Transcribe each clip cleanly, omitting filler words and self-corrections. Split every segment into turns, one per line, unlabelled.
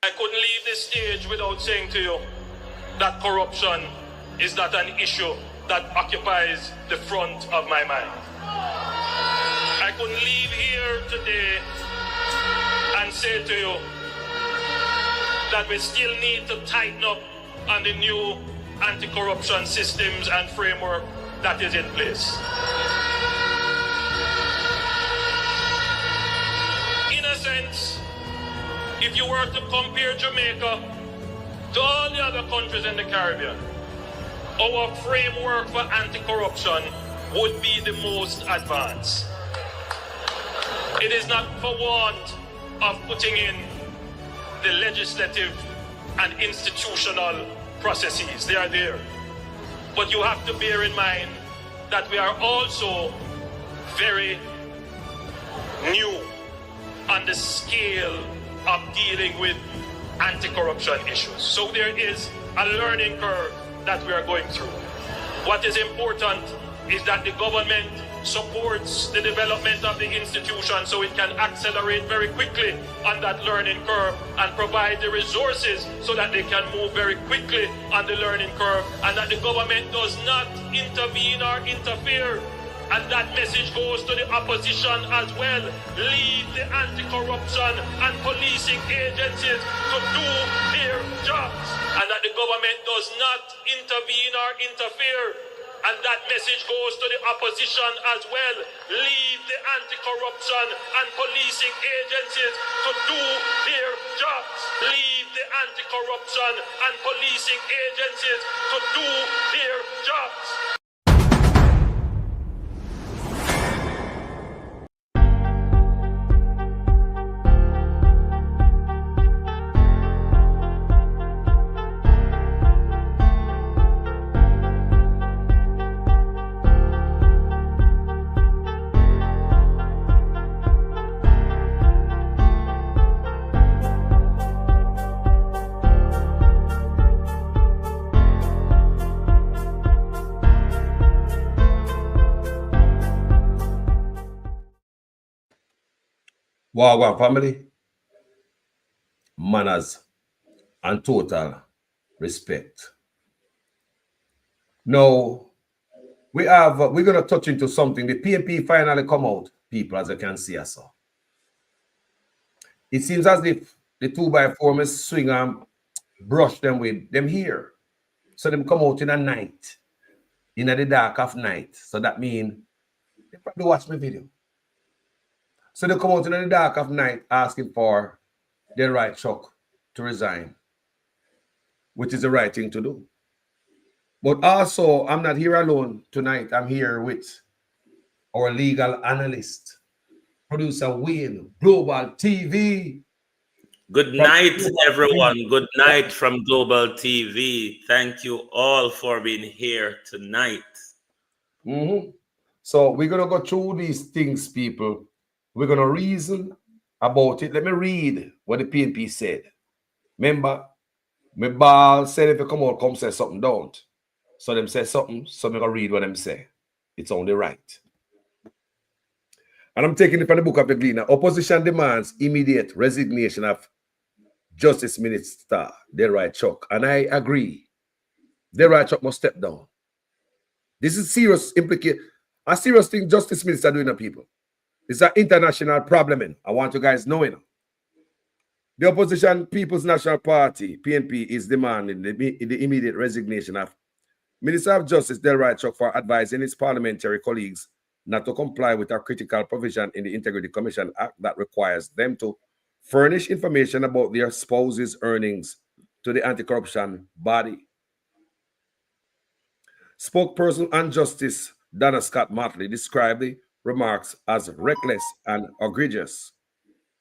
I couldn't leave this stage without saying to you that corruption is not an issue that occupies the front of my mind. I couldn't leave here today and say to you that we still need to tighten up on the new anti-corruption systems and framework that is in place. In a sense, if you were to compare Jamaica to all the other countries in the Caribbean, our framework for anti-corruption would be the most advanced. It is not for want of putting in the legislative and institutional processes. They are there. But you have to bear in mind that we are also very new on the scale of dealing with anti-corruption issues. So there is a learning curve that we are going through. What is important is that the government supports the development of the institution so it can accelerate very quickly on that learning curve and provide the resources so that they can move very quickly on the learning curve, and that the government does not intervene or interfere. And that message goes to the opposition as well. Leave the anti-corruption and policing agencies to do their jobs, and that the government does not intervene or interfere. And that message goes to the opposition as well. Leave the anti-corruption and policing agencies to do their jobs. Leave the anti-corruption and policing agencies to do their jobs.
Wagwan family, manners and total respect. Now, we're going to touch into something. The PNP finally come out, people, as you can see. So it seems as if the 2x4 must swing and brush them with them here. So them come out in the night, in the dark of night. So that means they probably watch my video. So they come out in the dark of night asking for their right truck to resign, which is the right thing to do. But also, I'm not here alone tonight. I'm here with our legal analyst, producer Wayne, Global TV.
Good night, everyone. Good night from Global TV. Thank you all for being here tonight.
So we're going to go through these things, people. We're going to reason about it. Let me read what the PNP said. Remember, my ball said if you come out, come say something, don't. So them say something, so I'm going to read what them say. It's only right. And I'm taking it from the book of the Gleaner. Opposition demands immediate resignation of Justice Minister Delroy Chuck. And I agree. Delroy Chuck must step down. This is serious implication. A serious thing Justice Minister doing to people. It's an international problem. I want you guys knowing. The opposition People's National Party, PNP, is demanding the immediate resignation of Minister of Justice Delroy Chuck for advising his parliamentary colleagues not to comply with a critical provision in the Integrity Commission Act that requires them to furnish information about their spouses' earnings to the anti-corruption body. Spokesperson on Justice Donna Scott Motley described the remarks as reckless and egregious.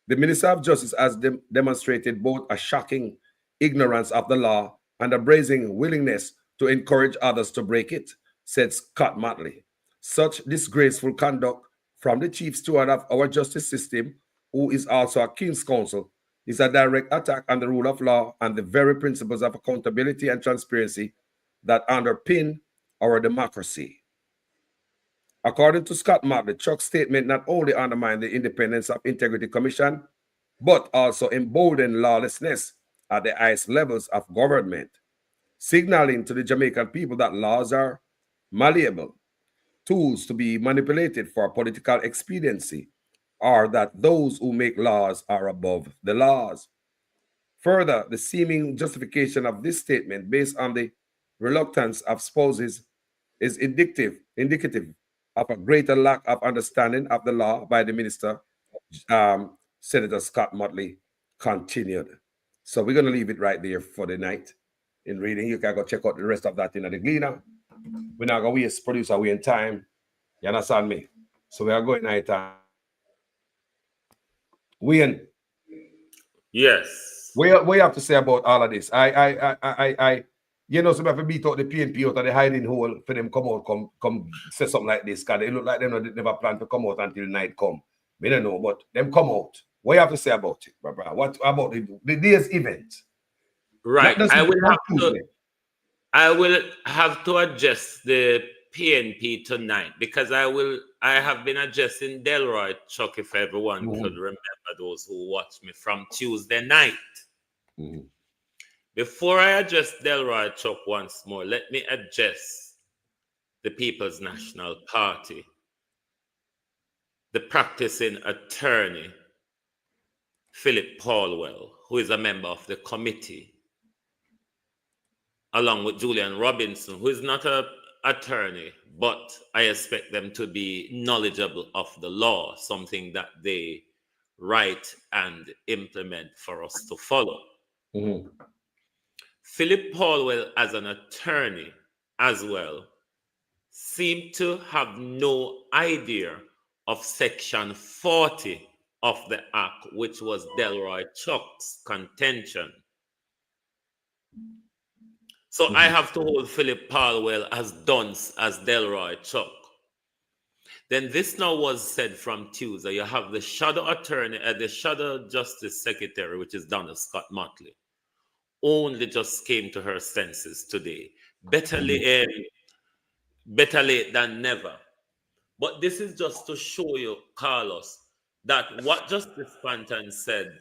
The Minister of Justice has demonstrated both a shocking ignorance of the law and a brazen willingness to encourage others to break it, said Scott Motley. Such disgraceful conduct from the chief steward of our justice system, who is also a King's Counsel, is a direct attack on the rule of law and the very principles of accountability and transparency that underpin our democracy. According to Scott Motley, Chuck's statement not only undermined the independence of Integrity Commission, but also emboldened lawlessness at the highest levels of government, signaling to the Jamaican people that laws are malleable, tools to be manipulated for political expediency, or that those who make laws are above the laws. Further, the seeming justification of this statement based on the reluctance of spouses is indicative of a greater lack of understanding of the law by the minister, Senator Scott Motley continued. So we're going to leave it right there for the night in reading. You can go check out the rest of that in the Gleaner. We're not going to waste producer away in time. You understand me? So we are going night time. Wayne.
Yes.
What you have to say about all of this? You know, some have to beat out the PNP out of the hiding hole for them come out, come say something like this. Because they look like them never plan to come out until night come. We don't know, but them come out. What you have to say about it, brother? What about the day's event?
Right. I will have to adjust the PNP tonight because I have been adjusting Delroy Chuck, if everyone could remember, those who watched me from Tuesday night. Before I adjust Delroy Chuck once more, let me adjust the People's National Party, the practicing attorney, Philip Paulwell, who is a member of the committee, along with Julian Robinson, who is not an attorney, but I expect them to be knowledgeable of the law, something that they write and implement for us to follow. Philip Paulwell, as an attorney as well, seemed to have no idea of Section 40 of the Act, which was Delroy Chuck's contention. So I have to hold Philip Paulwell as dunce as Delroy Chuck. Then this now was said from Tuesday. You have the shadow attorney, the shadow justice secretary, which is Donna Scott Motley, only just came to her senses today. Better late than never. But this is just to show you, Carlos, that what Justice Panton said,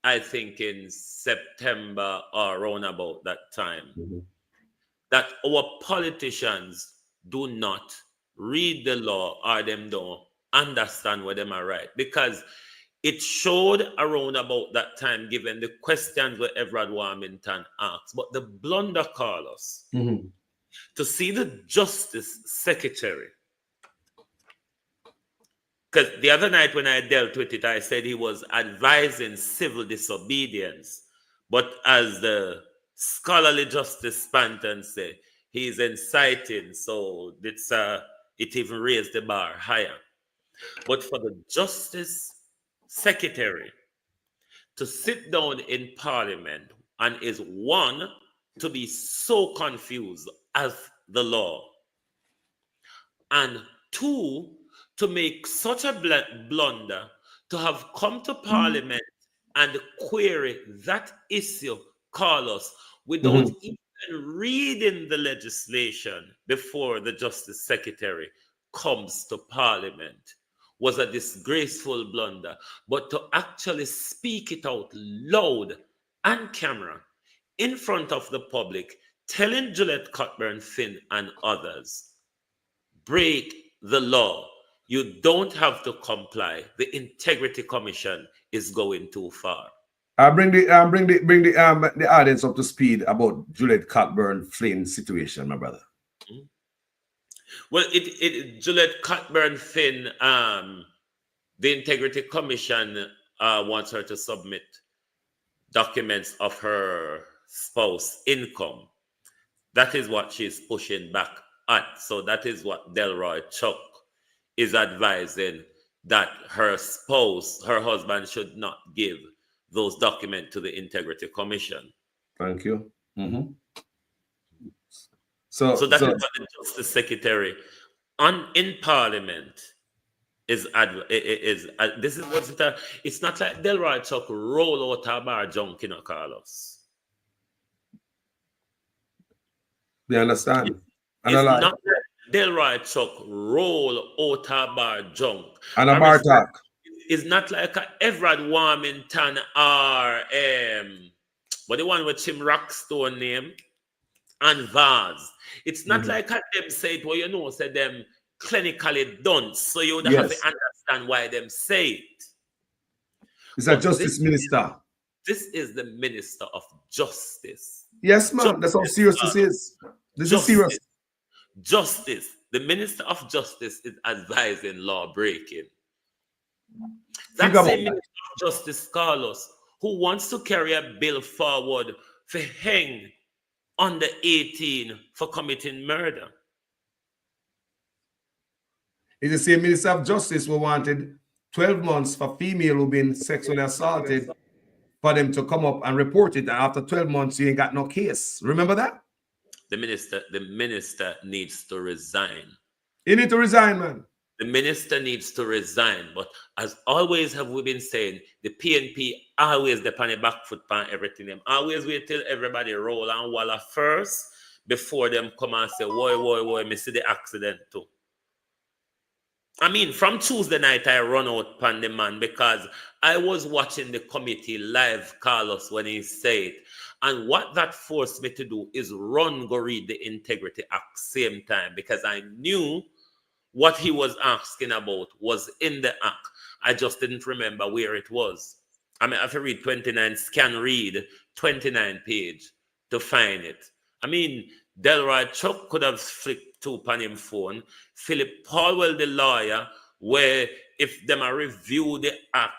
I think in September or around about that time, that our politicians do not read the law or them don't understand what them are right. Because it showed around about that time, given the questions that Everard Warmington asked. But the blunder, Carlos, to see the Justice Secretary, because the other night when I dealt with it, I said he was advising civil disobedience. But as the scholarly Justice Panton said, he's inciting, so it even raised the bar higher. But for the Justice Secretary to sit down in Parliament and is one, to be so confused as the law, and two, to make such a blunder, to have come to Parliament and query that issue, Carlos, without even reading the legislation before the Justice Secretary comes to Parliament, was a disgraceful blunder. But to actually speak it out loud on camera in front of the public, telling Juliet Cockburn Finn and others, break the law. You don't have to comply. The Integrity Commission is going too far.
Bring the audience up to speed about Juliet Cockburn Flynn situation, my brother.
Well, Juliet Cockburn Finn, the Integrity Commission wants her to submit documents of her spouse income. That is what she's pushing back at. So that is what Delroy Chuck is advising, that her spouse, her husband, should not give those documents to the Integrity Commission.
Thank you.
So that is what the Justice Secretary in Parliament is this is what's it. It's not like Delroy Chuck roll out a bar junk, you know, Carlos.
They understand.
It's not like Delroy Chuck roll out a bar junk.
And a bar talk.
It's not like a Everard Warmington or but the one with Tim Rockstone name and Vaz. It's not like how them say it, well, you know, say them clinically done. So you would have to understand why them say it.
It's a justice minister.
This is the Minister of Justice.
Yes, man. That's how serious this is. This is serious.
Justice. The Minister of Justice is advising law breaking. That same Minister of Justice, Carlos, who wants to carry a bill forward for hang under 18 for committing murder.
It's the same Minister of Justice who wanted 12 months for female who've been sexually assaulted for them to come up and report it. And after 12 months, you ain't got no case. Remember that?
The minister needs to resign.
He need to resign, man.
The minister needs to resign. But as always have we been saying, the PNP always depend on the back foot on everything. Them always wait till everybody roll and walla first before them come and say, whoa, me see the accident too. I mean, from Tuesday night, I run out on the man because I was watching the committee live, Carlos, when he said it. And what that forced me to do is go read the Integrity Act same time because I knew what he was asking about was in the act. I just didn't remember where it was. I mean, I have to read 29, read 29 page to find it. I mean, Delroy Chuck could have flicked to on him phone. Philip Powell, the lawyer, where if them are review the act,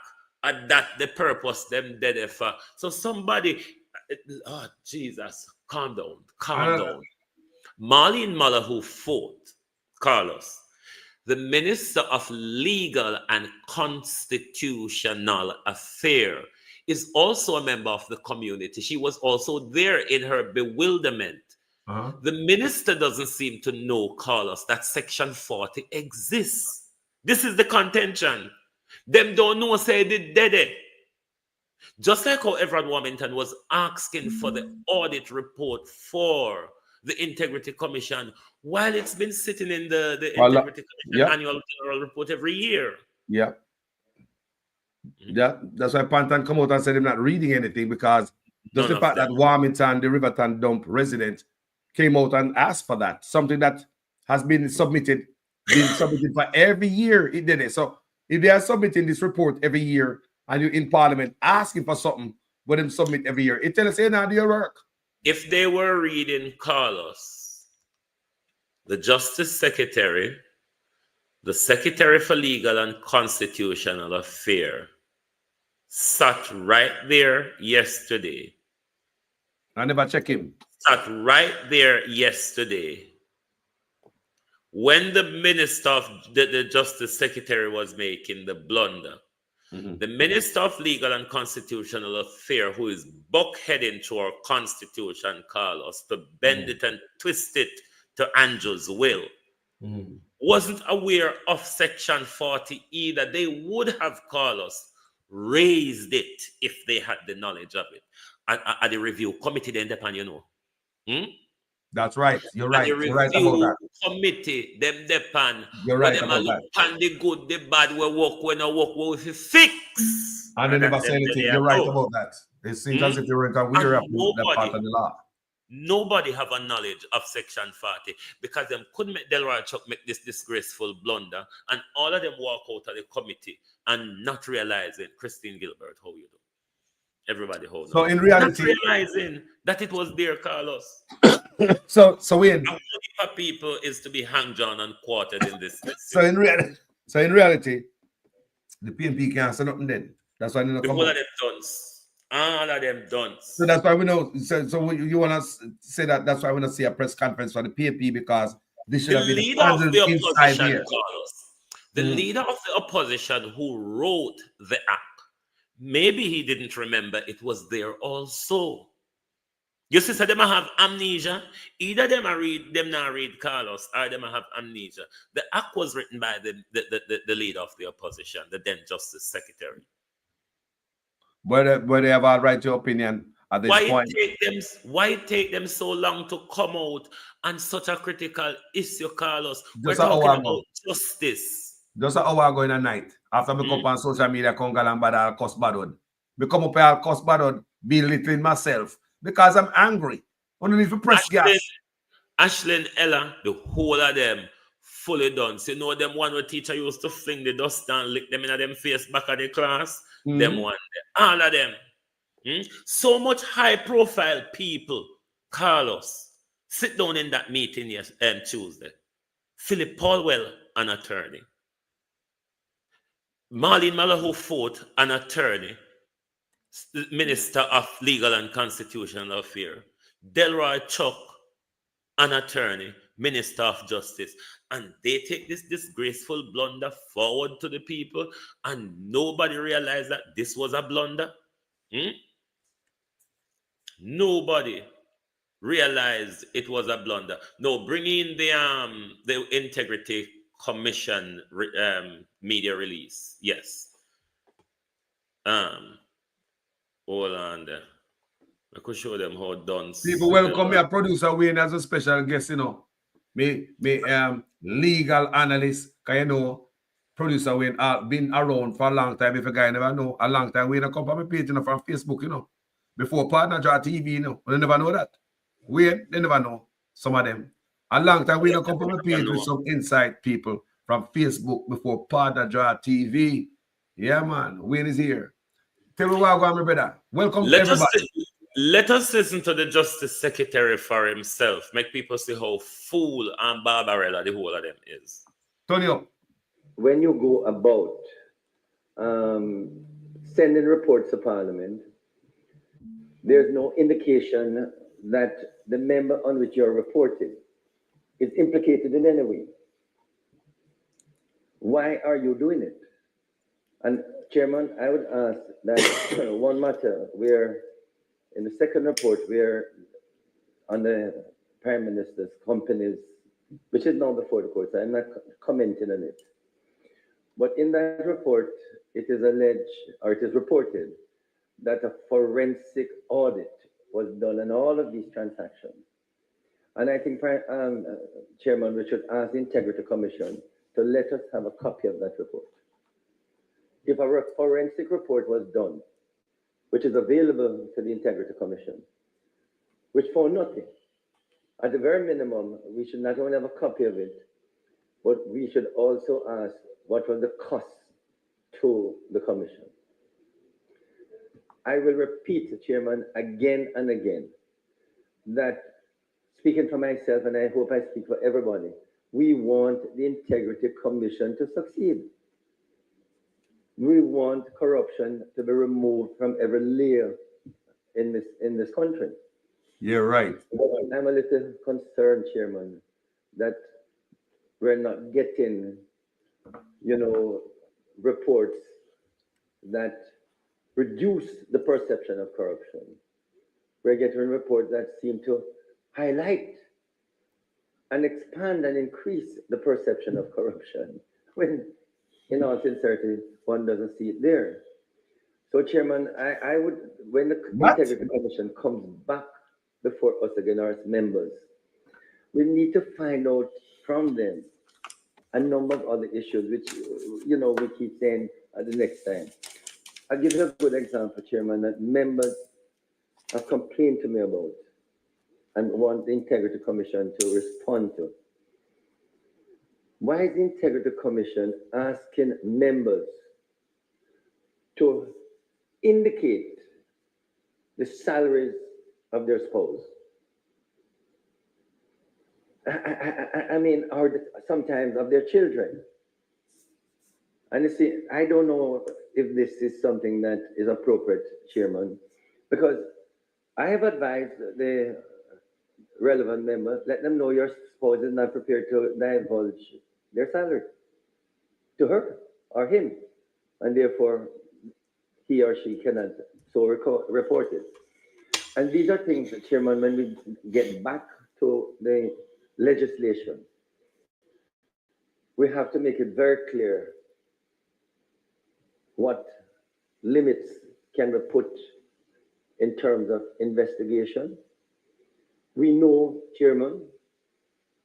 at that the purpose them dead for. So somebody, oh Jesus, calm down. Marlene Muller, who fought Carlos, the Minister of Legal and Constitutional Affairs, is also a member of the community. She was also there in her bewilderment. The minister doesn't seem to know, Carlos, that Section 40 exists. This is the contention. Them don't know, say they did it. Just like how Everett Warmington was asking for the audit report for the Integrity Commission, while it's been sitting in the Integrity Commission annual general report every year.
Yeah. That's why Pantan come out and said they're not reading anything because just the fact that Warmington, the Riverton dump resident, came out and asked for that, something that has been submitted for every year. It did it. So if they are submitting this report every year and you're in Parliament asking for something, but them submit every year, it tells us, hey, now do your work.
If they were reading Carlos, the Justice Secretary, the Secretary for Legal and Constitutional Affairs, sat right there yesterday.
I never check him.
Sat right there yesterday when the Minister of the Justice Secretary was making the blunder. The Minister of Legal and Constitutional Affairs, who is buckheading to our Constitution, Carlos, to bend it and twist it to Andrew's will, wasn't aware of Section 40 either. They would have, Carlos, raised it if they had the knowledge of it. At the review committee, then depend, you know.
That's right. You're right. You're right about that.
Committee, them depend.
You're right about that.
And the good, the bad, we work, we no work, we fix.
And they never say anything. You're right about that. It seems as if you're aware of that part of the law.
Nobody have a knowledge of Section 40 because them couldn't make Delroy Chuck make this disgraceful blunder, and all of them walk out of the committee and not realizing, Christine Gilbert, how you do? Everybody hold on.
So in reality,
not realizing that it was there, Carlos.
so when
for people is to be hanged on and quartered in this.
So in reality, the PNP can't say nothing then. That's why they don't come.
All of them done. All of them done.
So that's why we know. So you want to say that? That's why we don't see a press conference for the PNP because this should have been
leader of the opposition,
here.
Carlos. The leader of the opposition who wrote the act. Maybe he didn't remember it was there also. You see, so them have amnesia. Either them not read Carlos, or them have amnesia. The act was written by the leader of the opposition, the then Justice Secretary.
But they have all right to opinion at this point.
Why take them so long to come out on such a critical issue, Carlos? We're
Just
talking about justice.
Just an hour ago in the night, after I come on social media, come and bad cost badod. I come up here, cost badod, belittling myself, because I'm angry. Only if you press gas.
Ashlyn, Ella, the whole of them fully done. So you know them one where teacher used to fling the dust and lick them in them face back of the class? Them one there. All of them. So much high profile people, Carlos, sit down in that meeting Tuesday. Philip Paulwell, an attorney. Marlene Malahou Fort, an attorney, Minister of Legal and Constitutional Affairs. Delroy Chuck, an attorney, Minister of Justice. And they take this disgraceful blunder forward to the people, and nobody realized that this was a blunder. Nobody realized it was a blunder. No, bring in the Integrity Commission media release. Yes. Hold on there. I could show them how done.
People welcome me, a producer Wayne as a special guest, you know. Me legal analyst, because you know, producer Wayne been around for a long time. If a guy never know, a long time. Wayne come from my page, you know, from Facebook, you know. Before Partner Draw TV, you know. They never know that. Wayne, they never know. Some of them. A long time Wayne come from my page with some inside people from Facebook before Partner Draw TV. Yeah, man. Wayne is here. Tell me what going on, my brother. Welcome to everybody.
Let us listen to the Justice Secretary for himself. Make people see how fool and Barbarella the whole of them is.
Tonio.
When you go about sending reports to Parliament, there's no indication that the member on which you're reporting is implicated in any way. Why are you doing it? And Chairman, I would ask that one matter where in the second report, where on the Prime Minister's companies, which is now before the courts, I'm not commenting on it. But in that report, it is alleged, or it is reported, that a forensic audit was done on all of these transactions. And I think, Chairman, we should ask the Integrity Commission to let us have a copy of that report. If a forensic report was done, which is available to the Integrity Commission, which found nothing, at the very minimum, we should not only have a copy of it, but we should also ask what was the cost to the Commission. I will repeat, Chairman, again and again, that speaking for myself, and I hope I speak for everybody, we want the Integrity Commission to succeed. We want corruption to be removed from every layer in this country.
You're right.
But I'm a little concerned, Chairman, that we're not getting, reports that reduce the perception of corruption. We're getting reports that seem to highlight and expand and increase the perception of corruption, when, in all sincerity, one doesn't see it there. So, Chairman, I would, when the Integrity Commission comes back before us again, our members, we need to find out from them a number of other issues, which, we keep saying at the next time. I'll give you a good example, Chairman, that members have complained to me about and want the Integrity Commission to respond to. Why is the Integrity Commission asking members to indicate the salaries of their spouse? I mean, or sometimes of their children. And you see, I don't know if this is something that is appropriate, Chairman, because I have advised the relevant member, let them know your spouse is not prepared to divulge their salary to her or him, and therefore he or she cannot so report it. And these are things, Chairman, when we get back to the legislation, we have to make it very clear what limits can be put in terms of investigation. We know, Chairman,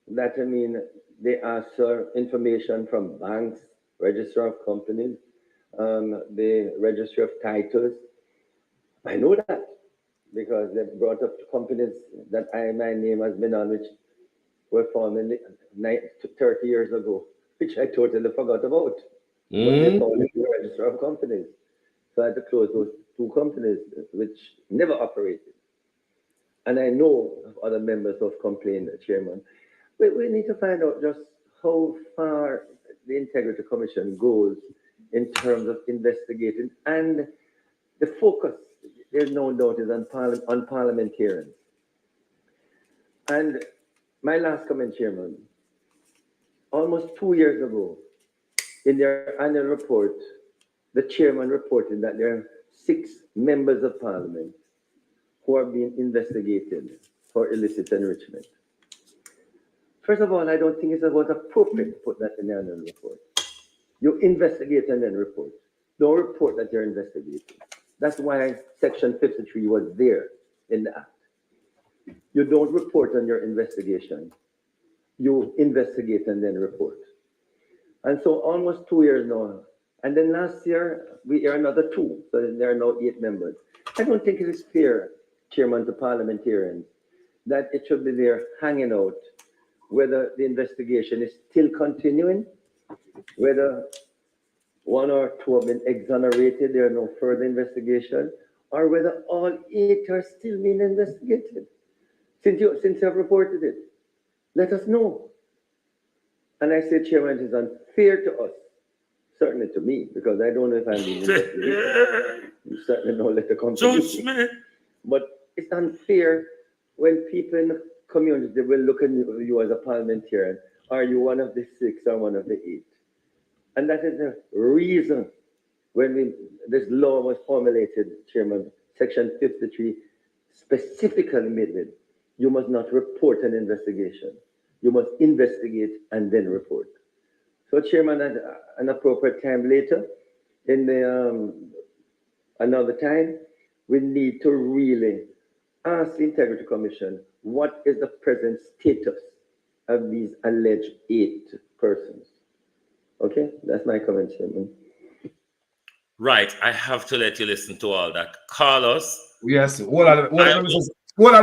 that they ask for information from banks, register of companies, the registry of titles. I know that because because they brought up companies that my name has been on, which were formed 30 years ago, which I totally forgot about. But they found it in the register of companies. So I had to close those 2 companies, which never operated. And I know of other members who have complained, Chairman. We need to find out just how far the Integrity Commission goes in terms of investigating, and the focus, there's no doubt, is on parliamentarians. And my last comment, Chairman, almost 2 years ago, in their annual report, the chairman reported that there are 6 members of parliament who are being investigated for illicit enrichment. First of all, I don't think it's appropriate to put that in the annual report. You investigate and then report. Don't report that you're investigating. That's why Section 53 was there in the Act. You don't report on your investigation. You investigate and then report. And so almost 2 years now. And then last year, we are another 2. So there are now 8 members. I don't think it is fair, Chairman, to parliamentarians, that it should be there hanging out, whether the investigation is still continuing, whether 1 or 2 have been exonerated, there are no further investigation, or whether all 8 are still being investigated. Since you have reported it, let us know. And I say, Chairman, it is unfair to us, certainly to me, because I don't know if I'm being investigated. You certainly don't let the company. But it's unfair when people in the community will look at you as a parliamentarian. Are you one of the 6 or one of the 8? And that is the reason when this law was formulated, Chairman, Section 53 specifically made it. You must not report an investigation. You must investigate and then report. So, Chairman, at an appropriate time later, in the another time, we need to really ask the Integrity Commission what is the present status of these alleged 8 persons. Okay, that's my comment, Chairman.
Right, I have to let you listen to all that. Carlos.
Yes, what are the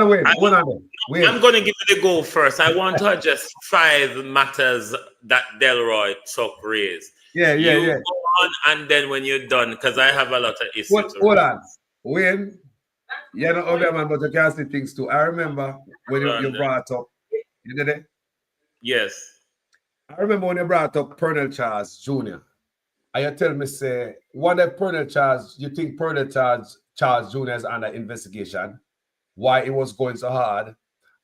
way?
I'm going to give you the go first. I want to address 5 matters that Delroy Chuck raised.
Yeah.
Go on, and then when you're done, because I have a lot of issues.
Hold on. When you're not over, man, but you can see things too. I remember when you brought up, you did it?
Yes.
I remember when you brought up Pernell Charles Jr. And you tell me, say, what if Pernell Charles, you think Pernell Charles Jr. is under investigation? Why it was going so hard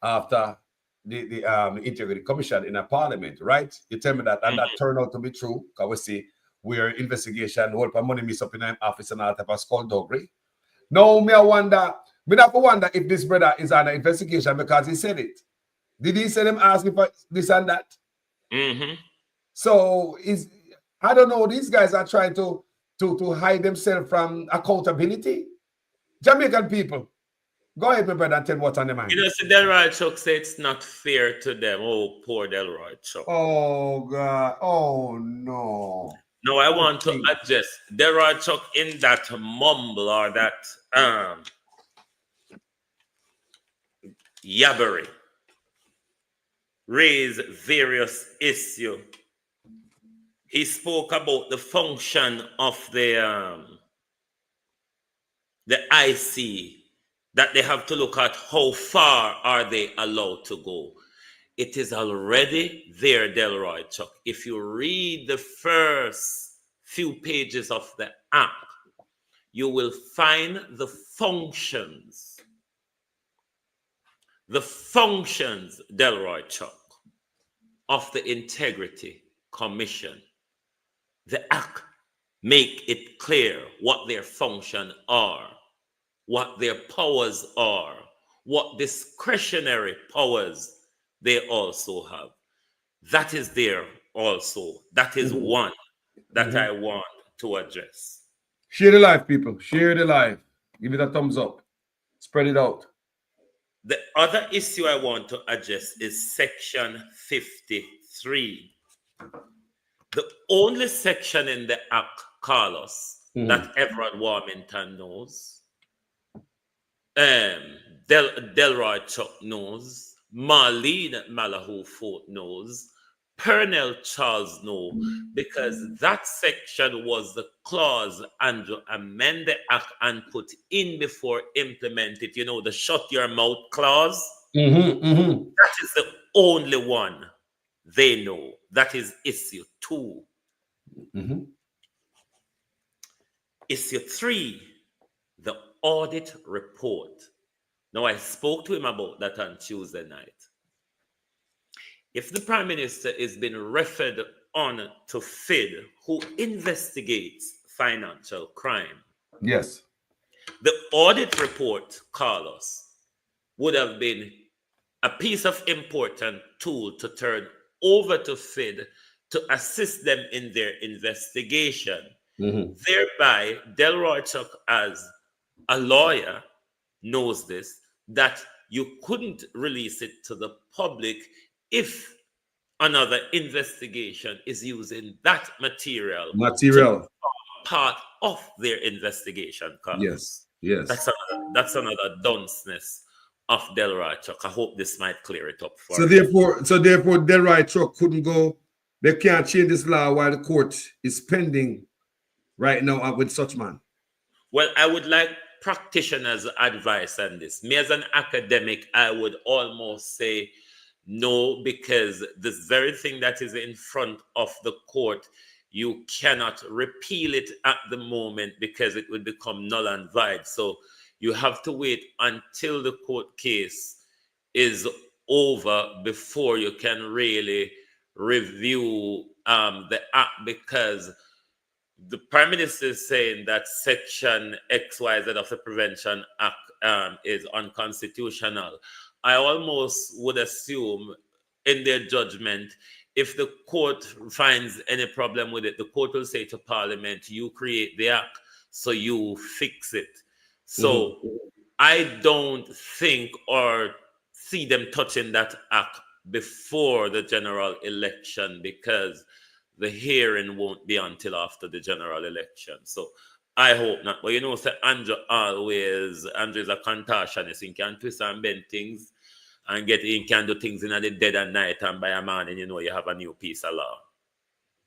after the Integrity Commission in a parliament, right? You tell me that, and that turned out to be true, because we see we're investigation, whole money miss up in an office and all type of skullduggery. Now, me wonder if this brother is under investigation because he said it. Did he say them asking for this and that? So I don't know, these guys are trying to hide themselves from accountability. Jamaican people, go ahead, my brother, and tell what's on the mind.
You know, so Delroy Chuck said it's not fair to them. Oh, poor Delroy Chuck.
Oh, God. Oh, no.
No, I want to address Delroy Chuck in that mumble or that yabbery. Raise various issues. He spoke about the function of the IC, that they have to look at how far are they allowed to go. It is already there, Delroy Chuck. If you read the first few pages of the act, you will find the functions, Delroy Chuck, of the Integrity Commission. The act make it clear what their function are, what their powers are, what discretionary powers they also have. That is there also. That is one that I want to address.
Share the life, people. Share the life. Give it a thumbs up. Spread it out.
The other issue I want to address is Section 53. The only section in the Act, Carlos, that Everett Warmington knows, Delroy Chuck knows, Marlene Malahoo Fort knows, Pernell Charles knows, because that section was the clause Andrew amend the act and put in before implement it. You know, the shut your mouth clause. That is the only one they know. That is issue 2. Issue 3, the audit report. Now, I spoke to him about that on Tuesday night. If the Prime Minister is being referred on to FID, who investigates financial crime,
Yes.
the audit report, Carlos, would have been a piece of important tool to turn over to FID to assist them in their investigation. Thereby, Delroy Chuck, as a lawyer, knows this, that you couldn't release it to the public if another investigation is using that material to part of their investigation.
Yes. Yes.
That's another dunceness of Delroy Chuck. I hope this might clear it up for
So therefore, Delroy Chuck couldn't go. They can't change this law while the court is pending right now with such man.
Well, I would like practitioners' advice on this. Me as an academic, I would almost say no, because this very thing that is in front of the court, you cannot repeal it at the moment because it would become null and void. So you have to wait until the court case is over before you can really review the act, because the Prime Minister is saying that Section XYZ of the Prevention Act is unconstitutional. I almost would assume in their judgment, if the court finds any problem with it, the court will say to Parliament, you create the act, so you fix it. So I don't think or see them touching that act before the general election, because the hearing won't be until after the general election. So I hope not. But you know, Andrew is a contortionist. He can twist and bend things and he can do things in the dead of night, and by a morning, you know, you have a new piece of law.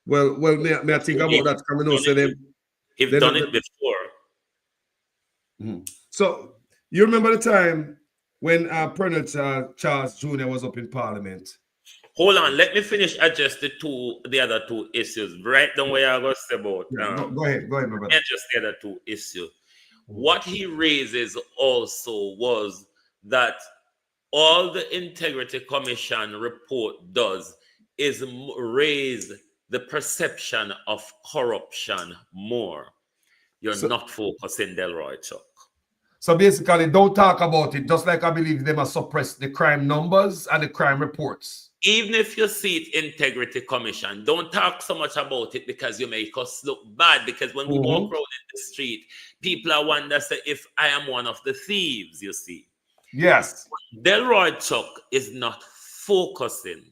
Well, may I think about that coming out?
He's done it before.
So you remember the time when Pernell Charles Jr. was up in Parliament?
Hold on, let me finish address the other two issues. Right down where I was about.
Go ahead, my brother.
Address the other two issues. What he raises also was that all the Integrity Commission report does is raise the perception of corruption more. You're not focusing, Delroy Chuck.
So basically, don't talk about it, just like I believe they must suppress the crime numbers and the crime reports.
Even if you see it Integrity Commission, don't talk so much about it, because you make us look bad. Because when we walk around in the street, people are wondering if I am one of the thieves, you see.
Yes.
Delroy Chuck is not focusing.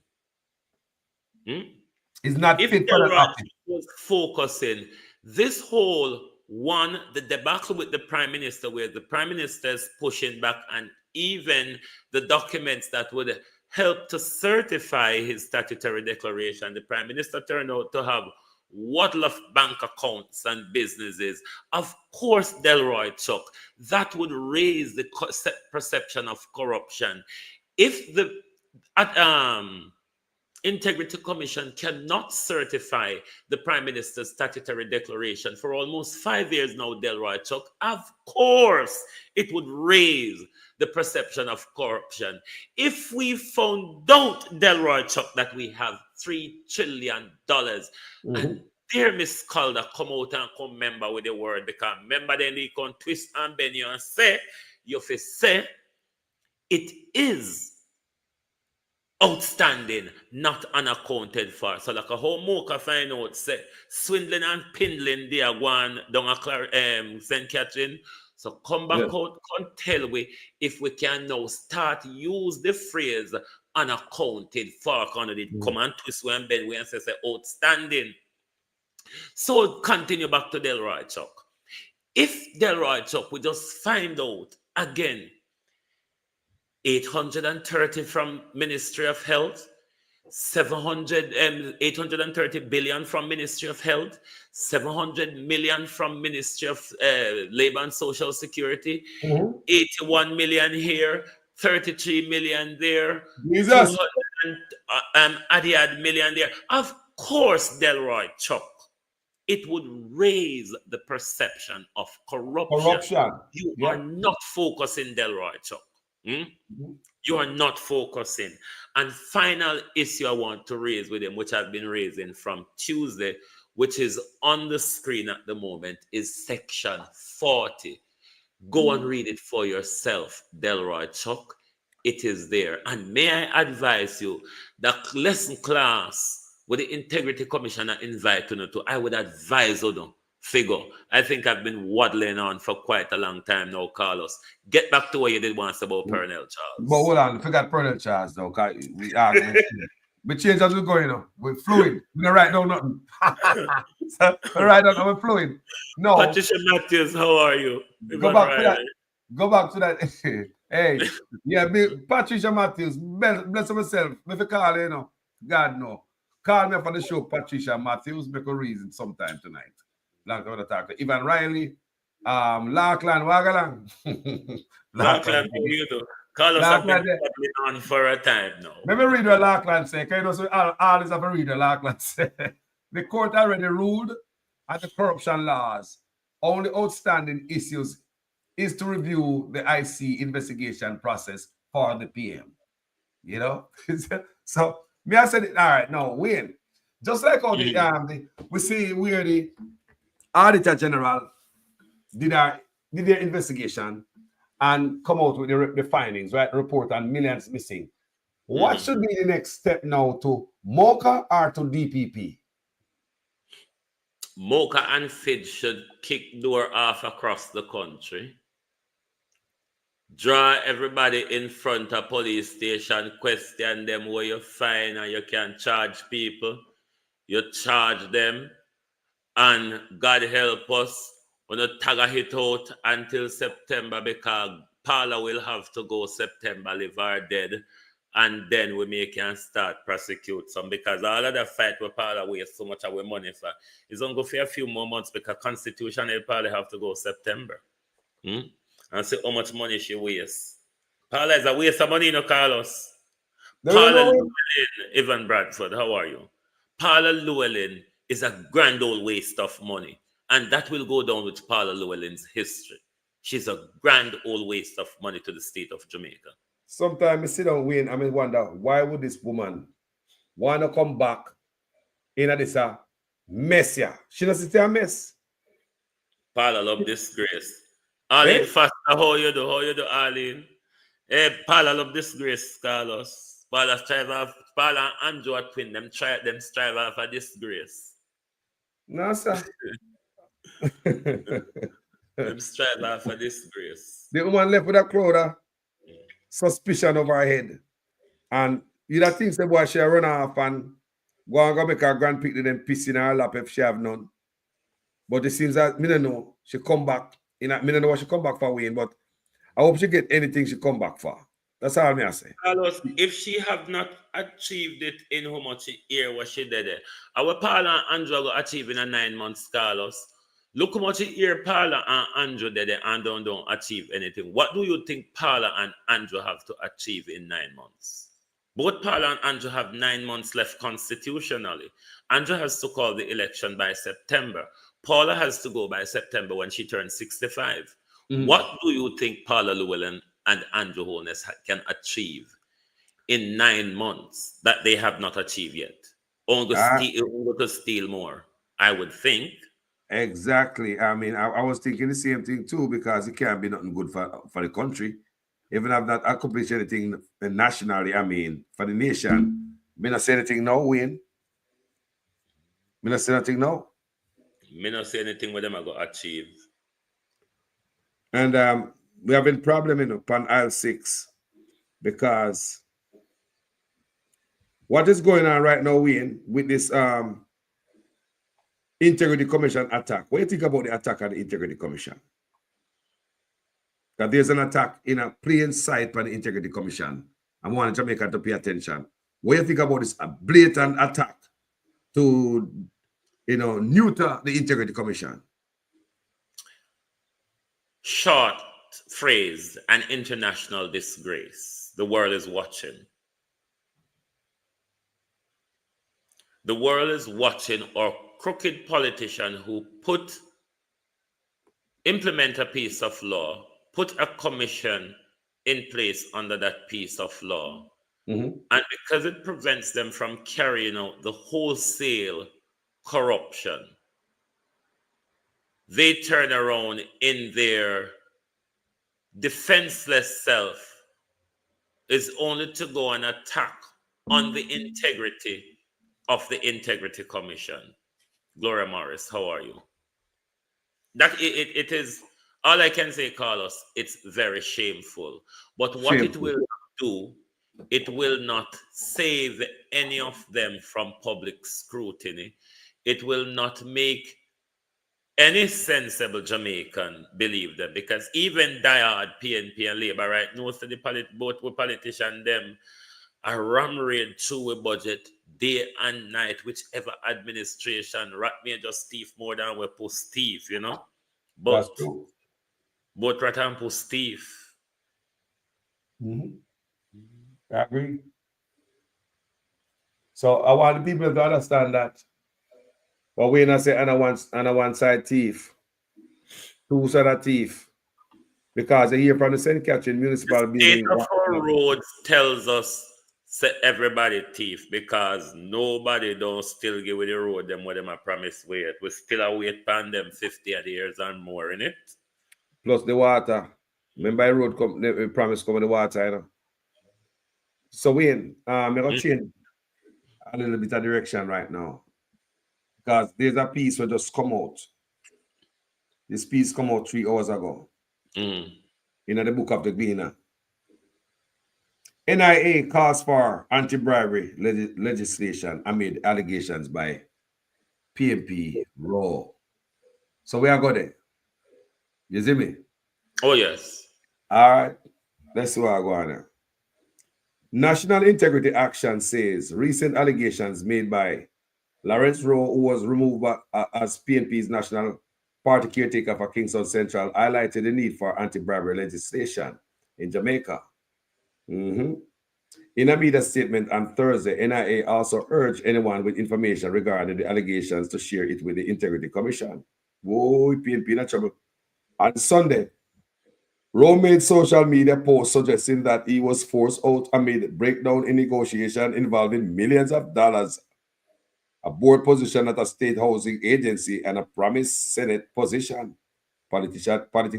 It's not
if
fit for that
Delroy Chuck was focusing, this whole the debacle with the Prime Minister, where the Prime Minister is pushing back, and even the documents that would help to certify his statutory declaration, the Prime Minister turned out to have waddle of bank accounts and businesses. Of course, Delroy Chuck, that would raise the perception of corruption. If the Integrity Commission cannot certify the Prime Minister's statutory declaration for almost 5 years now, Delroy Chuck, of course it would raise the perception of corruption. If we found out, Delroy Chuck, that we have $3 trillion, and dear Miss Calder come out and come member with the word, because remember then he can twist and bend you and say, you have to say, it is outstanding, not unaccounted for. So like a whole mocha find out, say, swindling and pindling they are going down a St. Catherine. So come back out, come tell we if we can now start use the phrase unaccounted for, come and twist and bend and say outstanding. So continue back to Delroy Chuck. If Delroy Chuck we just find out again 830 from Ministry of Health, 830 billion from Ministry of Health, 700 million from Ministry of Labor and Social Security, 81 million here, 33 million there,
Jesus.
200 million there. Of course, Delroy Chuck, it would raise the perception of corruption. You are not focusing, Delroy Chuck. You are not focusing. And final issue I want to raise with him, which I've been raising from Tuesday, which is on the screen at the moment, is section 40. Go and read it for yourself, Delroy Chuck. It is there. And may I advise you, the lesson class with the Integrity Commissioner inviting you to, I would advise you to figure. I think I've been waddling on for quite a long time now, Carlos. Get back to what you did once about Pernell Charles.
But hold on, forgot Pernell Charles though. We change as we go, you know. We're fluid. We don't write down nothing. So, we write down, we're fluid. No.
Patricia Matthews, how are you?
Go back to that. Go back to that. Hey, yeah, Patricia Matthews, bless myself. If you call, you know, God no. Call me for the show, Patricia Matthews. Make a reason sometime tonight. Like I want to talk to Ivan Riley, Lachlan Wagalang.
Lachlan, how you do? Carlos has been on for a time now.
Let me read what Lachlan say. Can you know, so all is have a read what Lachlan say. The court already ruled at the corruption laws. Only outstanding issues is to review the IC investigation process for the PM. You know? So, me I said it, all right, now, Wayne, just like how we see where the Auditor General did their investigation and come out with the findings, right? Report on millions missing. What should be the next step now to MOCA or to DPP?
MOCA and FID should kick door off across the country. Draw everybody in front of police station, question them where you find and you can charge people. You charge them. And God help us, when the tag hit out until September, because Paula will have to go September, live or dead, and then we can start prosecute some, because all of the fight with Paula waste so much of our money for. It's going to go for a few more months because constitutionally Paula have to go September. And see how much money she wastes. Paula is a waste of money, Carlos. Paula Llewellyn, Evan Bradford, how are you? Paula Llewellyn is a grand old waste of money. And that will go down with Paula Llewellyn's history. She's a grand old waste of money to the state of Jamaica.
Sometimes I sit down, Wayne, I wonder, why would this woman want to come back in this mess here? She doesn't a mess.
Paula love disgrace. Arlene Foster, how you do? How you do, Arlene? Hey, Paula love disgrace, Carlos. Paula and Andrew are twin. Them strive off a disgrace.
No, sir.
Them strive off a disgrace.
The woman left with a cloud of suspicion over her head. And you know things the boy she run off and go make her grandpick to them piss in her lap if she have none. But it seems that me don't know. She come back. Me don't know what she come back for, Wayne, but I hope she get anything she come back for. That's all me I say.
Carlos, if she have not achieved it in how much year what she did, our Paula and Andrew go achieve in a 9 months, Carlos. Look how much year Paula and Andrew did and don't achieve anything. What do you think Paula and Andrew have to achieve in 9 months? Both Paula and Andrew have 9 months left constitutionally. Andrew has to call the election by September. Paula has to go by September when she turns 65. What do you think Paula Llewellyn and Andrew Holness can achieve in 9 months that they have not achieved yet? Only to steal more, I would think.
Exactly. I mean, I was thinking the same thing too, because it can't be nothing good for the country. Even if I've not accomplished anything nationally, I mean, for the nation. Me not say anything now, Wayne. Me not say anything now.
Me not say anything with them I go achieve.
And we have been problem upon aisle 6 because what is going on right now, Wayne, with this Integrity Commission attack? What do you think about the attack on the Integrity Commission? that there's an attack in a plain sight by the Integrity Commission. I want Jamaica to pay attention. What do you think about this a blatant attack to, neuter the Integrity Commission?
Short phrase, an international disgrace. The world is watching. The world is watching our crooked politician who implement a piece of law, put a commission in place under that piece of law.
Mm-hmm.
And because it prevents them from carrying out the wholesale corruption, they turn around in their defenseless self is only to go and attack on the integrity of the Integrity Commission. Gloria Morris, how are you? That it is all I can say, Carlos. It's very shameful. But what it will do, it will not save any of them from public scrutiny. It will not make any sensible Jamaican believe them, because even diehard PNP and Labour right now, so both politicians them are ram raid through a budget day and night, whichever administration rat me just thief more than we post thief, But
That's true.
both rat and post thief.
Mm-hmm. I agree. So I want the people to understand that. But we not say on one side thief, two side of thief, because they hear from the St. Catherine municipal
The state
building.
of our roads tells us say everybody thief, because nobody don't still give with the road them what them a promise wait. We still await upon them 50 years and more in it.
Plus the water. Remember the road the promise come in the water, So Wayne, I'm gonna change a little bit of direction right now. Because there's a piece that just come out. This piece come out 3 hours ago. In the book of the Gleaner. NIA calls for anti-bribery legislation amid allegations by PMP Raw. So we are going there. You see me?
Oh, yes.
All right. Let's see what I go on there. National Integrity Action says recent allegations made by Lawrence Rowe, who was removed as PNP's national party caretaker for Kingston Central, highlighted the need for anti-bribery legislation in Jamaica. In a media statement on Thursday, NIA also urged anyone with information regarding the allegations to share it with the Integrity Commission. Whoa, PNP in trouble. On Sunday, Rowe made social media posts suggesting that he was forced out amid breakdown in negotiation involving millions of dollars, a board position at a state housing agency, and a promised Senate position. Politics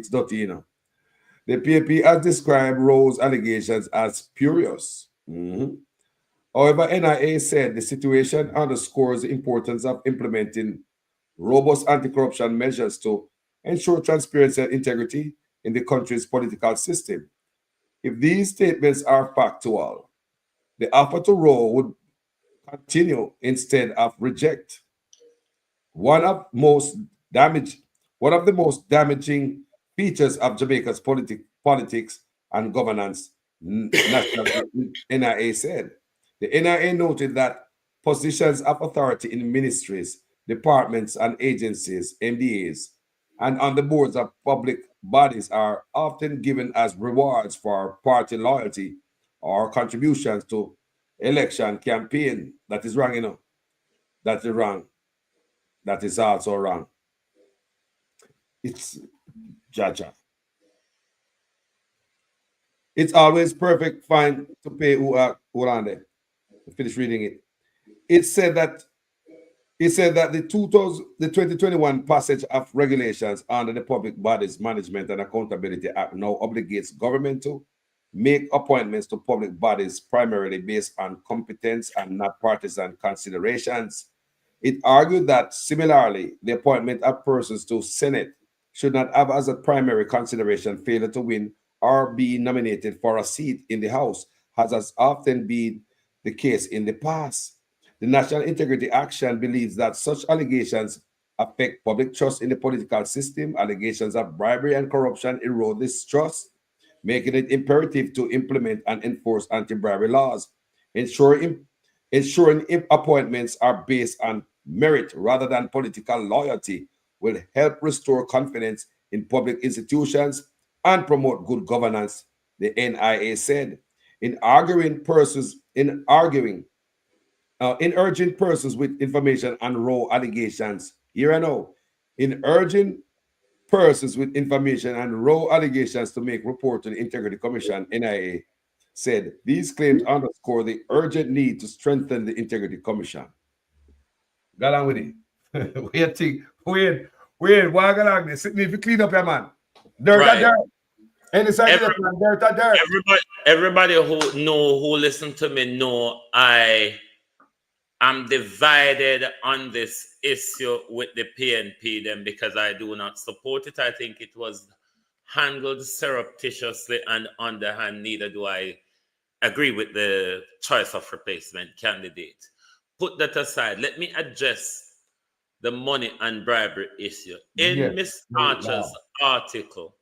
dirty, The PAP has described Rowe's allegations as spurious. However, NIA said the situation underscores the importance of implementing robust anti-corruption measures to ensure transparency and integrity in the country's political system. If these statements are factual, the offer to Rowe would continue instead of reject. One of the most damaging features of Jamaica's politics and governance, national NIA said. The NIA noted that positions of authority in ministries, departments, and agencies, MDAs, and on the boards of public bodies are often given as rewards for party loyalty or contributions to election campaign. That is wrong, That is wrong. That is also wrong. It's Jaja. It's always perfect fine to pay who on there. Finish reading it. It said that the 2021 passage of regulations under the Public Bodies Management and Accountability Act now obligates government to make appointments to public bodies primarily based on competence and not partisan considerations. It argued that, similarly, the appointment of persons to Senate should not have as a primary consideration failure to win or be nominated for a seat in the House, as has often been the case in the past. The National Integrity Action believes that such allegations affect public trust in the political system. Allegations of bribery and corruption erode this trust, making it imperative to implement and enforce anti-bribery laws, ensuring appointments are based on merit rather than political loyalty will help restore confidence in public institutions and promote good governance, the NIA said. In urging persons with information and raw allegations, here and now, in urging persons with information and raw allegations to make report to the Integrity Commission, NIA said these claims underscore the urgent need to strengthen the Integrity Commission. Got on with it. Wait, why got on this? If you clean up your man. Dirt, dirt. Any side dirt.
Everybody who listen to me know I am divided on this issue with the PNP them because I do not support it. I think it was handled surreptitiously and underhand. Neither do I agree with the choice of replacement candidate. Put that aside. Let me address the money and bribery issue. In Miss Archer's article,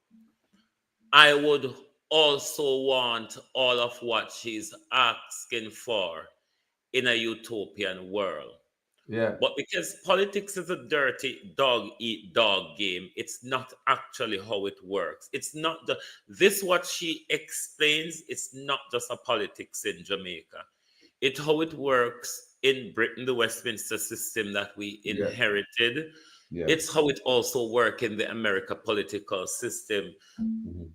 I would also want all of what she's asking for in a utopian world.
Yeah.
But because politics is a dirty dog eat dog game, it's not actually how it works. It's not this what she explains, it's not just a politics in Jamaica. It's how it works in Britain, the Westminster system that we inherited.
Yeah.
It's how it also works in the American political system.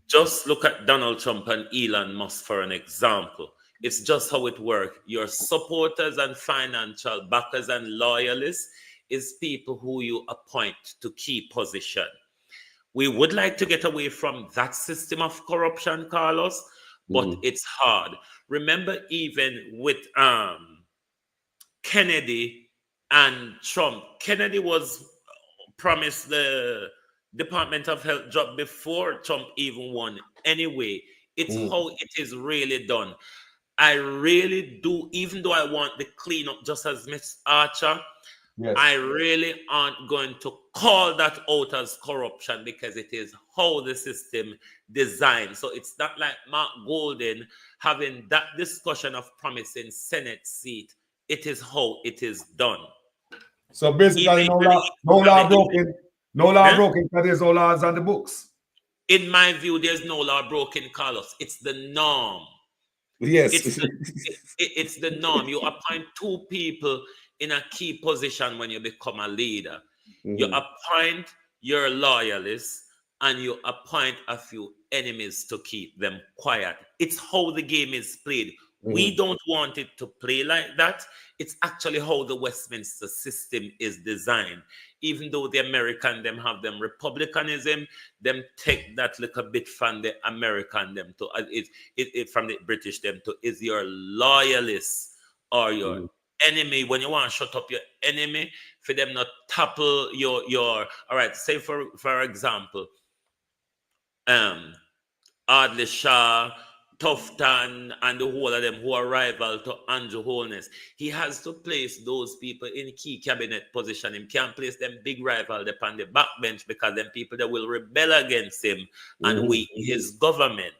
Just look at Donald Trump and Elon Musk for an example. It's just how it works. Your supporters and financial backers and loyalists is people who you appoint to key position. We would like to get away from that system of corruption, Carlos, but it's hard. Remember, even with Kennedy and Trump, Kennedy was promised the Department of Health job before Trump even won. Anyway, it's how it is really done. I really do, even though I want the cleanup just as Miss Archer, I really aren't going to call that out as corruption because it is how the system designed. So it's not like Mark Golden having that discussion of promising Senate seat. It is how it is done.
So basically, no law broken because there's no laws on the books.
In my view, there's no law broken, Carlos. It's the norm.
Yes.
It's the norm. You appoint two people in a key position when you become a leader. You appoint your loyalists and you appoint a few enemies to keep them quiet. It's how the game is played. We don't want it to play like that. It's actually how the Westminster system is designed. Even though the American them have them republicanism, them take that little bit from the American them to from the British them to is your loyalist or your enemy. When you want to shut up your enemy, for them not topple your all right. Say for example, Ardley Shaw, Tufton, and the whole of them who are rival to Andrew Holness. He has to place those people in key cabinet position. He can't place them big rival upon the backbench because them people that will rebel against him and weaken his government.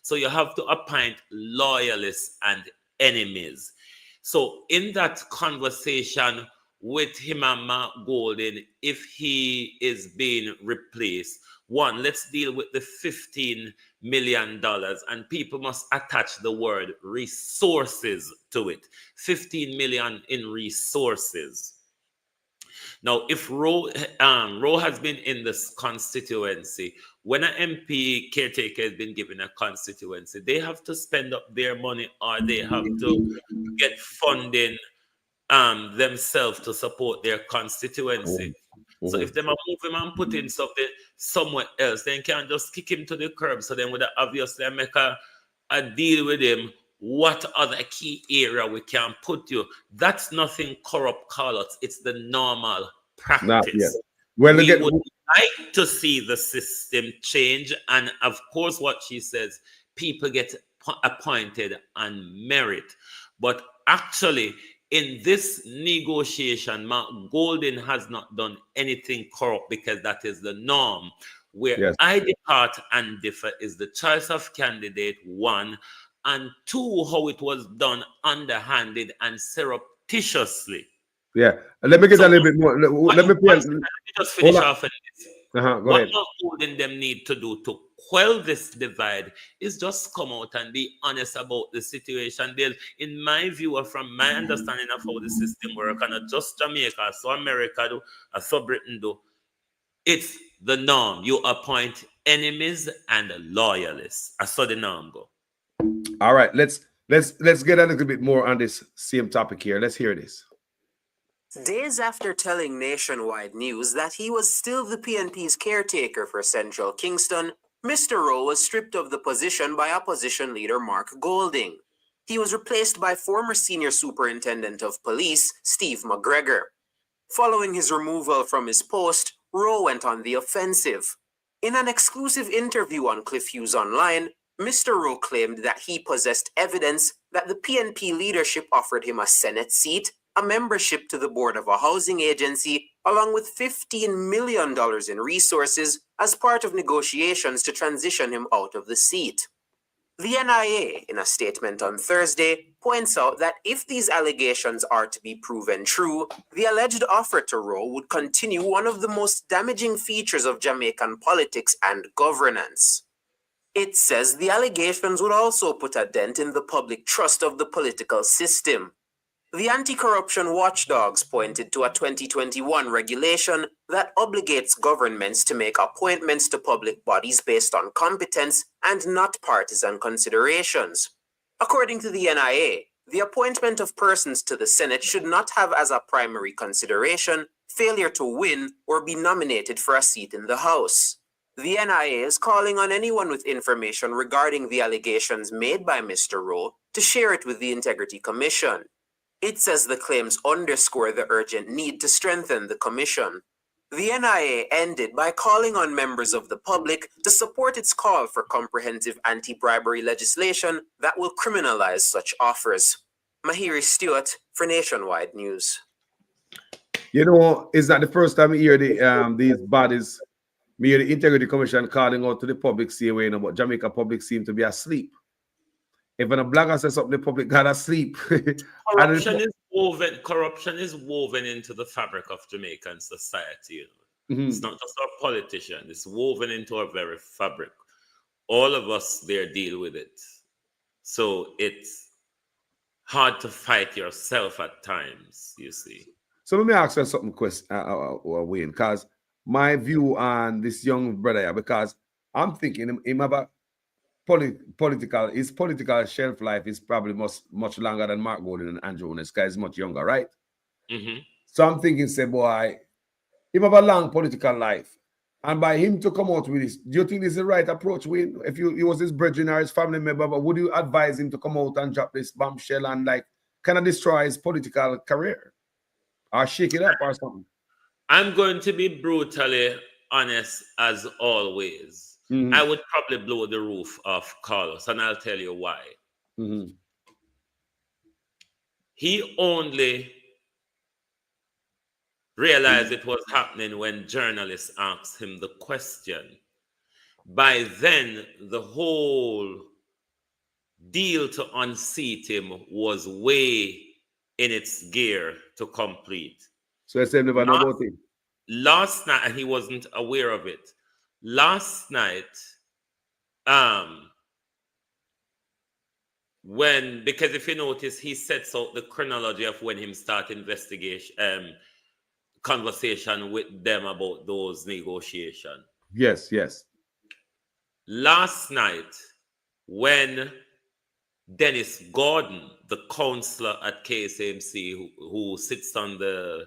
So you have to appoint loyalists and enemies. So in that conversation with him and Mark Golden, if he is being replaced, one, let's deal with the $15 million, and people must attach the word resources to it. 15 million in resources. Now, if Roe has been in this constituency, when an MP caretaker has been given a constituency, they have to spend up their money or they have to get funding themselves to support their constituency. So if them are moving and putting something somewhere else, then can't just kick him to the curb. So then would obviously make a deal with him. What other key area we can put you? That's nothing corrupt, Carlos. It's the normal practice.
Well,
we would like to see the system change. And of course, what she says, people get appointed on merit. But actually, in this negotiation, Mark Golden has not done anything corrupt because that is the norm. Where
Yes.
I depart and differ is the choice of candidate, one, and two, how it was done underhanded and surreptitiously.
Yeah. Let me get
So
a little bit more. Let me play.
let me just finish
Hold on.
off on this.
Go
What
ahead.
Mark Golden them need to do to quell this divide is just come out and be honest about the situation. There's, in my view, or from my understanding of how the system works, and not just Jamaica, so America do, so Britain do, it's the norm. You appoint enemies and loyalists. I saw the norm go.
All right. Let's get a little bit more on this same topic here. Let's hear this.
Days after telling Nationwide News that he was still the PNP's caretaker for Central Kingston, Mr. Rowe was stripped of the position by opposition leader Mark Golding. He was replaced by former Senior Superintendent of Police Steve McGregor. Following his removal from his post, Rowe went on the offensive. In an exclusive interview on Cliff Hughes Online, Mr. Rowe claimed that he possessed evidence that the PNP leadership offered him a Senate seat, a membership to the board of a housing agency, along with $15 million in resources as part of negotiations to transition him out of the seat. The NIA, in a statement on Thursday, points out that if these allegations are to be proven true, the alleged offer to Rowe would continue one of the most damaging features of Jamaican politics and governance. It says the allegations would also put a dent in the public trust of the political system. The anti-corruption watchdogs pointed to a 2021 regulation that obligates governments to make appointments to public bodies based on competence and not partisan considerations. According to the NIA, the appointment of persons to the Senate should not have as a primary consideration failure to win or be nominated for a seat in the House. The NIA is calling on anyone with information regarding the allegations made by Mr. Rowe to share it with the Integrity Commission. It says the claims underscore the urgent need to strengthen the commission. The NIA ended by calling on members of the public to support its call for comprehensive anti-bribery legislation that will criminalize such offers. Mahiri Stewart for Nationwide News.
You know, it's not the first time we hear these bodies, we hear the Integrity Commission calling out to the public, saying, you know, but Jamaica public seem to be asleep. If a blogger says something, the public got asleep.
Corruption is woven into the fabric of Jamaican society. You know? It's not just our politicians, it's woven into our very fabric. All of us there deal with it. So it's hard to fight yourself at times, you see.
So let me ask you something, Wayne, because my view on this young brother, because I'm thinking him about his political shelf life is probably much longer than Mark Golden and Andrew. This guy is much younger, right?
Mm-hmm.
So I'm thinking, say, boy, him have a long political life. And by him to come out with this, do you think this is the right approach, Wayne? If he was his brethren or his family member, but would you advise him to come out and drop this bombshell and like kind of destroy his political career? Or shake it up or something?
I'm going to be brutally honest as always. I would probably blow the roof off Carlos, and I'll tell you why. He only realized it was happening when journalists asked him the question. By then, the whole deal to unseat him was way in its gear to complete.
So I said never know about it.
Last night, and he wasn't aware of it. Last night, because if you notice, he sets out the chronology of when him start investigation, conversation with them about those negotiations.
Yes.
Last night, when Dennis Gordon, the councillor at KSMC, who sits on the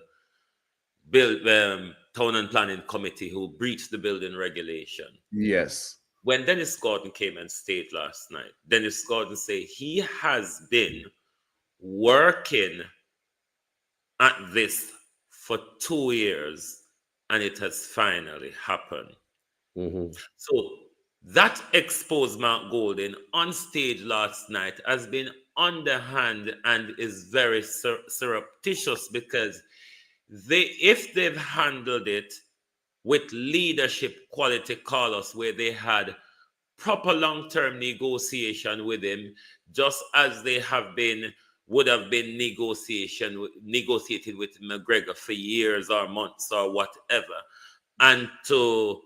Town and Planning Committee, who breached the building regulation.
Yes.
When Dennis Gordon came and stayed last night, Dennis Gordon said he has been working at this for 2 years and it has finally happened. So that exposed Mark Golden on stage last night as being underhand and is very surreptitious, because if they've handled it with leadership quality, Carlos, where they had proper long-term negotiation with him, just as they would have been negotiated with McGregor for years or months or whatever, and to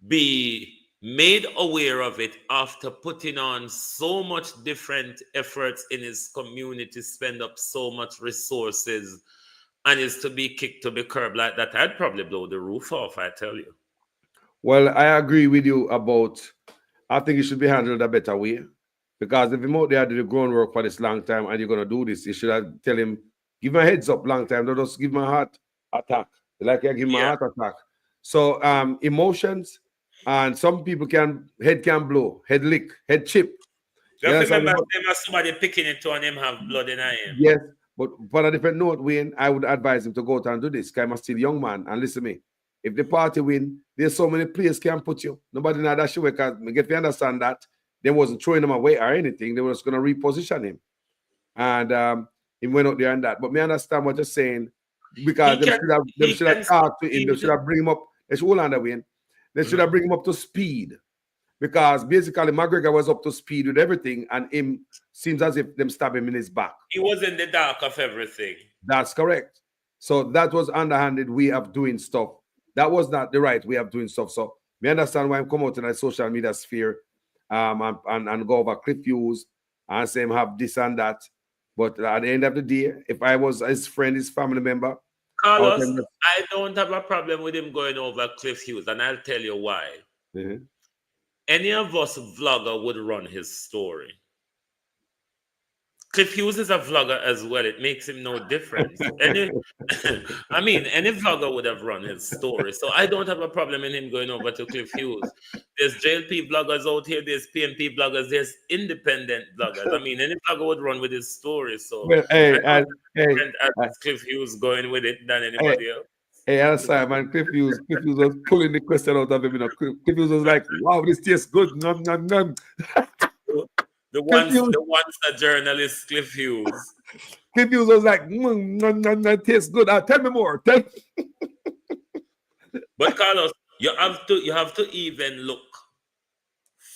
be made aware of it after putting on so much different efforts in his community, spend up so much resources, and is to be kicked to the curb like that, I'd probably blow the roof off, I tell you.
Well, I agree with you about, I think it should be handled a better way. Because if him out there did the groundwork for this long time and you're going to do this, you should have tell him, give him a heads up long time. Don't just give him a heart attack. Like you give him a heart attack. So emotions, and some people head can blow, head lick, head chip.
Just remember, somebody picking it to and him have blood in him.
Yes, but for a different note, Wayne, I would advise him to go out and do this. Because I'm still a young man, and listen to me. If the party win, there's so many players can put you. Nobody know that show, because we get to understand that they wasn't throwing him away or anything. They were just going to reposition him. And he went out there and that. But me understand what you're saying, because they should have talked to him. They should have bring him up. They should hold on that Wayne. They should have bring him up to speed. Because basically McGregor was up to speed with everything, and him seems as if them stab him in his back.
He was in the dark of everything.
That's correct. So that was underhanded way of doing stuff. That was not the right way of doing stuff. So we understand why I'm coming out in the social media sphere and go over Cliff Hughes and say him have this and that. But at the end of the day, if I was his friend, his family member,
Carlos, I don't have a problem with him going over Cliff Hughes, and I'll tell you why.
Mm-hmm.
Any of us vlogger would run his story. Cliff Hughes is a vlogger as well. It makes him no difference. Any vlogger would have run his story. So I don't have a problem in him going over to Cliff Hughes. There's JLP bloggers out here. There's PNP bloggers. There's independent bloggers. Any vlogger would run with his story. So as Cliff Hughes going with it than anybody else.
Hey, I'm sorry, man. Cliff Hughes was pulling the question out of him. Cliff Hughes was like, wow, this tastes good. Nom, nom, nom.
The ones that journalist Cliff Hughes.
Cliff Hughes was like, tastes good. Tell me more.
But Carlos, you have to even look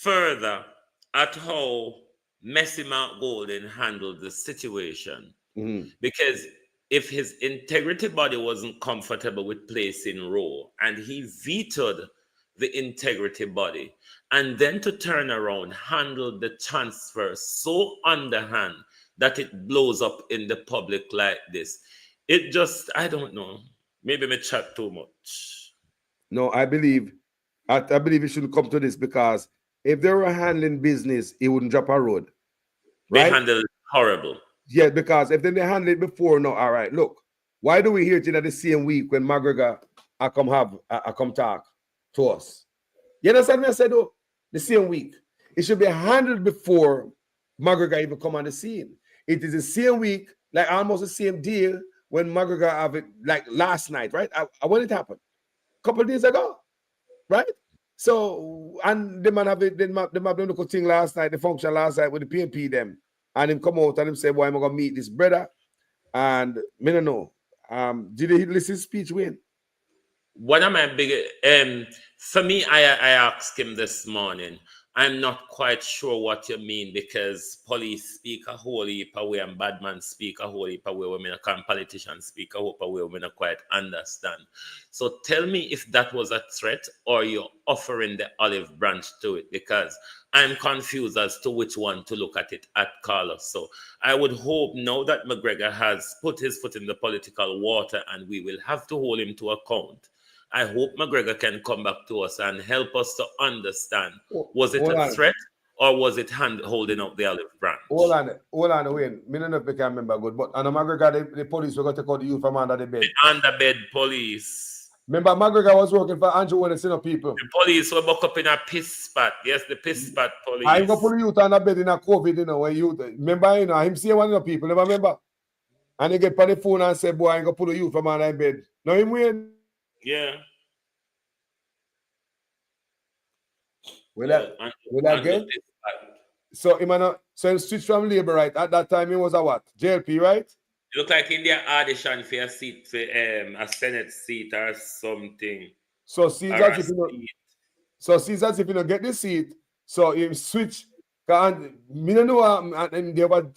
further at how Messi Mount Golden handled the situation.
Mm-hmm.
Because if his integrity body wasn't comfortable with placing Rowe, and he vetoed the integrity body, and then to turn around, handle the transfer so underhand that it blows up in the public like this. It just, I don't know. Maybe me chat too much.
No, I believe it shouldn't come to this, because if they were handling business, it wouldn't drop a road. Right?
They handled it horrible.
Yeah, because if they handled it before, no, all right, look, why do we hear it in the same week when McGregor come talk to us? You understand what I said, though? The same week. It should be handled before McGregor even come on the scene. It is the same week, like almost the same deal when McGregor have it, like last night, right? When it happened? A couple of days ago, right? So, and the man have it, the man done the thing last night, the function last night with the PNP them. And him come out and him say, boy, I'm going to meet this brother. And me don't know. Did you listen to his speech, Wayne?
One of my big, for me, I asked him this morning, I'm not quite sure what you mean, because police speak a whole heap of way and bad man speak a whole heap of way, women and politicians speak a whole heap of way, we don't quite understand. So tell me if that was a threat or you're offering the olive branch to it, because I'm confused as to which one to look at it at, Carlos. So I would hope now that McGregor has put his foot in the political water and we will have to hold him to account, I hope McGregor can come back to us and help us to understand, was it a threat or was it holding up the olive branch?
Hold on, Wayne. I don't know if I can remember good, but on McGregor, the police were going to take out the youth from under the bed.
The underbed police.
Remember, McGregor was working for Andrew Willis, people.
The police were buck up in a piss spot. Yes, the piss spot police.
I go put the youth on the bed in a COVID, when you remember, him see one of the people, never remember? And he get on the phone and say, boy, I go put the youth from under the bed. Now him Wayne.
Yeah.
Will I again? So he switched from Labour, right? At that time, he was a what? JLP, right?
It look like in their audition for a seat for a Senate seat or something.
So seems
Or
as
a
if you
seat.
so seems as if you don't get the seat. So he switch. And me don't know and they were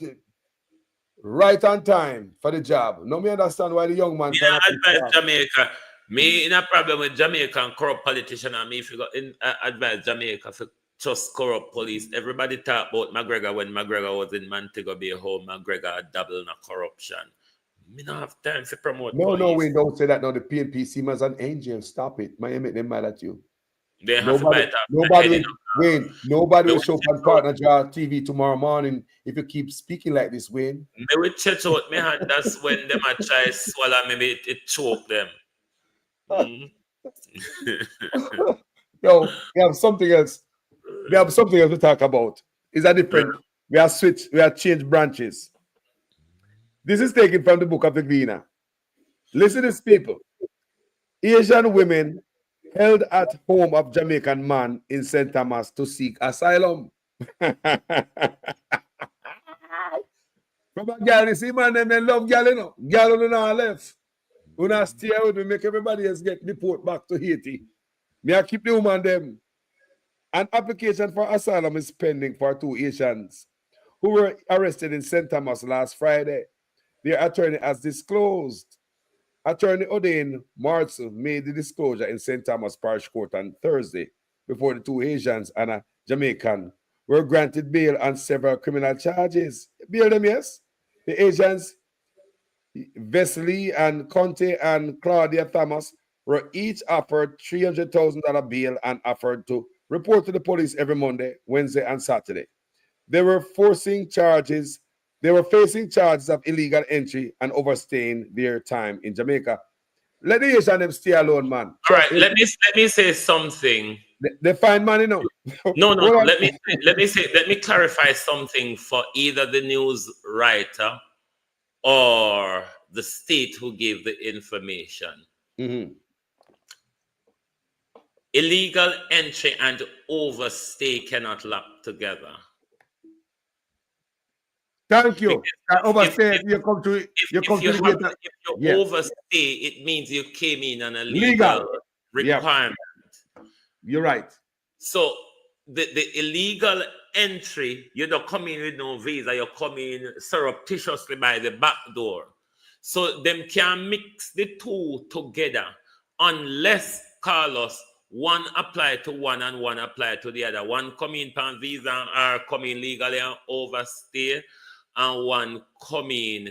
right on time for the job. No, me understand why the young man
Me
cannot
not advise Jamaica. Me in a problem with Jamaica and corrupt politician, and me if you got in advise Jamaica for just corrupt police. Everybody talk about McGregor when McGregor was in Montego Bay home. McGregor had double in a corruption. Me not have time to promote
No,
police.
Wayne, don't say that. No, the PNP seem as an angel. Stop it. Might make them mad at you.
They have to buy it
Nobody will,
up.
Wayne, nobody
Me
will
will
show
check
on Partner Jar TV tomorrow morning if you keep speaking like this, Wayne.
Me will check out me hand. That's when them a try swallow maybe it choke them.
Yo, we have something else. We have something else to talk about. It's a different. We have switched. We have changed branches. This is taken from the book of the Gleaner. Listen to this, people. Asian women held at home of Jamaican man in St. Thomas to seek asylum. From a girl, you see, man, they love girl, you know. Girl on the left. When I stay with me, make everybody else get deport back to Haiti. Me I keep the woman them. An application for asylum is pending for 2 Asians who were arrested in St. Thomas last Friday. Their attorney has disclosed. Attorney Odain Martz made the disclosure in St. Thomas Parish Court on Thursday before the 2 Asians and a Jamaican were granted bail on several criminal charges. Bail them, yes? The Asians, Wesley and Conte and Claudia Thomas, were each offered $300,000 bail and offered to report to the police every Monday, Wednesday, and Saturday. They were facing charges of illegal entry and overstaying their time in Jamaica. Let the Asian them stay alone, man.
All right, let me say something.
They find money now.
No. Let me clarify something for either the news writer or the state who gave the information.
Mm-hmm.
Illegal entry and overstay cannot lock together.
Thank you. Overstay, you come to
overstay, it means you came in on a legal requirement.
Yeah. You're right.
So the illegal entry, you don't come in with no visa, you come in surreptitiously by the back door. So them can mix the two together unless, Carlos, one apply to one and one apply to the other. One come in on visa or come in legally and overstay, and one come in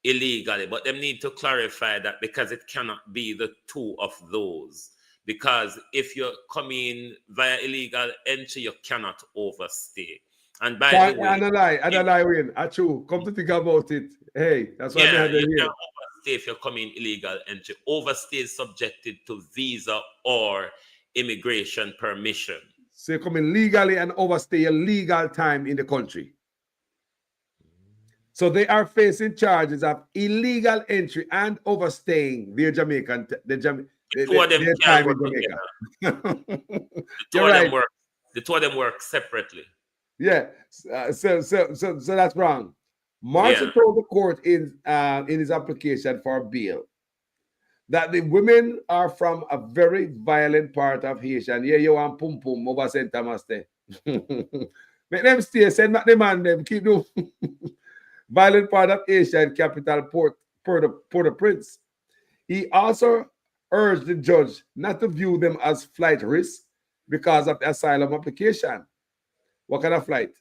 illegally. But them need to clarify that because it cannot be the two of those. Because if you come in via illegal entry, you cannot overstay. And by the way,
Achu, come to think about it. Hey, that's why
you can overstay if you come in illegal entry. Overstay is subjected to visa or immigration permission.
So you come in legally and overstay a legal time in the country. So they are facing charges of illegal entry and overstaying their Jamaican their time in Jamaica.
The two of them work separately.
Yeah, so that's wrong. Marshall told the court in his application for bail that the women are from a very violent part of Haitian. Yeah, you want pum pum over St. Thomas there. Make them stay, send back the man them, keep them violent part of Haitian capital Port-au-Prince. He also urged the judge not to view them as flight risks because of the asylum application. What kind of flight?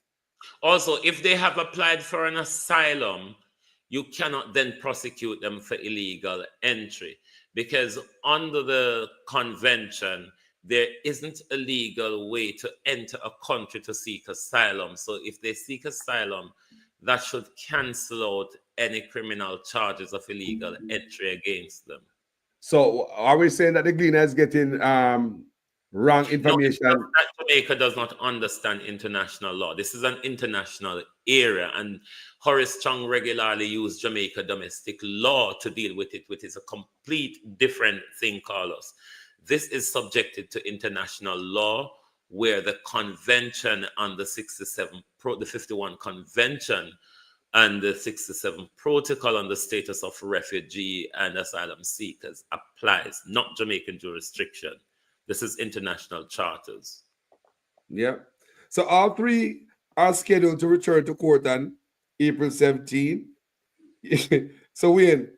Also, if they have applied for an asylum, you cannot then prosecute them for illegal entry because under the convention, there isn't a legal way to enter a country to seek asylum. So if they seek asylum, that should cancel out any criminal charges of illegal entry against them.
So are we saying that the Gleaner is getting wrong information?
No, Jamaica does not understand international law. This is an international area, and Horace Chung regularly used Jamaica domestic law to deal with it, which is a complete different thing, Carlos. This is subjected to international law, where the convention on the 51 convention and the 67 protocol on the status of refugee and asylum seekers applies, not Jamaican jurisdiction. This is international charters.
Yeah. So all three are scheduled to return to court on April 17. So Wayne,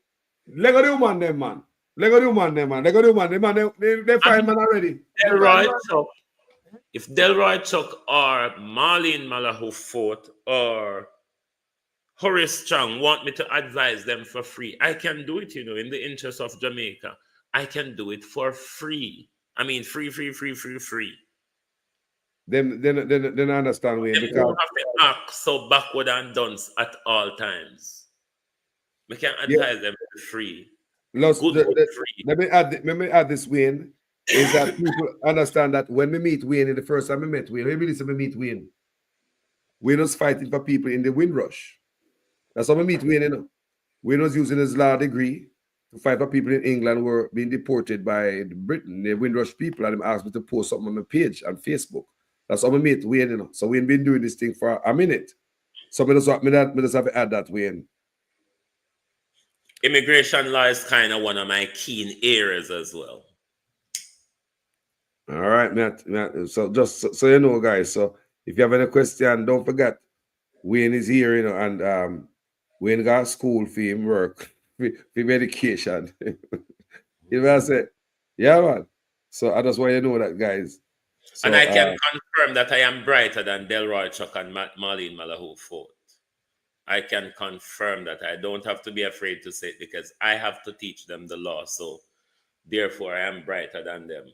let go do man them, man. Let go do man them, man. Let go do man them, man. They find man already.
If Delroy Chuck or Marlene Malahou Fort or Horace Strong want me to advise them for free, I can do it, in the interest of Jamaica. I can do it for free. I mean, free.
Then I understand Wayne,
They don't have to act so backward and dunce at all times. We can advise them for free.
Let
free.
me add this, Wayne, is that people understand that when we meet Wayne, in the first time we met Wayne, we really said we meet Wayne. Wayne was fighting for people in the Windrush. That's how we meet Wayne, Wayne was using his law degree to fight for people in England who were being deported by Britain, the Windrush people, and they asked me to post something on my page on Facebook. That's how we meet Wayne, So Wayne been doing this thing for a minute. So I just have to add that, Wayne.
Immigration law is kind of one of my keen areas as well.
All right, Matt. So just so you know, guys. So if you have any question, don't forget Wayne is here, and Wayne got school for him work, for education. You know what I say? Yeah, man. So I just want you to know that, guys. So,
and I can confirm that I am brighter than Delroy Chuck and Marlene Malahou Fort. I can confirm that. I don't have to be afraid to say it because I have to teach them the law. So therefore, I am brighter than them.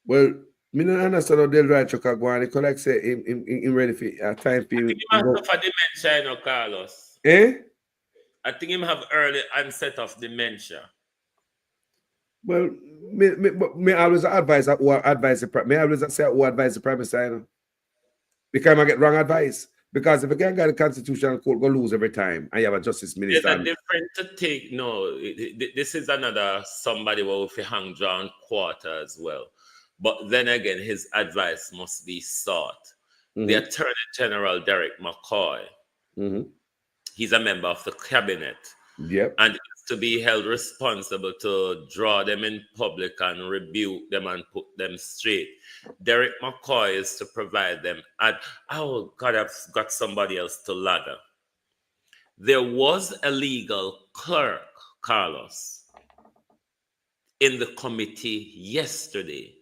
Well, me don't understand how Delroy Chuck go on. He could like say him ready for time for
I think he must have dementia, Carlos.
Eh?
I think him have early onset of dementia.
Well, me always advise who advise the me always say who advise the Prime Minister, because I get wrong advice. Because if you can't get the Constitutional Court, go lose every time. And you have a Justice Minister.
There's a different to take. No, this is another somebody who will hang John Quarter as well. But then again, his advice must be sought. Mm-hmm. The Attorney General Derek McCoy, he's a member of the cabinet.
Yep.
And is to be held responsible to draw them in public and rebuke them and put them straight. Derek McCoy is to provide them. Oh, God, I've got somebody else to ladder. There was a legal clerk, Carlos, in the committee yesterday.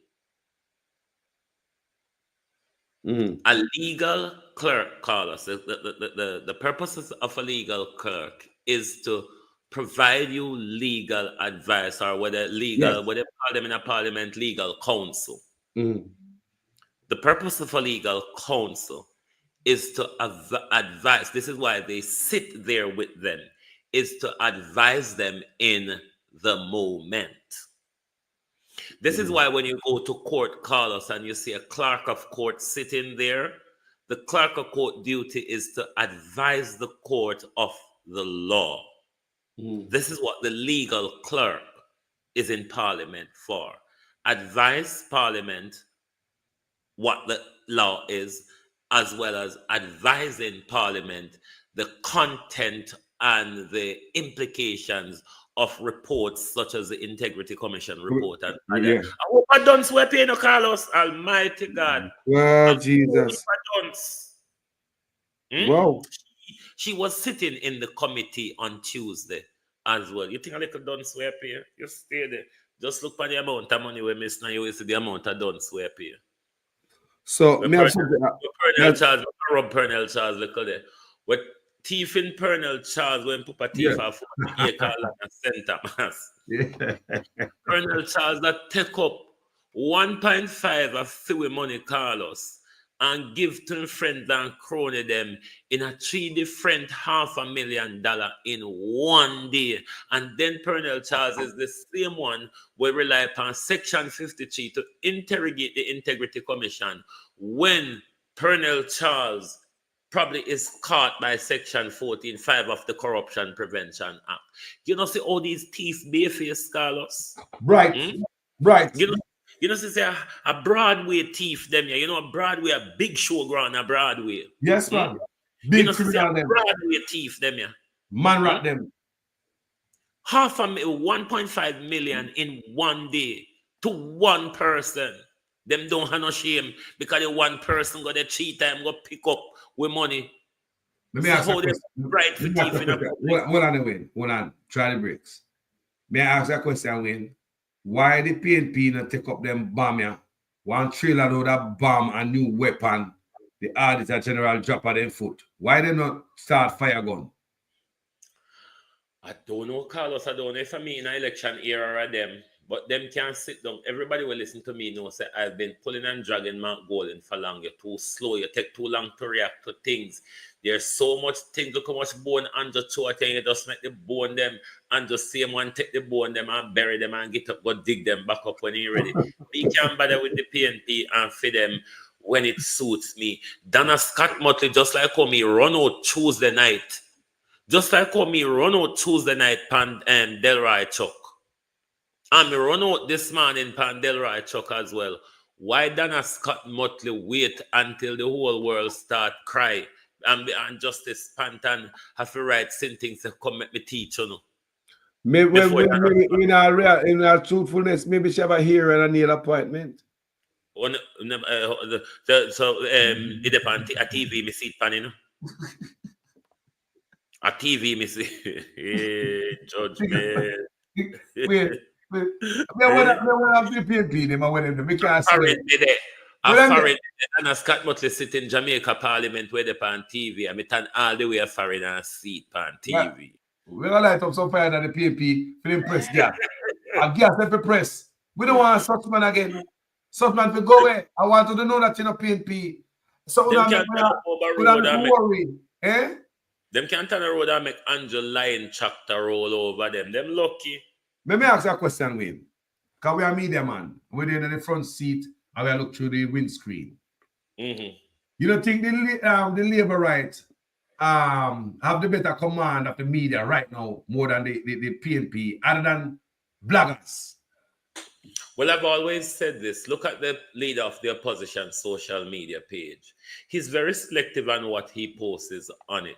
A legal clerk, Carlos. The purpose of a legal clerk is to provide you legal advice, or whether legal, whatever call them in a parliament, legal counsel. The purpose of a legal counsel is to advise. This is why they sit there with them, is to advise them in the moment. This is why when you go to court, Carlos, and you see a clerk of court sitting there, the clerk of court duty is to advise the court of the law. This is what the legal clerk is in Parliament for. Advise Parliament what the law is, as well as advising Parliament the content and the implications of reports such as the Integrity Commission report. And I hope I don't swear to you, Carlos. Almighty God.
Well, Jesus.
Wow. She was sitting in the committee on Tuesday as well. You think a little don't swear here? You stay there. Just look at the amount of money we miss now. You will see the amount of don't swear here.
So,
Pernell Charles, look at it. What thief in Pernell Charles when Papa thief have center mass. Pernell Charles that take up 1.5 of free money, Carlos, and give to friends and crony them in a 3 different $500,000 in one day. And then Pernell Charles is the same one we rely upon Section 53 to interrogate the Integrity Commission when Pernell Charles probably is caught by Section 14.5 of the Corruption Prevention Act. You know, see all these thieves bare face, Carlos?
Right. Right.
You know, You know, say a Broadway thief them, yeah. You know, a Broadway, a big showground, a Broadway.
Yes, man.
You
Big
know, say a
criminal them.
Broadway thief them, yeah.
Man rat them.
1.5 million in one day to one person. Them don't have no shame because the one person got a cheat time, go pick up with money.
Let me
So
ask you a
how they
question.
right for
Let me ask
thief
you a
in a
question. Hold on, Win. Hold on. Try the bricks. May I ask you a question, Win? Why the PNP not take up them bomb here? One trailer load of bomb and new weapon. The Auditor General drop at them foot. Why they not start fire gun?
I don't know, Carlos. I don't know if I mean in an election era or them, but them can't sit down. Everybody will listen to me know say I've been pulling and dragging Mark Golden for long. You're too slow. You take too long to react to things. There's so much things, look how much bone under throat, and you just make the bone them and just same one take the bone them and bury them and get up, go dig them back up when you're ready. We can't bother with the PNP and feed them when it suits me. Donna Scott Motley, just like how me run out Tuesday night. Just like how me run out Tuesday night pan Delroy Chuck. And me run out this morning pan Delroy Chuck as well. Why Donna Scott Motley wait until the whole world start cry and Justice Pantan have to write things to come make me teach you know?
Maybe in our truthfulness, maybe she have a hearing and a nail appointment.
So it depends a TV me see it pan, you know. A TV me see judgment.
Wait. When I'm the PNP, them when them we can't say
and Scott Motley sit in Jamaica Parliament where they pan TV. I mean, turn all the way foreign and see it pan TV.
We're gonna light up some fire at the PNP for them press gas. A gas every press. We don't want such man again. Such man to go away. I want to know that you know PNP. So
them can't
worry. Eh?
Them can't turn the road and make Angel Lion chapter roll over them. Them lucky.
Let me ask you a question, Wayne. Because we are media man. We're in the front seat and we look through the windscreen.
Mm-hmm.
You don't think the labor rights have the better command of the media right now more than the PNP, other than bloggers?
Well, I've always said this. Look at the leader of the opposition social media page. He's very selective on what he posts on it.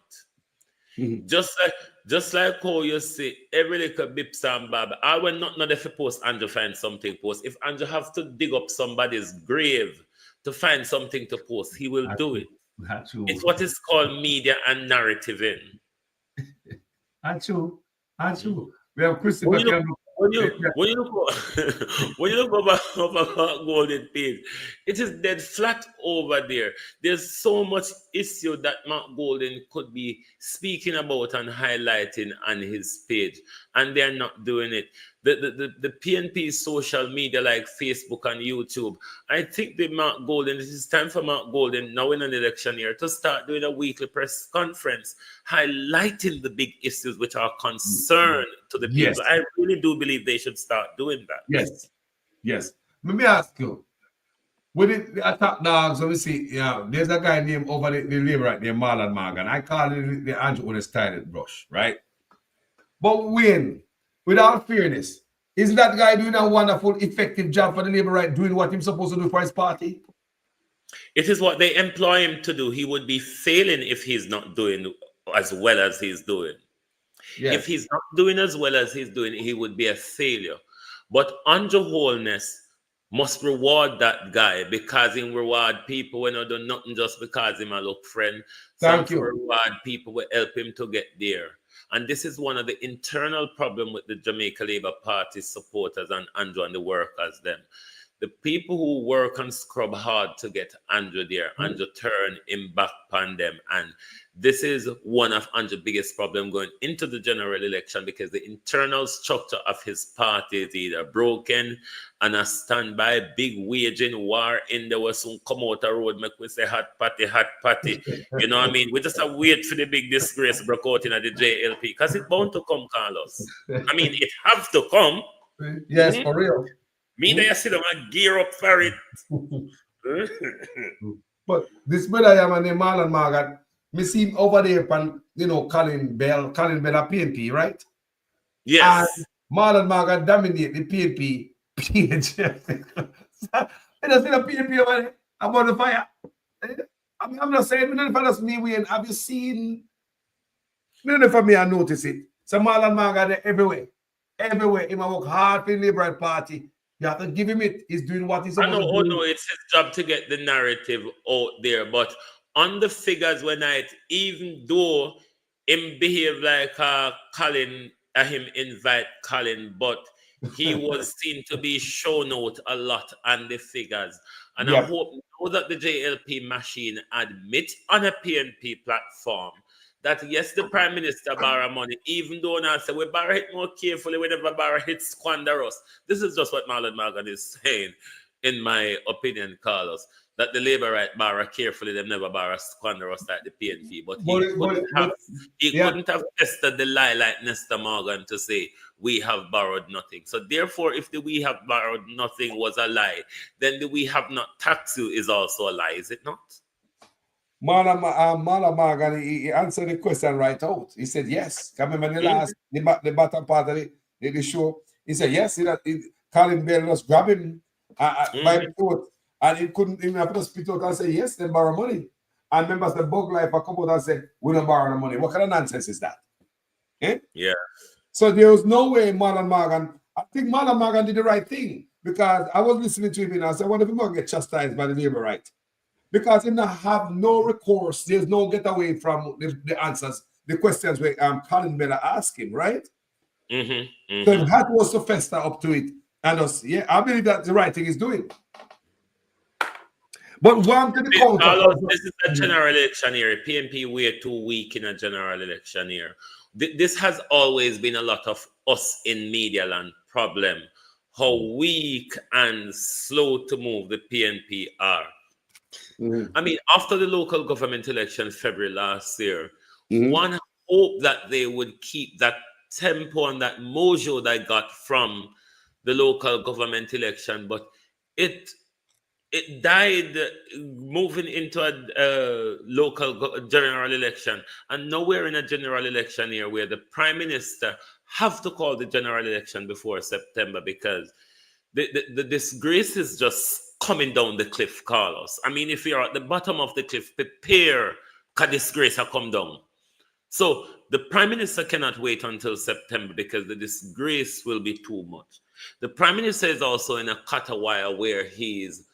Mm-hmm. Just like how you see every little bips and bob. I will not know if you post Andrew find something post. If Andrew have to dig up somebody's grave to find something to post, he will do it.
That's true.
It's what is called media and narrative in.
That's true. That's true. We have Christopher.
When you look over Golden page, it is dead flat over there. There's so much issue that Mark Golden could be speaking about and highlighting on his page, and they're not doing it. The PNP social media like Facebook and YouTube, I think Mark Golden, it is time for Mark Golden now in an election year to start doing a weekly press conference highlighting the big issues which are concerned to the people. Yes. I really do believe they should start doing that.
Yes. Let me ask you, with the attack dogs, obviously, there's a guy named over the labor right named Marlon Morgan. I call it the Andrew with a stylet brush, right? But when, without fairness, isn't that guy doing a wonderful, effective job for the labor right, doing what he's supposed to do for his party?
It is what they employ him to do. He would be failing if he's not doing as well as he's doing. Yes. If he's not doing as well as he's doing, he would be a failure. But Andrew Holness must reward that guy because he reward people when I do nothing just because him a look friend.
Thank you.
Reward people will help him to get there. And this is one of the internal problems with the Jamaica Labour Party supporters and Andrew and the workers them. The people who work and scrub hard to get Andrew there, Andrew turn him back on them. And this is one of Andrew's biggest problems going into the general election because the internal structure of his party is either broken and a standby big waging war in there will soon come out a road, make we say hot patty. You know what I mean? We just have wait for the big disgrace broke out in the JLP because it's bound to come, Carlos. I mean, it have to come.
Yes, for real.
Me there sit down and gear up for it.
But this brother named Marlon Morgan, me see him over there upon, Colin Bell a PNP, right?
Yes.
And Marlon Morgan dominate the PNP page. I just see the PNP over there about the fire. I'm not saying, I don't know if that's me, Wayne. Have you seen? I don't know if I notice it. Some Marlon Marga everywhere. Everywhere. He might work hard for the Liberal Party. You have to give him it. He's doing what he's supposed to do.
Oh no, it's his job to get the narrative out there. But on the figures when even though him behave like Colin, him invite Colin, but he was seen to be shown out a lot on the figures. And I hope now that the JLP machine admit on a PNP platform that yes, the Prime Minister borrow money, even though now say we borrow it more carefully, we never borrow it squander us. This is just what Marlon Morgan is saying, in my opinion, Carlos, that the Labour right borrow carefully, they never borrow squander us like the PNP. But he couldn't have tested the lie like Nestor Morgan to say we have borrowed nothing. So therefore, if the we have borrowed nothing was a lie, then the we have not taxed you is also a lie, is it not?
Marlon Morgan, he answered the question right out. He said yes. Can remember the bottom part of the show? He said yes. Colin Bell just grab him by the throat, and he couldn't even have to spit out and say yes, then borrow money. And members the Bug Life come out and say we don't borrow the money. What kind of nonsense is that?
Yeah.
So there was no way Marlon Morgan. I think Marlon Morgan did the right thing, because I was listening to him and I said, what if he going to get chastised by the Labour right? Because he have no recourse. There's no get away from the answers, the questions where Colin Bella asked him, right? So if that was to fester up to it, and us, yeah, I believe that's the right thing he's doing. But one to the counter.
This is a general election year. PNP, we're too weak in a general election year. This has always been a lot of us in media land problem, how weak and slow to move the PNP are. I mean, after the local government election February last year, one hope that they would keep that tempo and that mojo they got from the local government election, but it died moving into a local general election, and nowhere in a general election here where the Prime Minister have to call the general election before September, because the disgrace is just coming down the cliff, Carlos. I mean, if you're at the bottom of the cliff, prepare because disgrace will come down. So the Prime Minister cannot wait until September because the disgrace will be too much. The Prime Minister is also in a caterwire where he's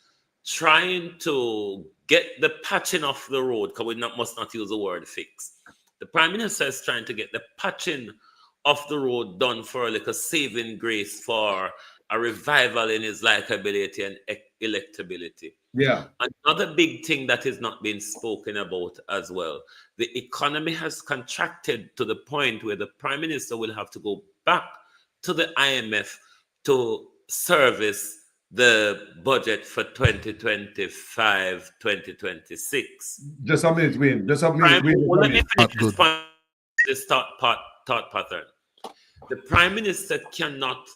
trying to get the patching of the road, because we must not use the word fix. The Prime Minister is trying to get the patching of the road done for like a saving grace for a revival in his likability and electability.
Yeah.
Another big thing that is not being spoken about as well, the economy has contracted to the point where the Prime Minister will have to go back to the IMF to service the budget for 2025, 2026.
Just a minute, Wayne. Just a minute.
Let me finish this thought pattern. The Prime Minister cannot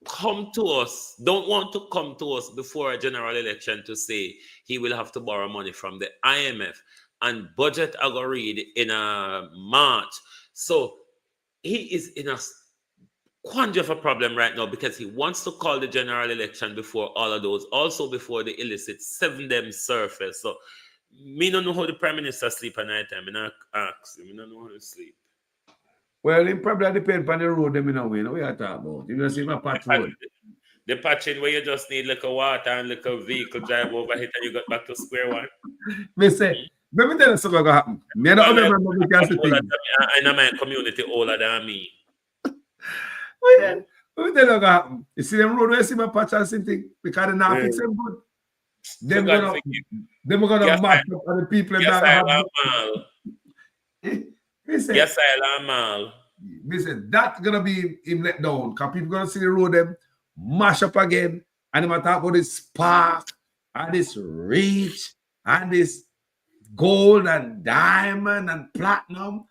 come to us, don't want to come to us before a general election to say he will have to borrow money from the IMF and budget agreed in March. So he is in a quandary of a problem right now because he wants to call the general election before all of those, also before the illicit 7 them surface. So me don't know how the Prime Minister sleep at night time. I ask him, I don't know how to sleep.
Well, it probably depends on the road them in a way. What are you talking about? You see my patch road.
The patching where you just need like a water and like a vehicle drive over it and you got back to square one.
Me say, let me tell you something going to happen. Me and other members can see things.
And my community older than me.
Let me tell you what's going to happen. You see them road where you see my patch and something? Because they're not fixing good. Them gonna match up on the people that have.
Yes, I am.
Listen, that's gonna be him let down because people gonna see the road them mash up again, and they talk about this spark and this reach and this gold and diamond and platinum.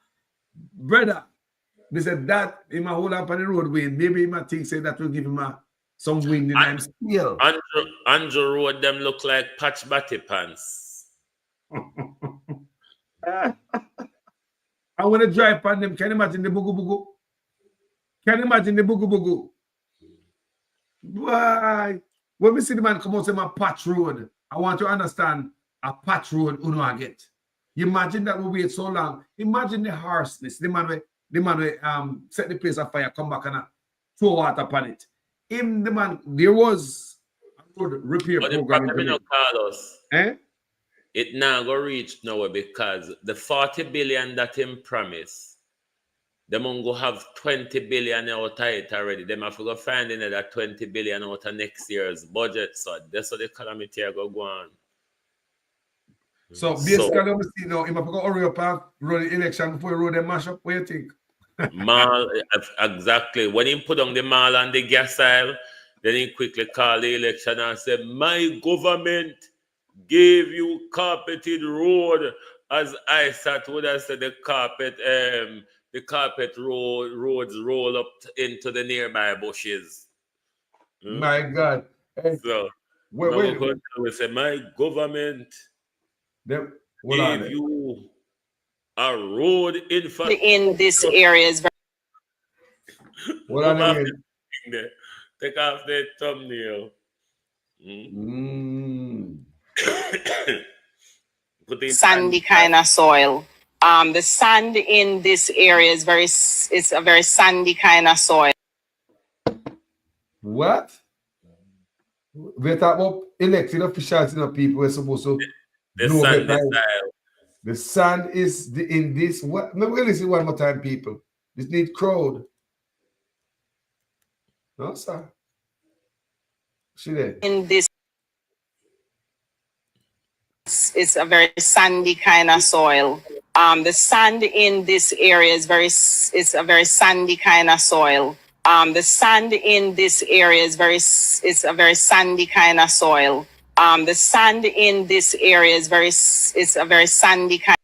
Brother, they said that he might hold up on the roadway. Maybe he might think say that will give him some wind in him still.
Andrew Road them look like patch batty pants.
I want to drive on them. Can you imagine the bugu bugu? Can you imagine the bugu bugu? Why? when we see the man come out say my patch road, I want to understand a patch road uno get. You imagine that we wait so long. Imagine the harshness. The man will set the place on fire, come back and throw water upon it. Him, the man, there was a road repair
But the
program in
problem
Jamaica.
Carlos,
Eh?
it now go reach nowhere because the 40 billion that him promised, them on go have 20 billion out of it already. Them have to go find another 20 billion out of next year's budget. So that's what the calamity are go on.
So basically, we see now, if I go hurry up and run the election before you roll the mash up, what do you think?
Mall, exactly. When he put on the mall and the gas aisle, then he quickly called the election and said, my government gave you carpeted road. As I sat, would I say the carpet roads roll up into the nearby bushes.
My God. Hey,
So
wait.
we say my government
Them,
gave you a road
in this area is very
What are they?
Take off the thumbnail. Put in
sandy kind of soil. The sand in this area is it's a very sandy kind of soil.
What? We talk about elected officials, people are supposed to
the
know
sandy
better.
style.
The sand is in this. What? Let me listen one more time, people. This need crowd. No, sir. See there.
In this, it's a very sandy kind of soil. The sand in this area is it's a very sandy kind of soil. The sand in this area is it's a very sandy kind of soil. The sand in this area is it's a very sandy kind.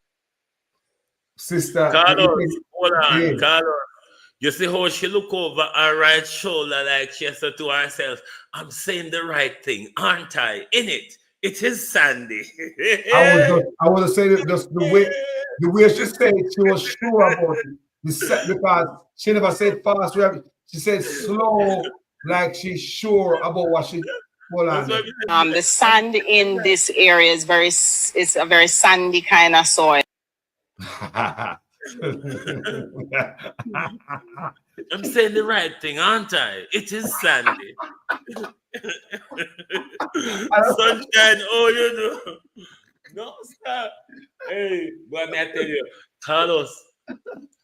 Sister.
Carlos, hold on,
Yeah.
Carlos. You see how she look over her right shoulder like she said to herself, I'm saying the right thing, aren't I? In it. It is sandy.
I want to say that just the way she said it, she was sure about it. Because she never said fast. She said slow, like she's sure about what she. Hold on.
The sand in this area is it's a very sandy kind of soil.
I'm saying the right thing, aren't I? It is sandy. Sunshine, oh, you know. No, sir. Hey, but may I tell you, Carlos.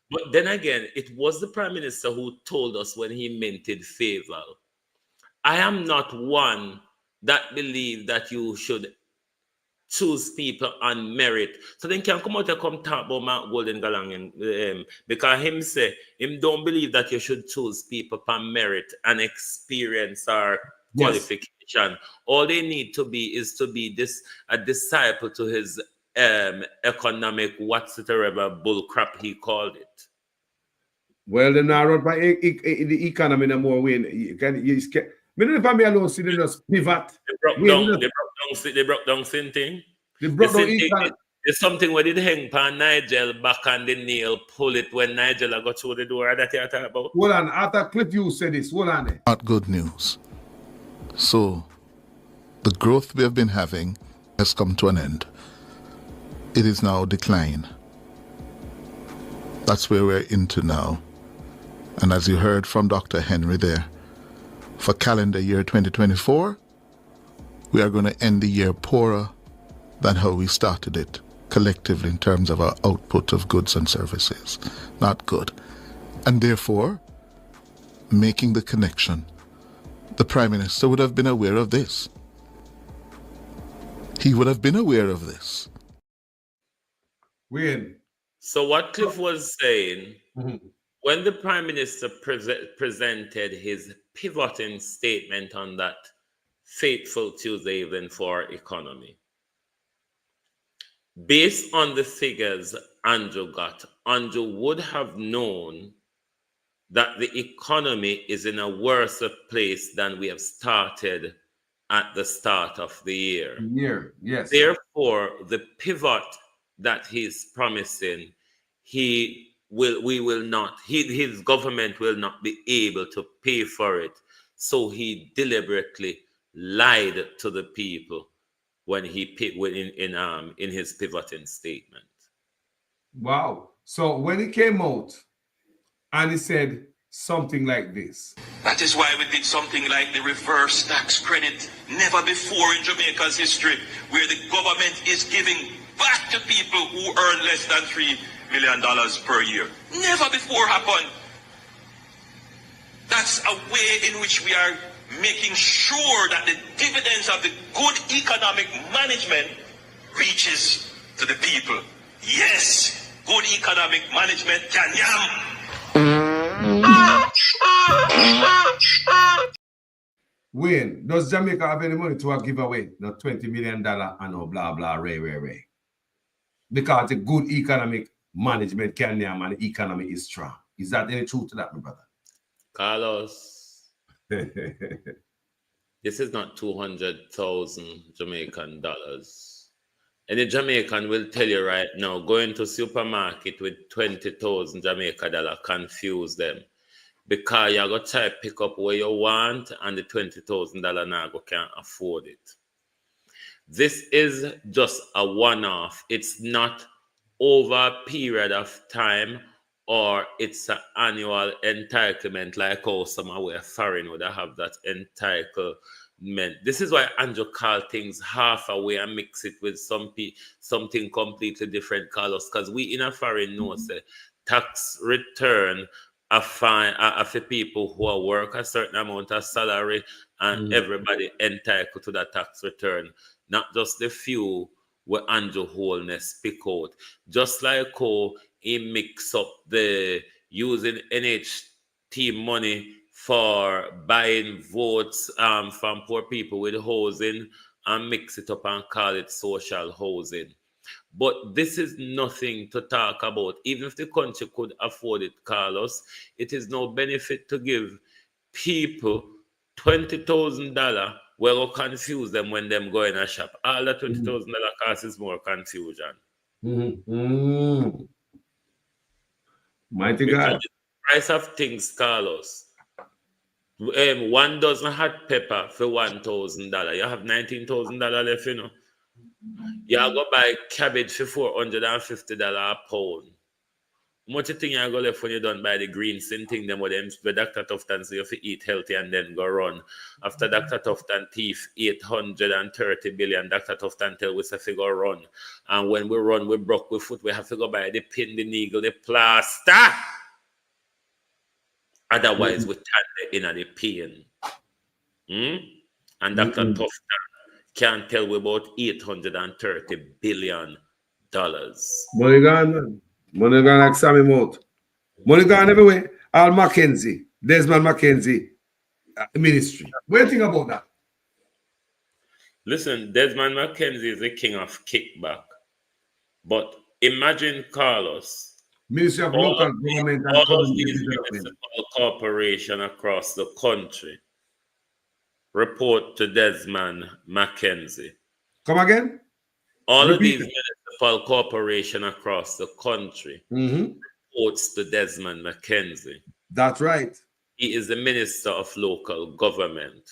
But then again, it was the Prime Minister who told us when he minted favor. I am not one that believe that you should choose people on merit. So then can come out and come talk about Mark Golden Galang because him say him don't believe that you should choose people on merit and experience or qualification. All they need to be is to be a disciple to his economic whatsoever bull crap he called it.
Well, then I wrote by the economy no more way. You can me don't know if alone see them just pivot.
They broke down same thing.
They broke down economy.
There's something where did hang pan Nigel back on the nail, pull it when Nigel got through the door that you talk about.
Hold on, after Cliff you said this. Hold on.
Not good news. So the growth we have been having has come to an end. It is now decline. That's where we're into now. And as you heard from Dr. Henry there, for calendar year 2024, we are going to end the year poorer than how we started it collectively in terms of our output of goods and services. Not good. And therefore, making the connection, the Prime Minister would have been aware of this. He would have been aware of this.
When?
So what Cliff was saying, when the Prime Minister presented his pivoting statement on that fateful Tuesday evening for economy, based on the figures Andrew got, Andrew would have known that the economy is in a worse place than we have started at the start of the year.
Yes.
Therefore, the pivot that he's promising, his government will not be able to pay for it. So he deliberately lied to the people when he in his pivoting statement.
Wow. So when he came out and he said something like this.
That is why we did something like the reverse tax credit. Never before in Jamaica's history, where the government is giving back to people who earn less than $3 million per year. Never before happened. That's a way in which we are making sure that the dividends of the good economic management reaches to the people. Yes, good economic management can yam.
Wayne, does Jamaica have any money to give away the $20 million and no blah blah ray? Because the good economic management can yam and the economy is strong. Is that any truth to that, my brother?
Carlos, this is not 200,000 Jamaican dollars. Any Jamaican will tell you right now, going to supermarket with 20,000 Jamaican dollar confuse them. Because you're going to try to pick up what you want and the $20,000 now can't afford it. This is just a one-off. It's not over a period of time, or it's an annual entitlement like how some away foreign would have that entitlement. This is why Andrew call things half away and mix it with something completely different, Carlos, because we in a foreign know say tax return for people who work a certain amount of salary and everybody entitled to that tax return, not just the few where Andrew Holness pick out. Just like how he mix up the using NHT money for buying votes from poor people with housing and mix it up and call it social housing. But this is nothing to talk about. Even if the country could afford it, Carlos, it is no benefit to give people $20,000 where will confuse them when them go in a shop. All that $20,000 cost is more confusion.
Mighty
Because
God.
the price of things, Carlos. 1 dozen hot pepper for $1,000. You have $19,000 left, you know. You go buy cabbage for $450 a pound. Much you think you go left when you done buy the greens and thing them with them the Dr. Tufton say you have to eat healthy and then go run. After Dr. Tufton thief 830 billion, Dr. Tufton tell we say to go run. And when we run, we broke with foot, we have to go buy the pin, the needle, the plaster. Otherwise, we turn in the pain. And Dr. Tufton can't tell we about $830 billion.
Money gone, man. Money gone like Sammy Mout. Money gone everywhere. Al Mackenzie, Desmond Mackenzie ministry. What do you think about that?
Listen, Desmond Mackenzie is the king of kickback. But imagine, Carlos,
Ministry of Local Government and
all of these
Community Development.
municipal corporations across the country report to Desmond Mackenzie.
Come again?
All
Repeat
of these
it.
municipal corporations across the country reports to Desmond Mackenzie.
That's right.
He is the Minister of Local Government.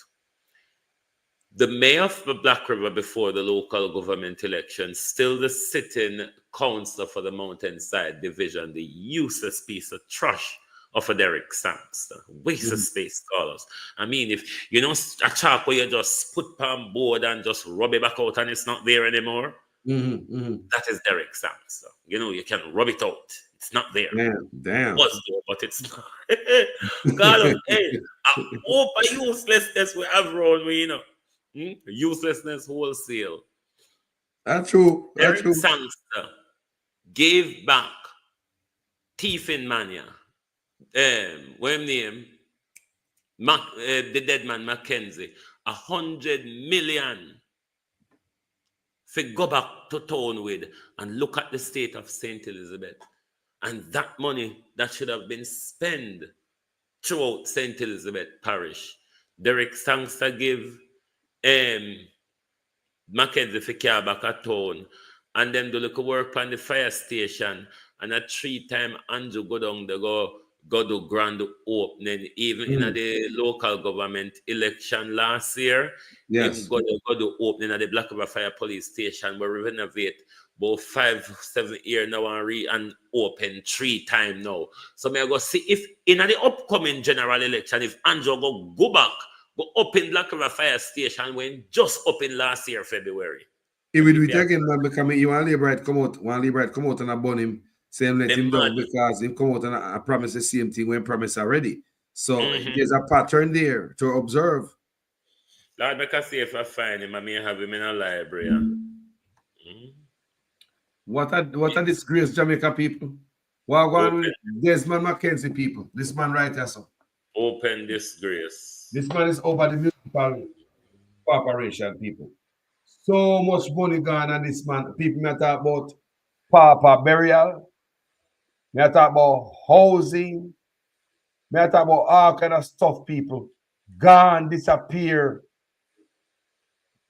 The mayor of the Black River before the local government election, still the sitting councillor for the Mountainside Division, the useless piece of trash of a Derek Sampson. Waste of space, Carlos. I mean, if you know a chalk where you just put on board and just rub it back out and it's not there anymore, that is Derek Sampson. You know, you can rub it out. It's not there.
Damn.
It was there, but it's not. Carlos, hey, I hope a uselessness we have around me, you know. Uselessness wholesale.
That's true.
Derek Sangster gave back thiefing mania. What name? The dead man Mackenzie. 100 million for go back to town with and look at the state of St. Elizabeth. And that money that should have been spent throughout St. Elizabeth Parish. Derek Sangster gave Mackenzie for car back at town, and then do look work on the fire station, and at 3 times Andrew go down they go go to grand opening, even in the local government election last year.
Yes.
Him go to opening at the Black River Fire Police Station where we renovate about 5-7 years now and open 3 times now. So me I go see if in the upcoming general election, if Andrew go back, go open Black River Fire Station when just opened last year, February.
He will do it again, man, because you want Labor come out and abon him, same let him down because he come out and I promise the same thing when promised already. So there's a pattern there to observe.
Lord, make us see if I find him. I may have him in a library.
What a disgrace, Jamaica people. What going with Desmond McKenzie people? This man right here, so.
Open disgrace.
This man is over the municipal corporation, people. So much money gone on this man. People may talk about Papa burial. May talk about housing. May talk about all kind of stuff, people. Gone, disappear.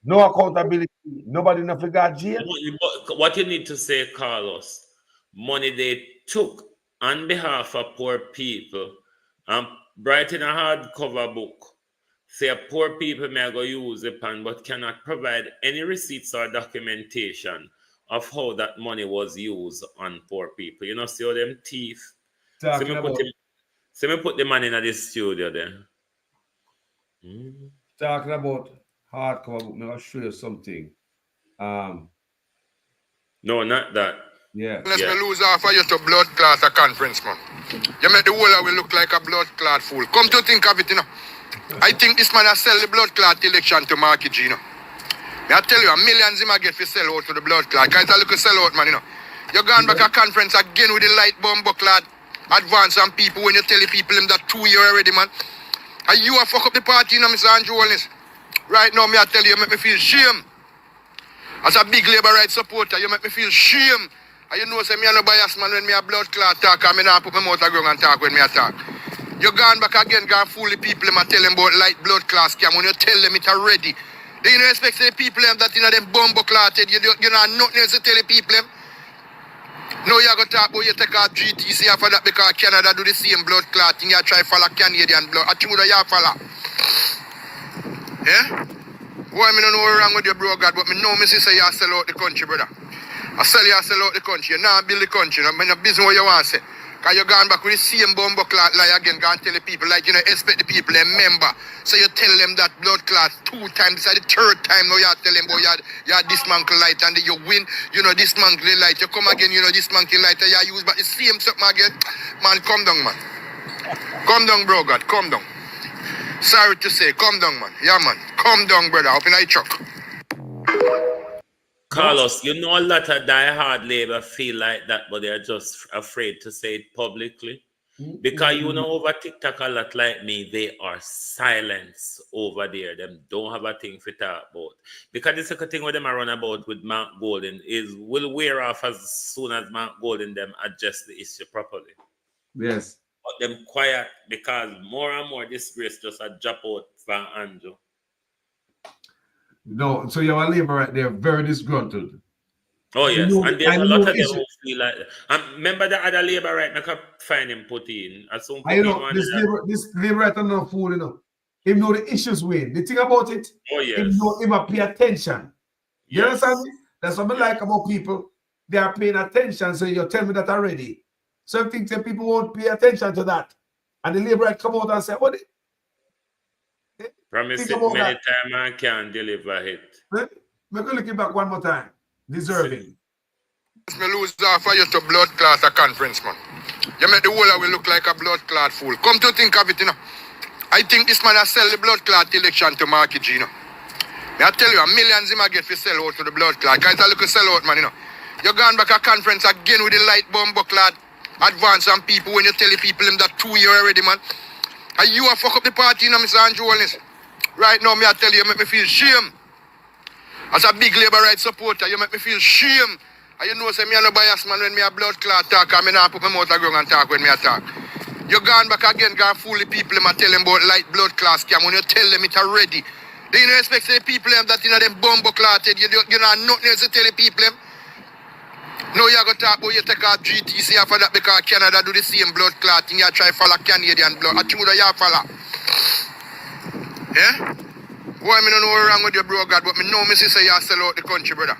No accountability. Nobody never got jail.
What you need to say, Carlos, money they took on behalf of poor people and write in a hardcover book. Say poor people may go use it but cannot provide any receipts or documentation of how that money was used on poor people. You know, see all them thief. So me put the man in the studio there.
Talking about hardcover book, I'll show you something.
No, not that.
Yeah.
Let's me lose half of you to blood clot a conference, man. You make the whole of we look like a blood clot fool. Come to think of it, you know. I think this man has sell the blood clot election to Marky G, you know. I tell you, millions him I get for sell out to the blood clot. Can't I look a sell out, man, you know. You're going back a conference again with the light bomb clot advance on people when you tell the people them that 2 years already, man. And you a fuck up the party, you know, Mr. Andrew Holness. Right now, me I tell you make me feel shame. As a big labor rights supporter, you make me feel shame. And you know, say me a no bias man when me a blood clot talk, and me not put my mouth ground and talk when me a talk. You gone back again, gone fool the people and tell them about light blood clot scam when you tell them it already. They don't expect the people them that you know them bumbo clotted. You know nothing else to tell the people them. No, you go talk about you take out GTC after that because Canada do the same blood clotting. You try follow Canadian blood. I think you follow. Yeah? Boy, me don't know what's wrong with you, bro, God, but me know me say you sell out the country, brother. I sell you sell out the country. You now build the country. I'm in a business what you want to say. Because you're going back with the same bumbo clot lie again, go and tell the people, like, you know, expect the people, they remember. So you tell them that blood clot 2 times, this is the 3rd time now you tell them, boy, you dismantle light and then you win, you know, dismantle light. You come again, you know, dismantle light and you use, but the same something again. Man, come down, man. Come down, bro, God, come down. Sorry to say, come down, man. Yeah, man. Come down, brother. Up in the truck.
Carlos, you know a lot of die-hard labor feel like that, but they're just afraid to say it publicly. Because you know over TikTok a lot like me, they are silenced over there. Them don't have a thing to talk about. Because the second thing with them I run about with Mark Golden is will wear off as soon as Mark Golden them adjust the issue properly.
Yes.
But them quiet because more and more disgrace just a drop out from Andrew.
No, so you have a labor right there, very disgruntled.
Oh, yes. And there's a lot of them who feel like that. And remember the other labor right, I can find him put in.
I know, this labor right are not fool, you know. Him know the issues with. The thing about it, him know pay attention. You understand me? That's what I like about people. They are paying attention, so you tell me that already. Some things that people won't pay attention to that. And the labor right come out and say, what?
Promise it many times and can't deliver it.
We're going to look it back one more time. Deserving.
Me lose half of you to blood clot a conference, man. You make the whole of we look like a blood clot fool. Come to think of it, you know. I think this man has sell the blood clot election to Marky G, you know. I tell you, millions him I get for sell out to the blood clot. Can't I look a sell out, man, you know. You're going back a conference again with the light bomb clot advance on people when you tell the people them that 2 years already, man. And you a fuck up the party, you know, Mr. Andrew Holness. Right now, me I tell you, make me feel shame. As a big labor rights supporter, you make me feel shame. And you know, say me a no bias man when me a blood clot talk, and me not put my mouth ground and talk when me a talk. You gone back again, gone fool the people them and tell them about light blood clot scam when you tell them it already. They don't expect the people them that you know them bumbo clotted. You know nothing else to tell the people them. No, you're going to talk about you take off GTC for that because Canada do the same blood clot thing. You try to follow Canadian blood. I think you follow. Yeah? Boy, I don't know what's wrong with you, bro, God, but me know me say you sell out the country, brother.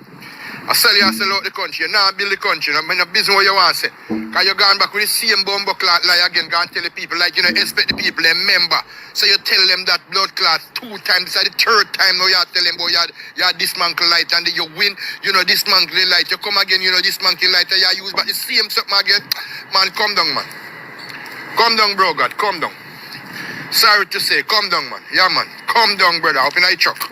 I sell you sell out the country. You not build the country. I'm not business what you want to say. Because you're going back with the same bumbo clot lie again. Go and tell the people, like, you know, expect the people, remember. So you tell them that blood clot 2 times. This is the 3rd time now you tell them, boy, you dismantle light and then you win, you know, dismantle the light. You come again, you know, dismantle light and you use but the same something again. Man, come down, man. Come down, bro, God, come down. Sorry to say, come down, man. Yeah, man. Come down, brother. Up in the truck.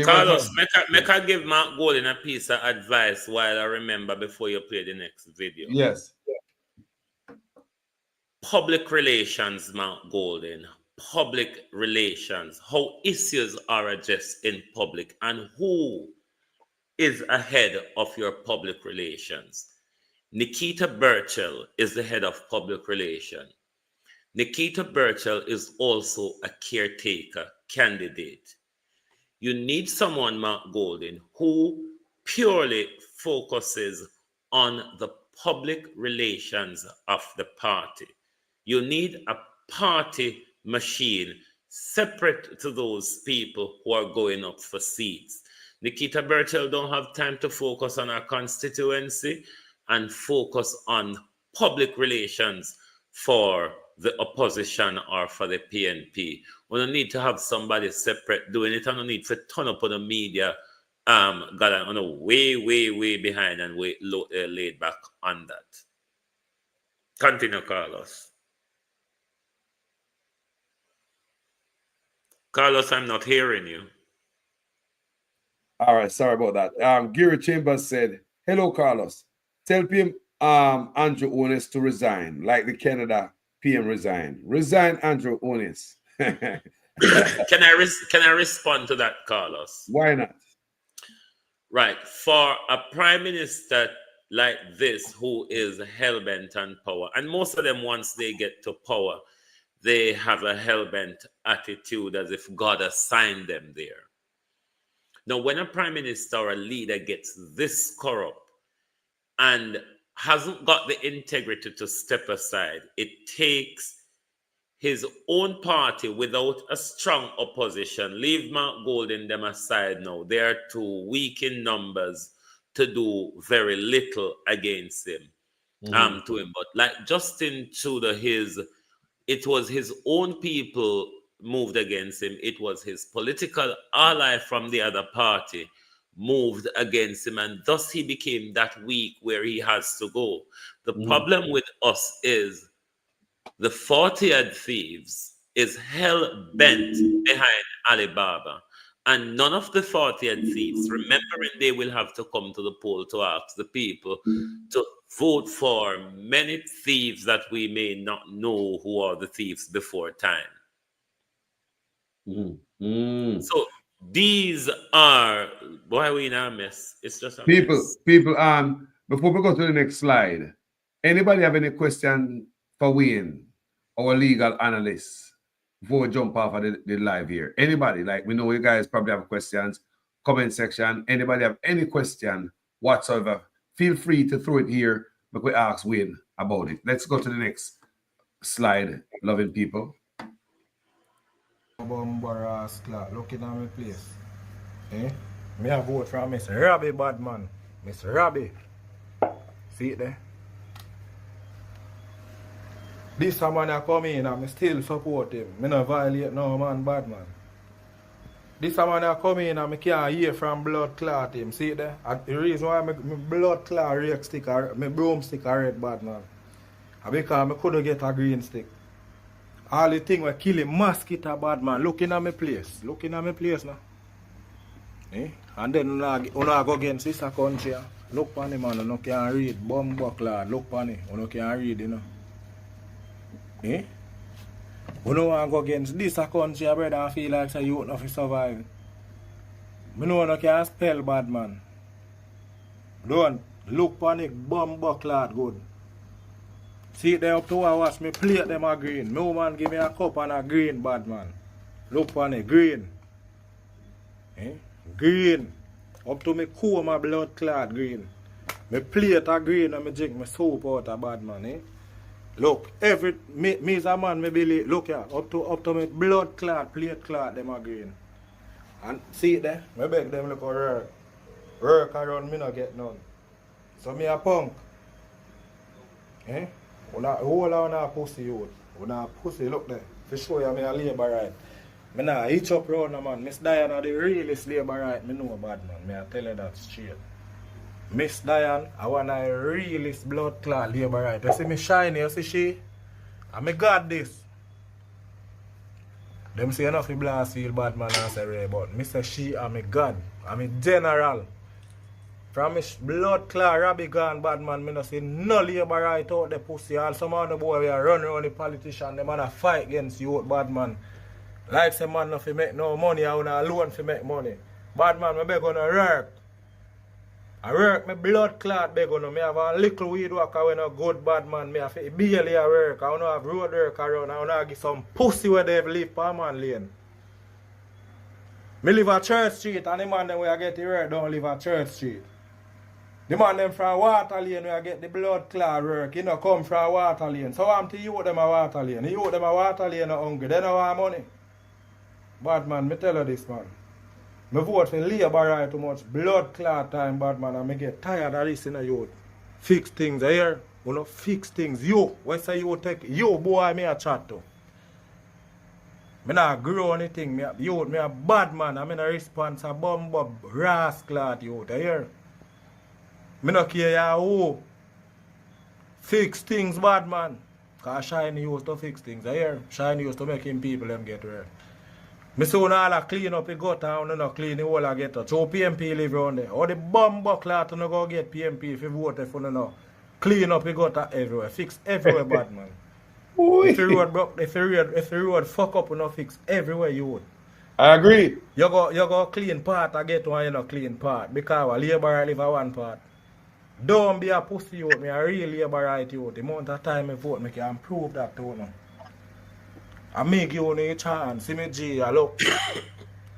Carlos, make I give Mark Golden a piece of advice while I remember before you play the next video.
Yes.
Public relations, Mark Golden. Public relations. How issues are addressed in public and who is ahead of your public relations. Nikita Burchell is the head of public relations. Nikita Burchell is also a caretaker candidate. You need someone, Mark Golden, who purely focuses on the public relations of the party. You need a party machine separate to those people who are going up for seats. Nikita Burchell don't have time to focus on our constituency and focus on public relations for the opposition or for the PNP. We don't need to have somebody separate doing it. I don't need to turn up on the media, got on a way behind and way laid back on that. Continue, Carlos. Carlos, I'm not hearing you.
All right, sorry about that. Gary Chambers said, hello, Carlos. Tell him Andrew Onis to resign, like the Canada PM resigned. Resign, Andrew Onis.
Can I respond to that, Carlos?
Why not?
Right. For a prime minister like this who is hell-bent on power, and most of them, once they get to power, they have a hell-bent attitude as if God assigned them there. Now, when a prime minister or a leader gets this corrupt and hasn't got the integrity to step aside, it takes his own party without a strong opposition. Leave Mark Golden them aside now. They are too weak in numbers to do very little against him. To him. But like Justin Trudeau, it was his own people moved against him. It was his political ally from the other party moved against him, and thus he became that weak where he has to go. The problem with us is the 40-odd thieves is hell-bent behind Alibaba, and none of the 40-odd thieves, remembering they will have to come to the poll to ask the people to vote for many thieves that we may not know who are the thieves before time. So these are, why are we in a mess? It's just a
people,
mess.
Before we go to the next slide, anybody have any question for Wayne, our legal analyst, before we jump off of the live here? Anybody? Like, we know you guys probably have questions, comment section. Anybody have any question whatsoever? Feel free to throw it here, but we ask Wayne about it. Let's go to the next slide, loving people.
Looking at my place. Eh? Me a vote for Mr. Robbie Badman. Mr. Robbie. See it there? This man a come in and I still support him. Me not violate no man Badman. This man a come in and I can't hear from blood clot him. See it there? And the reason why my blood clot red stick or my broomstick a red Badman. Because I couldn't get a green stick. All the thing were killing mosquito bad man. Looking at my place. Looking at my place now. Eh? And then you go against this country. Look on him, man. You can't read. Bomb buckler. Look on him. You can't read, you know. Eh? You know want to go against this country, brother, and feel like say you won't have to survive. You know you can't spell bad man. Don't look on it. Bomb buckler good. See they up to watch me plate them a green. No man give me a cup and a green bad man. Look on it, green. Eh? Green. Up to me cool my blood clot green. Me plate a green and me drink my soup out a bad man, eh? Look, me as a man, me believe, look here, up to me blood clot, plate clot, them a green. And see it there, me beg them look a work. Work around me not get none. So me a punk. Eh? Whole on a pussy youth. Una pussy look there. For sure you me a labor right. Me nah hitch up round a man. Miss Diana the realest labor right. Me know bad man. Me a tell you that straight. Miss Diane, I want a realest blood clot labor right. You see me shiny, you see she? And me got this. Them say enough fi blast feel bad man and say Ray, but me say she and me God. And me general. From me blood clot Robbie gone bad man, me no see no labor right out the pussy. All some of the boy we are run around the politician, them man a fight against you bad man. Like say man no fi make no money, I wanna alone fi make money. Bad man, me beg on a work. I work me blood clot beg on me have a little weed worker when a good bad man. Me have to barely a work. I wanna have road work around. I wanna give some pussy where they live per man lane. Me live at Church Street and the man them where I get the work don't live at Church Street. The man them from Water Lane where I get the blood clot work. You know come from Water Lane. So I'm to you them a Water Lane. You them a Water Lane are hungry. They don't want money. Bad man, me tell you this man. Me vote for labor right too much blood clot time, bad man, and me get tired of this in a youth. Fix things, I hear? You know, fix things. You, what say you take? You, boy, me a chat to. Me not grow anything. Me a bad man, and me no response a bumbo rascal youth, I hear? Me no care ya who. Fix things, bad man. Cause Shiny used to fix things, I hear? Shiny used to make him people them get work. Me soon all clean up the gutter and no clean the whole ghetto. So PMP live around there. Or the bumbo clot no go get PMP if you vote for no. Clean up the gutter everywhere. Fix everywhere bad man. If the road broke, if the road fuck up, you no fix everywhere you would.
I agree.
You go clean part I get one you no clean part. Because a labor live a one part. Don't be a pussy youth, me a real labor right youth. The amount of time I vote me can prove that to you. I make you a chance. See me G, I look.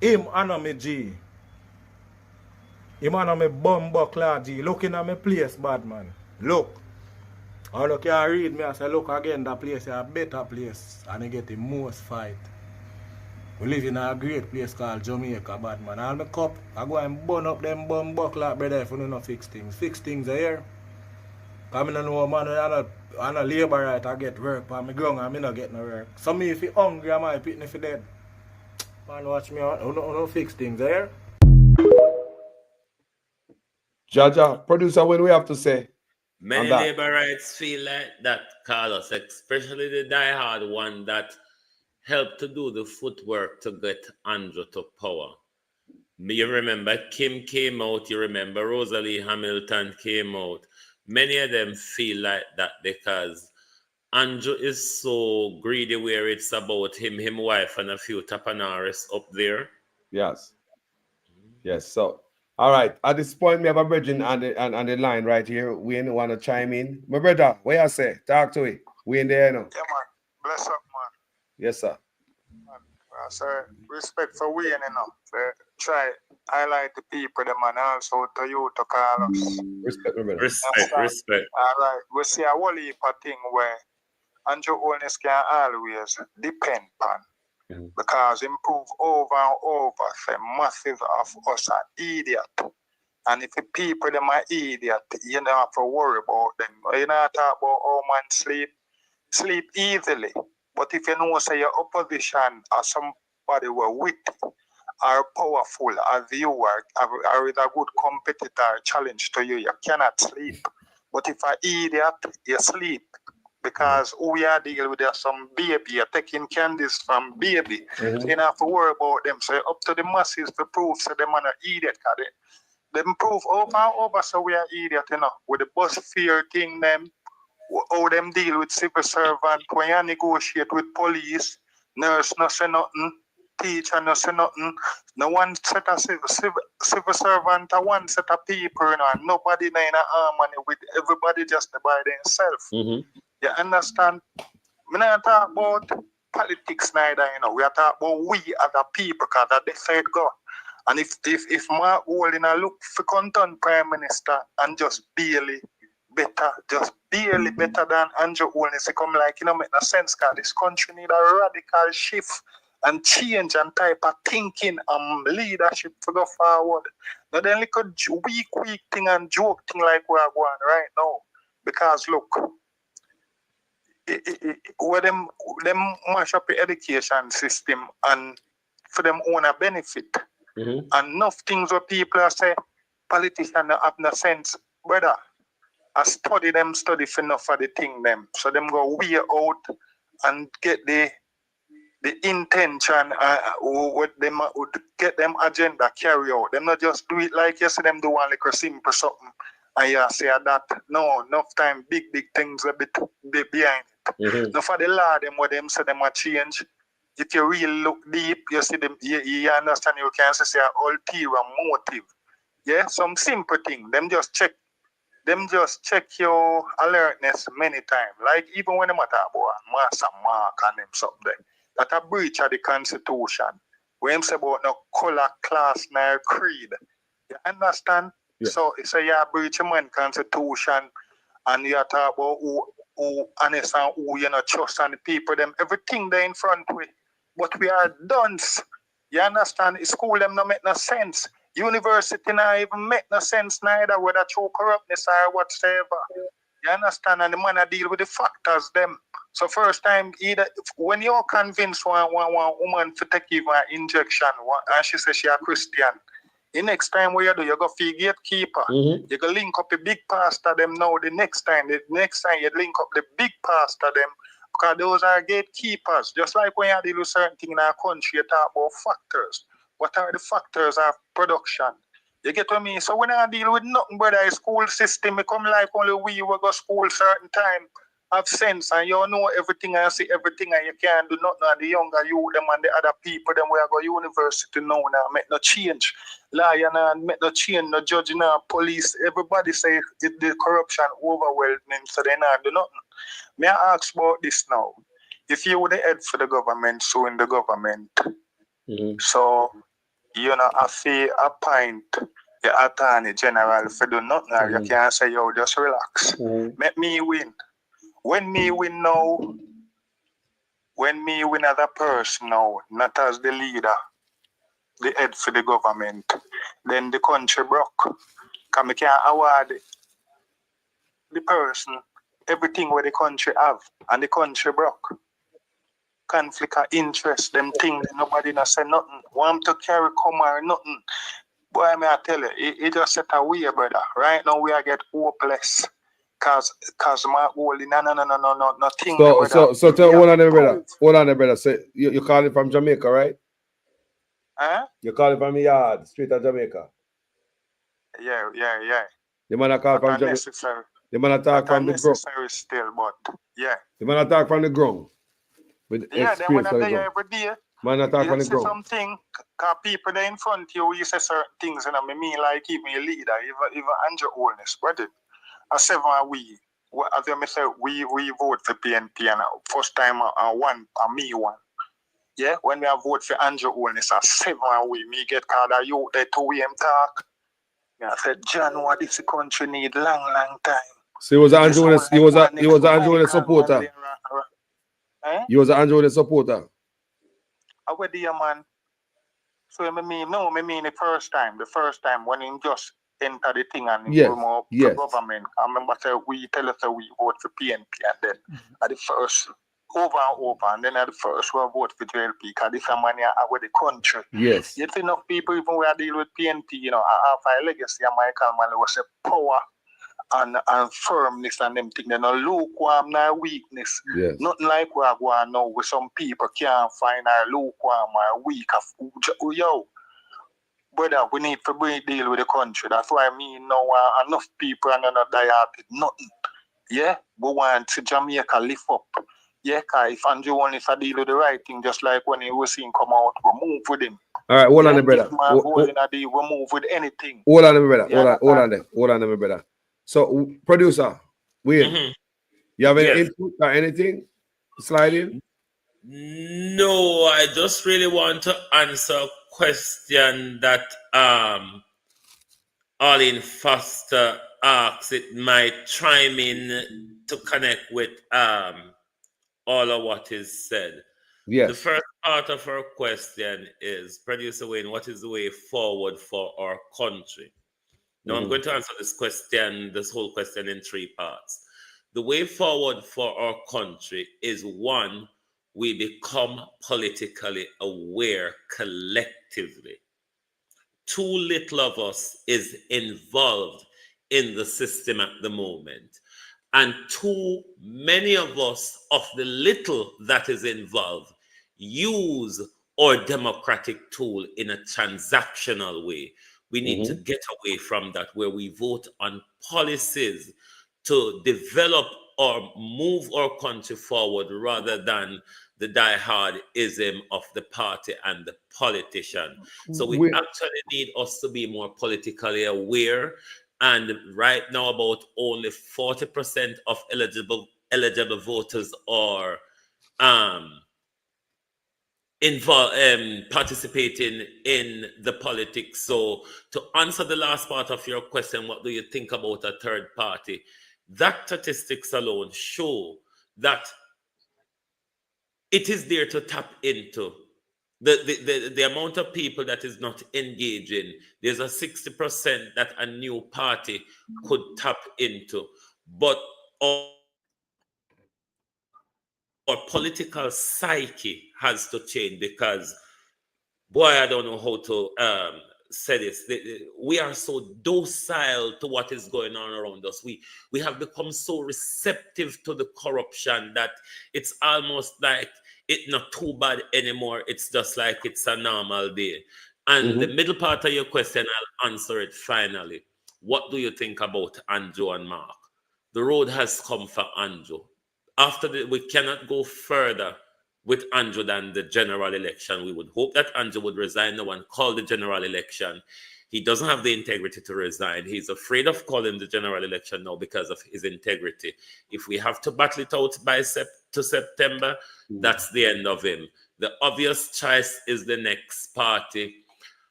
Him and me G. Him and me bumbo clot G. Looking at me place, bad man. Look. I look here read me, I say look again, that place is a better place. And I get the most fight. We live in a great place called Jamaica, bad man. All my cup, I go and burn up them bumbo clot brother if you don't know fix things. Fix things here. Because I don't know man, I'm a labor right, I get work, but I'm grown and I don't get no work. So me if you hungry, I might pitney if you dead. Man, watch me, I don't fix things there.
Jaja, producer, what do we have to say?
Many labor rights feel like that, Carlos, especially the diehard one that helped to do the footwork to get Andrew to power. You remember Kim came out, you remember Rosalie Hamilton came out. Many of them feel like that because Andrew is so greedy where it's about him wife, and a few tapanarists up there.
Yes. Yes. So, all right. At this point, we have a brethren on the line right here. Wayne want to chime in. My brother, what you say? Talk to it. Wayne there now.
Yeah, man. Bless up, man.
Yes, sir.
Man. Sir, respect for Wayne, you know. Try highlight the people, the man, also to you, to Carlos.
Respect, my brother.
Respect.
All right. We see a whole heap of thing where Andrew Holness can always depend on. Because improve over and over, say masses of us are idiot. And if the people them are idiot, you don't have to worry about them. You don't talk about how man sleep easily. But if you know say your opposition or somebody were witty or powerful as you are, or with a good competitor challenge to you, you cannot sleep. But if an idiot, you sleep. Because we are dealing with some baby, you're taking candies from baby. So you don't have to worry about them. So up to the masses to prove so them are an idiot. They prove over and over so we are idiot, you know. With the bus fear thing, them, how them deal with civil servant, when you negotiate with police, nurse no say nothing, teacher no say nothing. No one set of civil servant, one set of people, you know, and nobody in harmony with everybody just by themselves. You understand? We not talk about politics neither, you know. We are talking about we as a people, because that's the side go. And if Mark Holding a look for content Prime Minister and just barely better than Andrew Holness, it come like, make no sense, because this country need a radical shift and change and type of thinking and leadership to go forward. Now then little weak thing and joke thing like we are going right now. Because look, where them mash up the education system and for them own a benefit.
Mm-hmm.
And enough things where people are say politicians have no sense, brother. I study for enough of the thing them. So them go way out and get the intention what them would get them agenda carry out. Them not just do it like you see them do one like a simple something and you say that. No, enough time big things a bit behind it.
Mm-hmm.
Now for the law them what them say them a change. If you really look deep, you see them you understand you can say ulterior motive. Yeah, some simple thing. Them just check your alertness many times. Like even when they matter about Master Mark and them something. That a breach of the Constitution. When them say about no color, class, nor creed. You understand?
Yeah.
So it's a breach of man Constitution and you talk about who honest and who you not trust and the people them everything they in front with. But we are dunce. You understand? School them no make no sense. University not even make no sense neither, whether through corruptness or whatsoever. You understand? And the man deal with the factors them. So first time, either when you're convinced one woman to take even an injection, and she says she a Christian, the next time what you do, you go for gatekeeper.
Mm-hmm.
You go link up the big pastor them now. The next time you link up the big pastor them, because those are gatekeepers. Just like when you deal with certain things in our country, you talk about factors. What are the factors of production? You get what I mean? So when I deal with nothing, brother, the school system, it come like only we will go school certain time, have sense, and you know everything and see everything, and you can't do nothing. And the younger you, them and the other people, them we are go university now, make no change. Liar now, make no change, no judge now, police, everybody say the corruption overwhelming, so they not do nothing. May I ask about this now? If you were the head for the government, so in the government,
Mm-hmm.
so you know, I feel appoint the attorney general for do nothing.
Mm-hmm.
You can't say, yo, just relax.
Mm-hmm.
Make me win. When me win now, when me win as a person now, not as the leader, the head for the government, then the country broke. Because I can't award the person everything where the country have, and the country broke. Conflict of interest, them things, nobody not say nothing. Want to carry come or nothing. Boy, may I tell you, it just set away, brother. Right now we are get hopeless. Cause my holding nothing.
So tell hold on there, brother. Hold on there, brother. So you calling from Jamaica, right?
Huh?
You calling from the yard, street of Jamaica.
Yeah.
The man call from Jamaica.
Necessary.
The man attack from the ground.
Necessary still, but yeah.
The man attack from the ground. With
Yeah, then when
experience
I
from the
there
ground.
every day,
Man attack from
you
the
say
ground.
something, because people there in front of you, you say certain things, and I mean like even a leader, even Andrew Holness, brother. I say as you say, we vote for PNP, and first time me one. Yeah, when we have vote for Andrew Holness, I 7 me get called a youth there to him talk. I said, John, what this country need long time.
So he was an Andrew Holness supporter. He was an Andrew Holness supporter.
I went there, man. So I mean the first time when he just enter the thing and the government. I remember we tell us that we vote for PNP, and then at the first over, and then at the first we vote for JLP, because this money are with the country.
Yes.
You see enough people even when I deal with PNP, you know, I have a legacy of Michael man was a power and firmness and them thing. They're not lukewarm, no weakness.
Yes.
Nothing like we are going now with some people can't find our lukewarm or weak. Yo, brother, we need to deal with the country. That's why I mean now enough people are not diabetic, nothing. Yeah, we want to Jamaica lift up. Yeah, because if Andrew only deal with the right thing, just like when he was seeing come out, we move with him.
All right, hold on there, brother.
We move with anything.
Hold on there, brother. Hold on there, brother. So, producer, Wayne, you have any input or anything? Slide in?
No, I just really want to answer a question that Arlene Foster asks. It might chime in to connect with all of what is said.
Yes.
The first part of her question is, Producer Wayne, what is the way forward for our country? Now, I'm going to answer this whole question in 3 parts. The way forward for our country is, 1, we become politically aware collectively. Too little of us is involved in the system at the moment. And too many of us, of the little that is involved, use our democratic tool in a transactional way. We need to get away from that, where we vote on policies to develop or move our country forward, rather than the diehardism of the party and the politician. So we actually need us to be more politically aware. And right now, about only 40% of eligible voters are participating in the politics. So to answer the last part of your question, what do you think about a third party? That statistics alone show that it is there to tap into. The amount of people that is not engaging, there's a 60% that a new party could tap into. But our political psyche has to change, because, boy, I don't know how to say this. We are so docile to what is going on around us. We have become so receptive to the corruption that it's almost like it's not too bad anymore. It's just like it's a normal day. And the middle part of your question, I'll answer it finally. What do you think about Andrew and Mark? The road has come for Andrew. We cannot go further with Andrew than the general election. We would hope that Andrew would resign now and call the general election. He doesn't have the integrity to resign. He's afraid of calling the general election now because of his integrity. If we have to battle it out by September, that's the end of him. The obvious choice is the next party.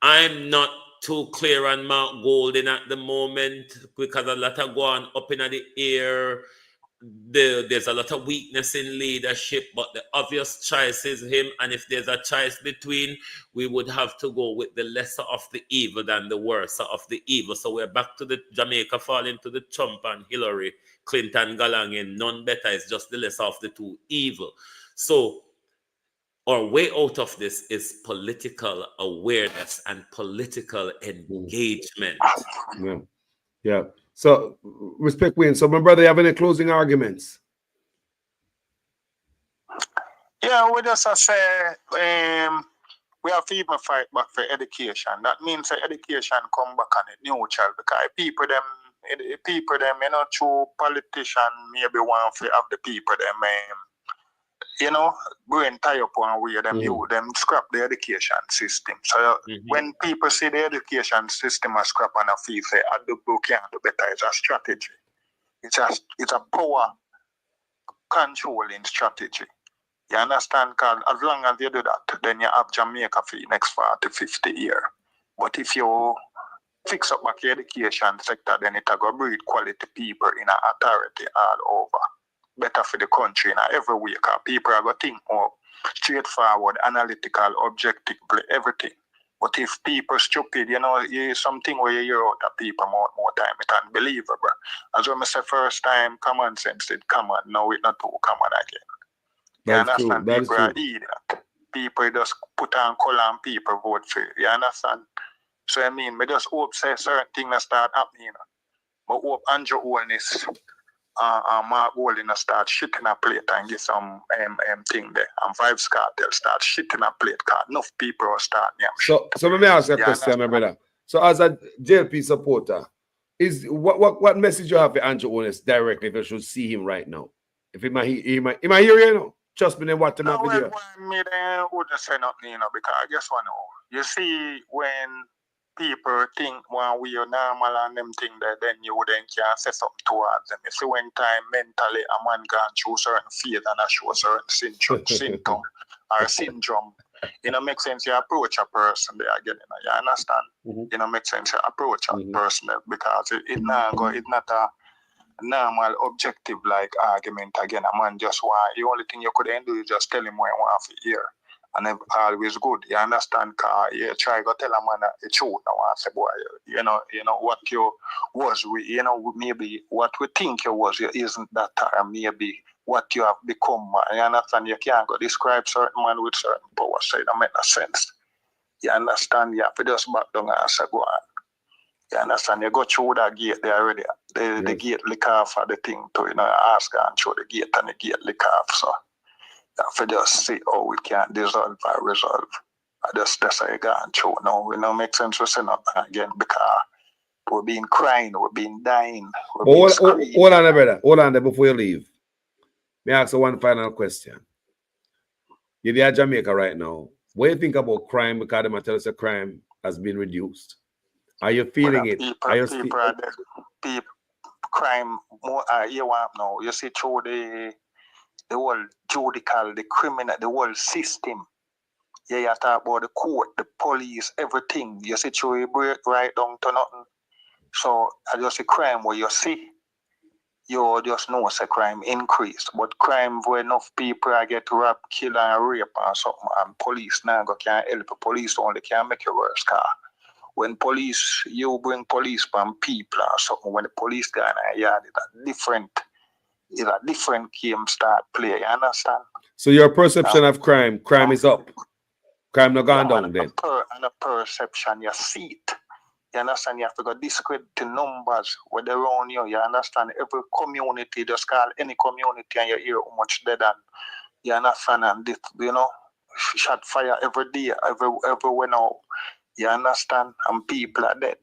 I'm not too clear on Mark Golding at the moment, because a lot are going up in the air. There's a lot of weakness in leadership, but the obvious choice is him. And if there's a choice between, we would have to go with the lesser of the evil than the worse of the evil. So we're back to the Jamaica falling to the Trump and Hillary Clinton galanging. None better. It's just the lesser of the two evil. So our way out of this is political awareness and political engagement.
Yeah. So, respect Wayne. So, my brother, you have any closing arguments?
Yeah, we just say we have to even fight back for education. That means that education come back on it neutral, because people them, you know, through politician maybe want to have the people them, you know, brain tie up on where them you them scrap the education system. So when people see the education system as scrap and a feel say I do can't do better, it's a strategy. It's a power controlling strategy. You understand? Because as long as you do that, then you have Jamaica for the next 40, 50 years. But if you fix up back the education sector, then it will breed quality people in an authority all over. Better for the country in every way, because people are going to think more straightforward, analytical, objective, everything. But if people stupid, you know, something where you hear out that people more time, it's unbelievable. As when I say first time, common sense did come on, now it's not too common again. You understand? People are idiot. People just put on color and people vote for you. You understand? So I mean, I just hope say certain things start happening. You know? But hope Andrew Holness Mark Golding start shitting a plate and get some thing there. And Vibes Cartel start shitting a plate, because enough people are starting.
So let me ask you a question, my brother. So as a JLP supporter, is what message you have for Andrew Holness directly if you should see him right now? If he might hear you know? Trust me, then what him have video.
Me then wouldn't say nothing, you know, because I just want to know. You see, when people think when we are normal and them thing that then you then can say something towards them. You see, when time mentally a man gone through certain phase and I show certain symptom or syndrome, You know, make sense. You approach a person there again. You understand? You know, make sense. You approach a person there because it's not a normal objective like argument again. A man just want, the only thing you could do is just tell him what you want to hear. And it's always good. You understand? Cause you try to tell a man the truth. I want to say, boy, you know what you was. Maybe what we think you was, you isn't that time. Maybe what you have become. You understand? You can't go describe certain man with certain power. So it don't make no sense. You understand? You have to just back down and say, go on. You understand? You go through that gate there already. The gate lick off for the thing to, you ask and through the gate and the gate lick off. So you have to just see how we can dissolve or resolve. That's how you go and through. No, we don't make sense to say nothing again because we're being crying, we're being dying.
Hold on there, brother. Hold on there before you leave. May I ask you one final question? You're there in Jamaica right now. What do you think about crime? Because the material crime has been reduced. Are you feeling it?
People crime more you want now. You see through the whole judicial, the criminal, the whole system. Yeah, you talk about the court, the police, everything. You see through it break right down to nothing. So I just see crime where you see, you just know it's a crime increased. But crime where enough people get robbed, killed and raped and something, and police now can't help. The police only can make it worse. When police, you bring police from people or something, when the police go in a yard, it's a different game start play, you understand?
So your perception of crime is up. Crime not gone down then.
And a perception, you see it. You understand? You have to go discredit the numbers where they're around you. You understand? Every community, just call any community and you hear how much dead and you understand? And this, shot fire every day, everywhere now. You understand? And people are dead.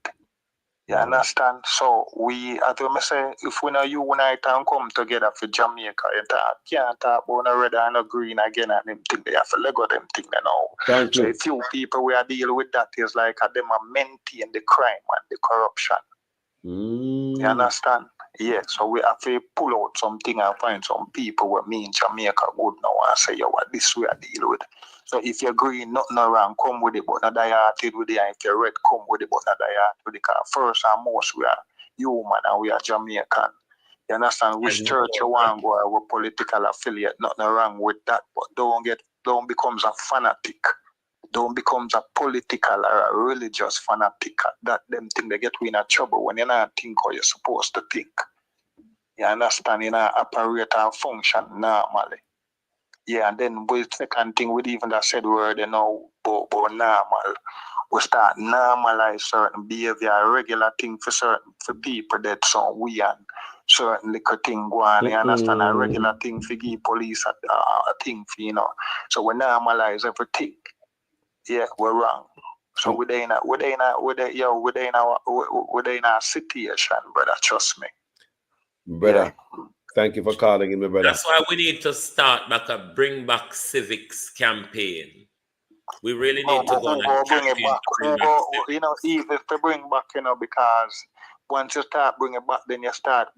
You understand? So we, as we say, if we not unite and come together for Jamaica, you can't talk about a red and a green again and them thing. They have to let go them thing now. So a few people we are dealing with that is like them are maintain the crime and the corruption. You understand? Yeah, so we have to pull out something and find some people who mean Jamaica good now and say, yo, what this we are dealing with. So if you're green, nothing wrong, come with it, but not die-hearted with it. And if you're red, come with it, but not die-hearted with it. Because first and most, we are human and we are Jamaican. You understand? Which church you want to go, our political affiliate, nothing wrong with that. But don't become a fanatic. Don't become a political or a religious fanatic. That them thing they get you in a trouble when you not think how you're supposed to think. You understand? You know, operate and function normally. Yeah, and then with second thing, we even that said word, about normal. We start normalize certain behavior, regular thing for people that so we and certain little thing go on. You understand? A regular thing for give police a thing for, So we normalize everything. Yeah, we're wrong. So we're in a situation, brother. Trust me.
Brother. Yeah. Thank you for calling in, my brother.
That's why we need to start back a Bring Back Civics campaign. We really need to go on a
bring it back. Easy to bring back, because once you start bringing it back, then you start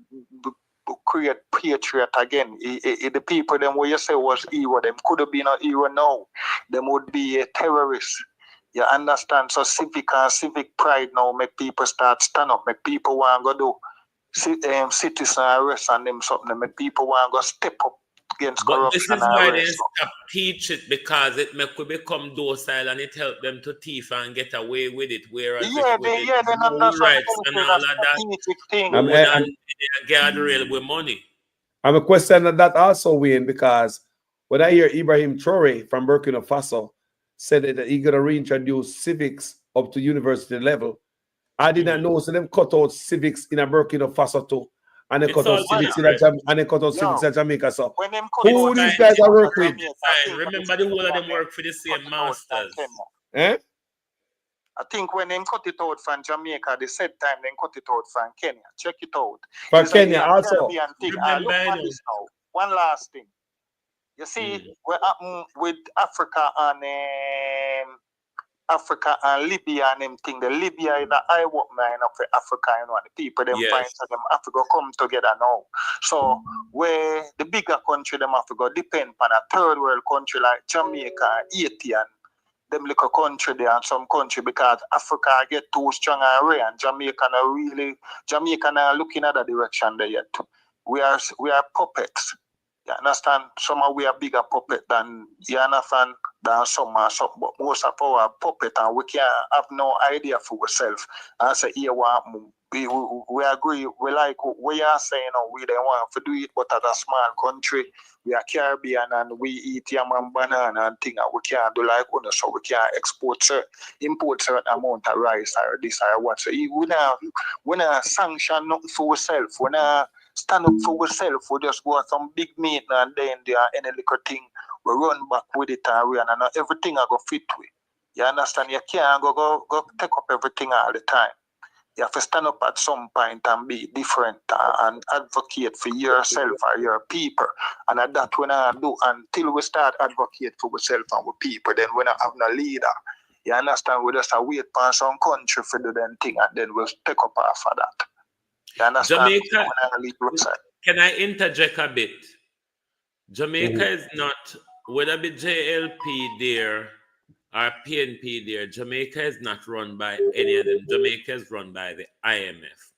create patriot again. The people them where you say was hero, them could have been a hero now. Them would be a terrorist. You understand? So civic pride now make people start stand up, make people want to go do citizen arrest and them something, make people want to go step up against corruption.
But this is why they stop teach it, because it make we become docile and it help them to thief and get away with it. Whereas
they rights
and all of that, guardrail with money.
I'm a question that also, Wayne, because when I hear Ibrahim Traore from Burkina Faso said that he's going to reintroduce civics up to university level, I did not know. So them cut out civics in a Burkina Faso too, and they cut out civics in Jamaica. So who these guys are work with?
Remember, the whole of them work for the same masters.
I think when they cut it out from Jamaica, they said time they cut it out from Kenya. Check it out.
For Kenya also.
One last thing. You see, what happened with Africa and Libya and them thing. The Libya is the eye work man of Africa, and the people them find them Africa come together now. So where the bigger country them have to go depend on a third world country like Jamaica, Haiti, and them little country there and some country because Africa get too strong and rare and Jamaica are looking at the direction there yet. We are puppets. You understand? Some of we are bigger puppet than you understand than some, but most of our puppet and we can't have no idea for ourselves. And say here we agree, we like what you are saying, we don't want to do it, but as a small country, we are Caribbean and we eat yam and banana and thing, and we can't do like us, so we can't import certain amount of rice or this or what. So we not sanction nothing for ourselves. We not stand up for ourselves. We just go some big meat and then there are any little thing, we run back with it and we and not everything I go fit with. You understand? You can't go take up everything all the time. You have to stand up at some point and be different and advocate for yourself or your people. And that's what I do until we start advocate for ourselves and our people. Then we don't have no leader. You understand? We just wait for some country for do them thing and then we'll take up after that. You understand?
Jamaica, can I interject a bit? Jamaica is not, whether be JLP there or PNP there, Jamaica is not run by any of them. Jamaica is run by the IMF.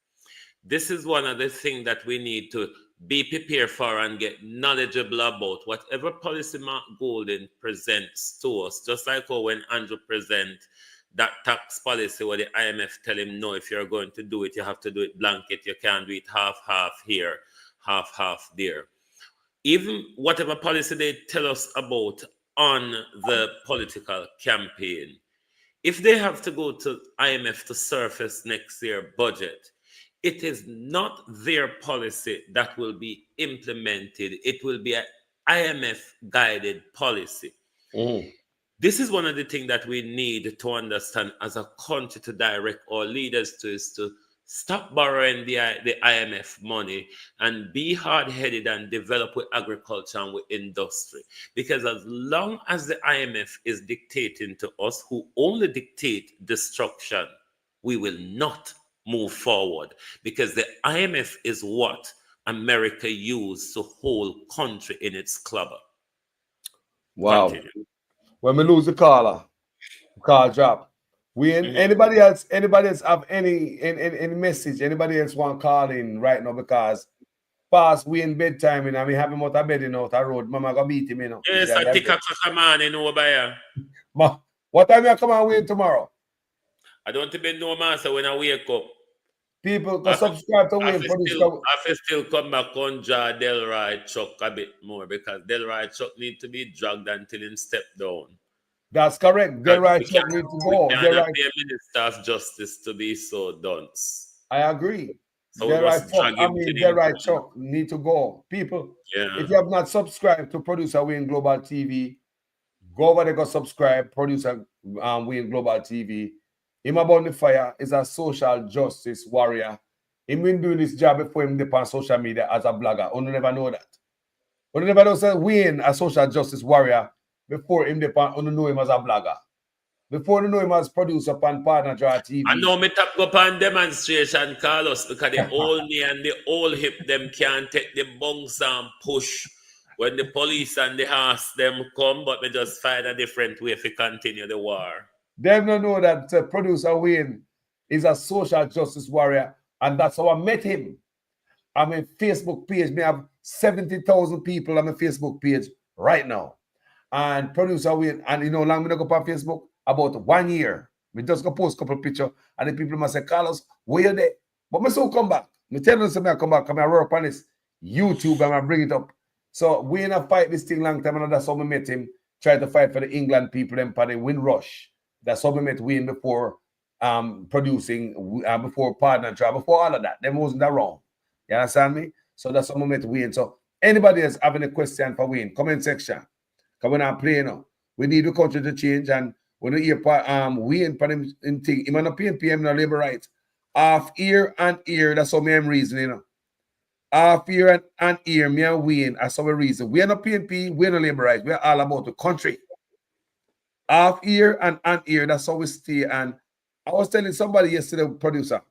This is one of the things that we need to be prepared for and get knowledgeable about. Whatever policy Mark Golden presents to us, just like how when Andrew presents that tax policy where the IMF tell him, no, if you're going to do it, you have to do it blanket. You can't do it half here, half there. Even whatever policy they tell us about on the political campaign, if they have to go to IMF to surface next year budget, it is not their policy that will be implemented. It will be an IMF guided policy. This is one of the things that we need to understand as a country to direct our leaders to, is to stop borrowing the IMF money and be hard-headed and develop with agriculture and with industry. Because as long as the IMF is dictating to us, who only dictate destruction, we will not move forward. Because the IMF is what America used to hold country in its clubber.
Wow.
Continue.
When we lose the call drop. Anybody else have any message? Anybody else want to call in right now? Because past we in bedtime and we have him out of bed out the road. Mama go beat him, you know.
Yes, I think I come on in over here.
What time you come on Wayne tomorrow?
I don't even know, master, when I wake up.
People can subscribe to Wayne.
I still come back on Delroy Chuck a bit more because Delroy Chuck need to be dragged until he step down.
That's correct. Delroy Chuck need to go.
We can't be a Minister of Justice to be so dunce.
I agree.
So
Delroy Chuck need to go. People, if you have not subscribed to Producer Wayne Global TV, go over there, go subscribe. Producer Wayne Global TV. Him about the fire is a social justice warrior. He been doing this job before him on social media as a blogger. You never know that. You never know that Wayne a social justice warrior before him know him as a blogger. Before you know him as producer on Partner Draw TV.
I know me tap up on demonstration, Carlos, because the old knee and the old hip them can't take the bunks and push when the police and the horse them come, but we just find a different way to continue the war.
They don't know that Producer Wayne is a social justice warrior, and that's how I met him. I'm a Facebook page. I have 70,000 people on my Facebook page right now. And Producer Wayne, and you know, long we go on Facebook, about 1 year. We just go post a couple of pictures, and the people must say, Carlos, where you there? But I still come back. I tell them I come back, I work on this YouTube and I bring it up. So we in a fight this thing long time, and that's how we met him. Try to fight for the England people and for the Windrush. That's how we met Wayne before producing, before Partner Trial, before all of that. Them wasn't that wrong. You understand me? So that's how we met Wayne. So anybody else having a question for Wayne, comment section. Come on and play now. We need the country to change, and when we hear Wayne for him in thing, he not paying PM no labor rights. Half ear and ear, that's how me am reasoning, you know. Half ear and ear, me and Wayne, that's how we reason. We are not PNP, we are not labor rights. We are all about the country. Half ear and ear, that's how we stay. And I was telling somebody yesterday, producer,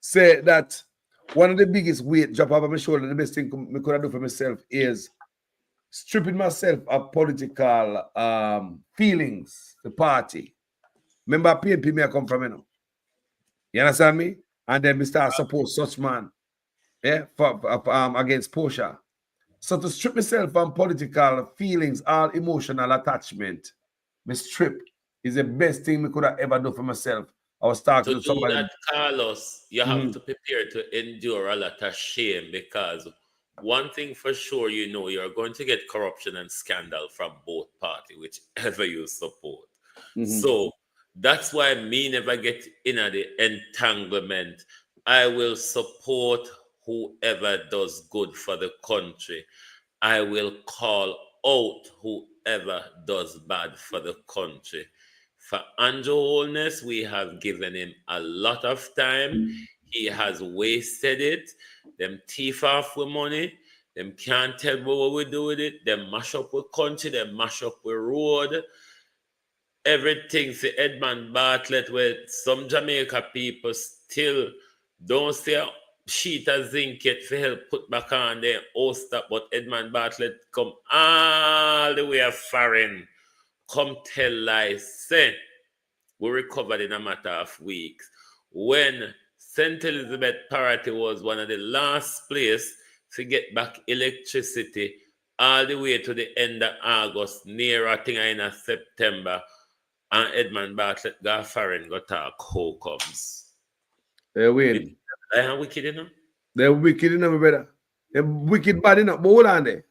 say that one of the biggest weight drop off of my shoulder, the best thing I could do for myself is stripping myself of political feelings, the party. Remember, PNP me I come from, you know. You understand me? And then we start support such man, yeah, for against Portia. So to strip myself from political feelings, all emotional attachment, me strip is the best thing we could have ever done for myself. I was talking
To
to
do
somebody.
that, Carlos, you have
Mhm.
to prepare to endure a lot of shame because one thing for sure, you know, you're going to get corruption and scandal from both parties, whichever you support.
Mhm.
So that's why me never get in at the entanglement. I will support whoever does good for the country. I will call out whoever does bad for the country. For Andrew Holness, we have given him a lot of time. He has wasted it. Them thief off with money. Them can't tell what we do with it. Them mash up with country. Them mash up with road. Everything for Edmund Bartlett, where some Jamaica people still don't see a sheet of zinc yet for help put back on their Ulster, but Edmund Bartlett come all the way foreign. Come tell lies, say we recovered in a matter of weeks. When St. Elizabeth Parity was one of the last place to get back electricity all the way to the end of August, near I think in September, and Edmund Bartlett got foreign, got talk how comes.
They win.
I am wicked, you know?
They're wicked, you know, my brother. They're wicked bad enough. But hold on there.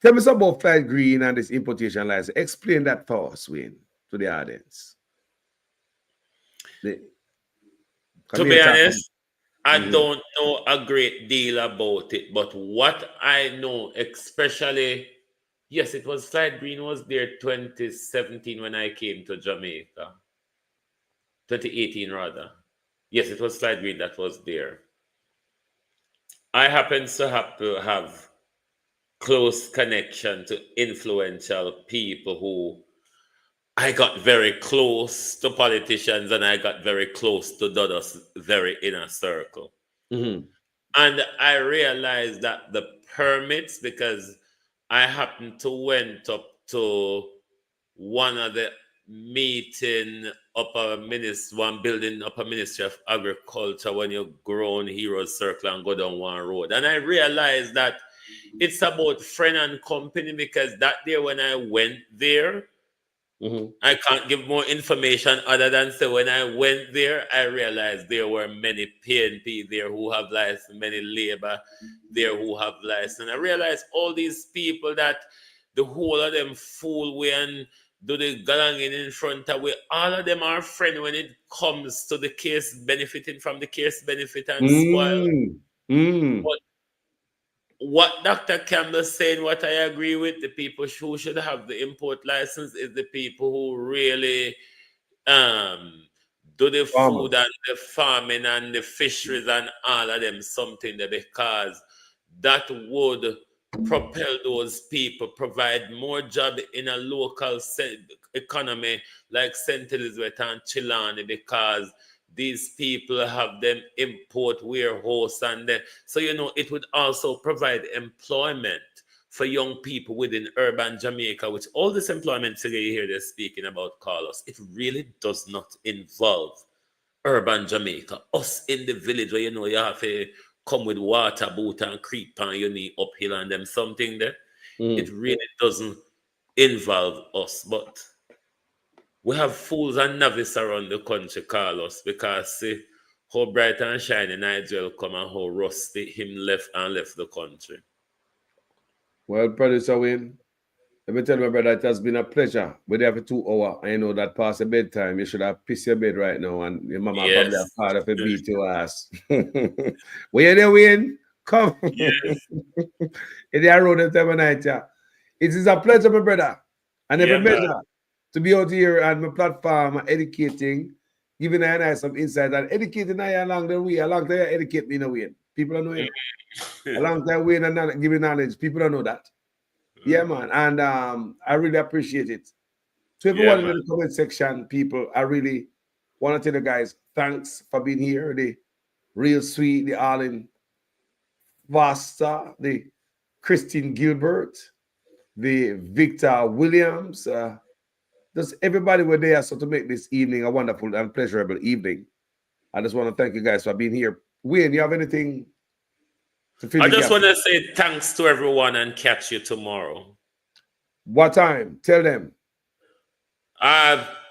Tell me something about Flight Green and this importation license. Explain that for us, Wayne, to the audience.
To be honest, I
Mhm.
don't know a great deal about it, but what I know, especially, yes, it was Flight Green was there 2017 when I came to Jamaica. 2018 rather. Yes, it was Flight Green that was there. I happen to have close connection to influential people who I got very close to politicians and I got very close to Dodo's very inner circle.
Mhm.
And I realized that the permits, because I happened to went up to one of the meeting one building upper Ministry of Agriculture when you grow on Heroes Circle and go down one road. And I realized that it's about friend and company because that day when I went there,
Mhm.
I can't give more information other than say when I went there, I realized there were many PNP there who have license, many labor there who have license. And I realized all these people that the whole of them fool we and do the galanging in front of we, all of them are friends when it comes to the case benefiting from the case benefit and spoil. But what Dr. Campbell saying, what I agree with, the people who should have the import license is the people who really um do the food
Farmers.
and the farming and the fisheries and all of them something there because that would propel those people, provide more job in a local economy like St. Elizabeth and Chilani because these people have them import warehouse and so you know it would also provide employment for young people within urban Jamaica, which all this employment figure you hear they're speaking about, Carlos, it really does not involve urban Jamaica. Us in the village where you know you have to come with water boot and creep on your knee uphill and them something there. It really doesn't involve us. But we have fools and novice around the country, Carlos, because see how bright and shiny Nigel come and how rusty him left the country.
Well, Producer Wayne, let me tell you, my brother, it has been a pleasure. We're there for 2 hours. I know that past the bedtime, you should have pissed your bed right now, and your mama probably have
Yes.
part of a beat your ass. Where you there, Wayne? Come.
Yes.
In the road that time of night, yeah. It is a pleasure, my brother. I never
Yeah, man.
measure to be out here on my platform educating, giving I some insight and educating I along the way. Along the way, educate me in a way. People don't know you. Along the way and giving knowledge. People don't know that. Yeah, man. And I really appreciate it. To
Yeah,
everyone in
man.
the comment section, people, I really want to tell you guys, thanks for being here. The real sweet, the all in faster, the Christine Gilbert, the Victor Williams. Just everybody were there so to make this evening a wonderful and pleasurable evening. I just want to thank you guys for being here. Wayne, you have anything to fill
I
the
just
gap?
want to say thanks to everyone and catch you tomorrow.
What time? Tell them.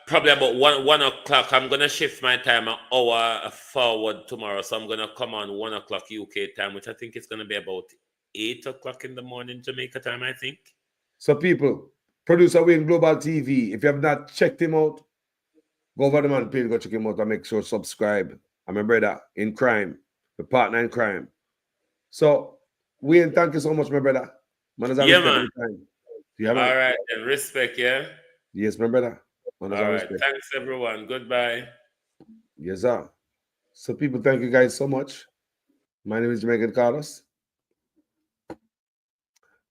Probably about 1 o'clock. I'm gonna shift my time an hour forward tomorrow, so I'm gonna come on 1 o'clock UK time, which I think is gonna be about 8 o'clock in the morning Jamaica time, I think.
So people, producer Wayne Global TV, if you have not checked him out, go over the man page, go check him out and make sure subscribe. I'm a brother in crime, the partner in crime. So Wayne, thank you so much, my brother. Man,
Yeah, man.
Yeah, man.
All right, then respect, yeah.
Yes, my brother. Man,
all right, thanks everyone. Goodbye.
Yes, sir. So people, thank you guys so much. My name is Jamaican Carlos.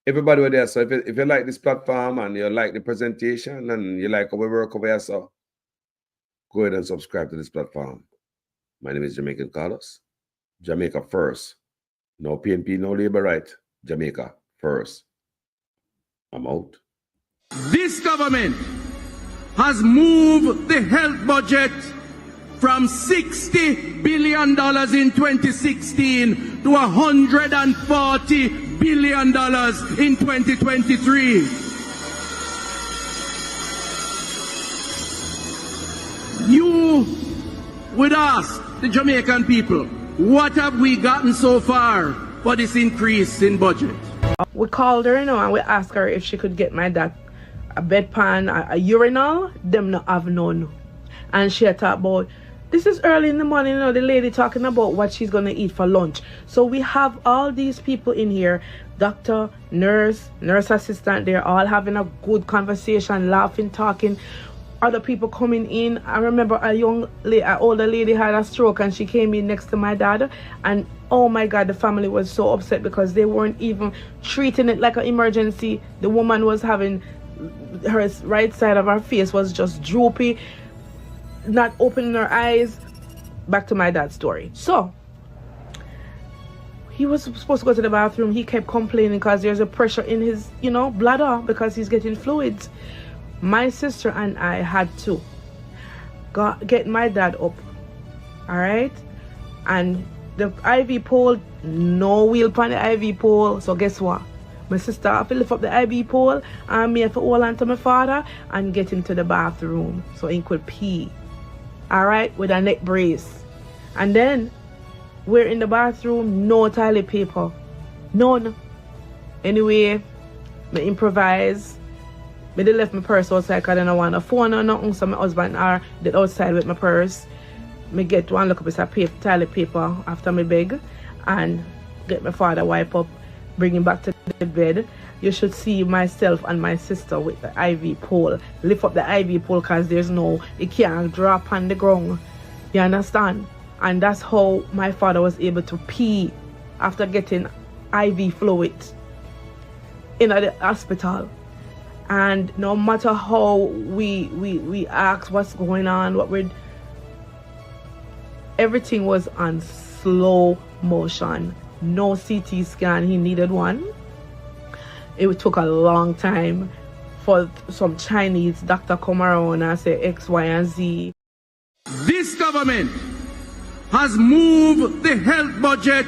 Everybody were there. So if you like this platform and you like the presentation and you like how we work over here, so go ahead and subscribe to this platform. My name is Jamaican Carlos. Jamaica first. No PNP, no labor right. Jamaica first. I'm out.
This government has moved the health budget from $60 billion in 2016 to $140 billion in 2023. You would ask the Jamaican people, what have we gotten so far for this increase in budget?
We called her, and we asked her if she could get my dad a bedpan, a urinal. Them not have none. And she had talked about, this is early in the morning, the lady talking about what she's going to eat for lunch. So we have all these people in here, doctor, nurse assistant, they're all having a good conversation, laughing, talking. Other people coming in. I remember an older lady had a stroke and she came in next to my dad, and oh my God, the family was so upset because they weren't even treating it like an emergency. The woman was having, her right side of her face was just droopy, not opening her eyes. Back to my dad's story. So he was supposed to go to the bathroom. He kept complaining because there's a pressure in his bladder because he's getting fluids. My sister and I had to get my dad up, all right? And the IV pole, no wheel on the IV pole. So guess what? My sister have to lift up the IV pole and me have to hold on to my father and get into the bathroom so he could pee, all right, with a neck brace. And then we're in the bathroom, no toilet paper, none. Anyway, I improvise. I left my purse outside because I don't want a phone or nothing, so my husband are dead outside with my purse. I get one look up a toilet paper after my beg and get my father wipe up, bring him back to the bed. You should see myself and my sister with the IV pole. Lift up the IV pole because it can't drop on the ground. You understand? And that's how my father was able to pee after getting IV fluid in the hospital. And no matter how we ask what's going on, everything was on slow motion. No CT scan, he needed one. It took a long time for some Chinese doctor come around and say X, Y, and Z.
This government has moved the health budget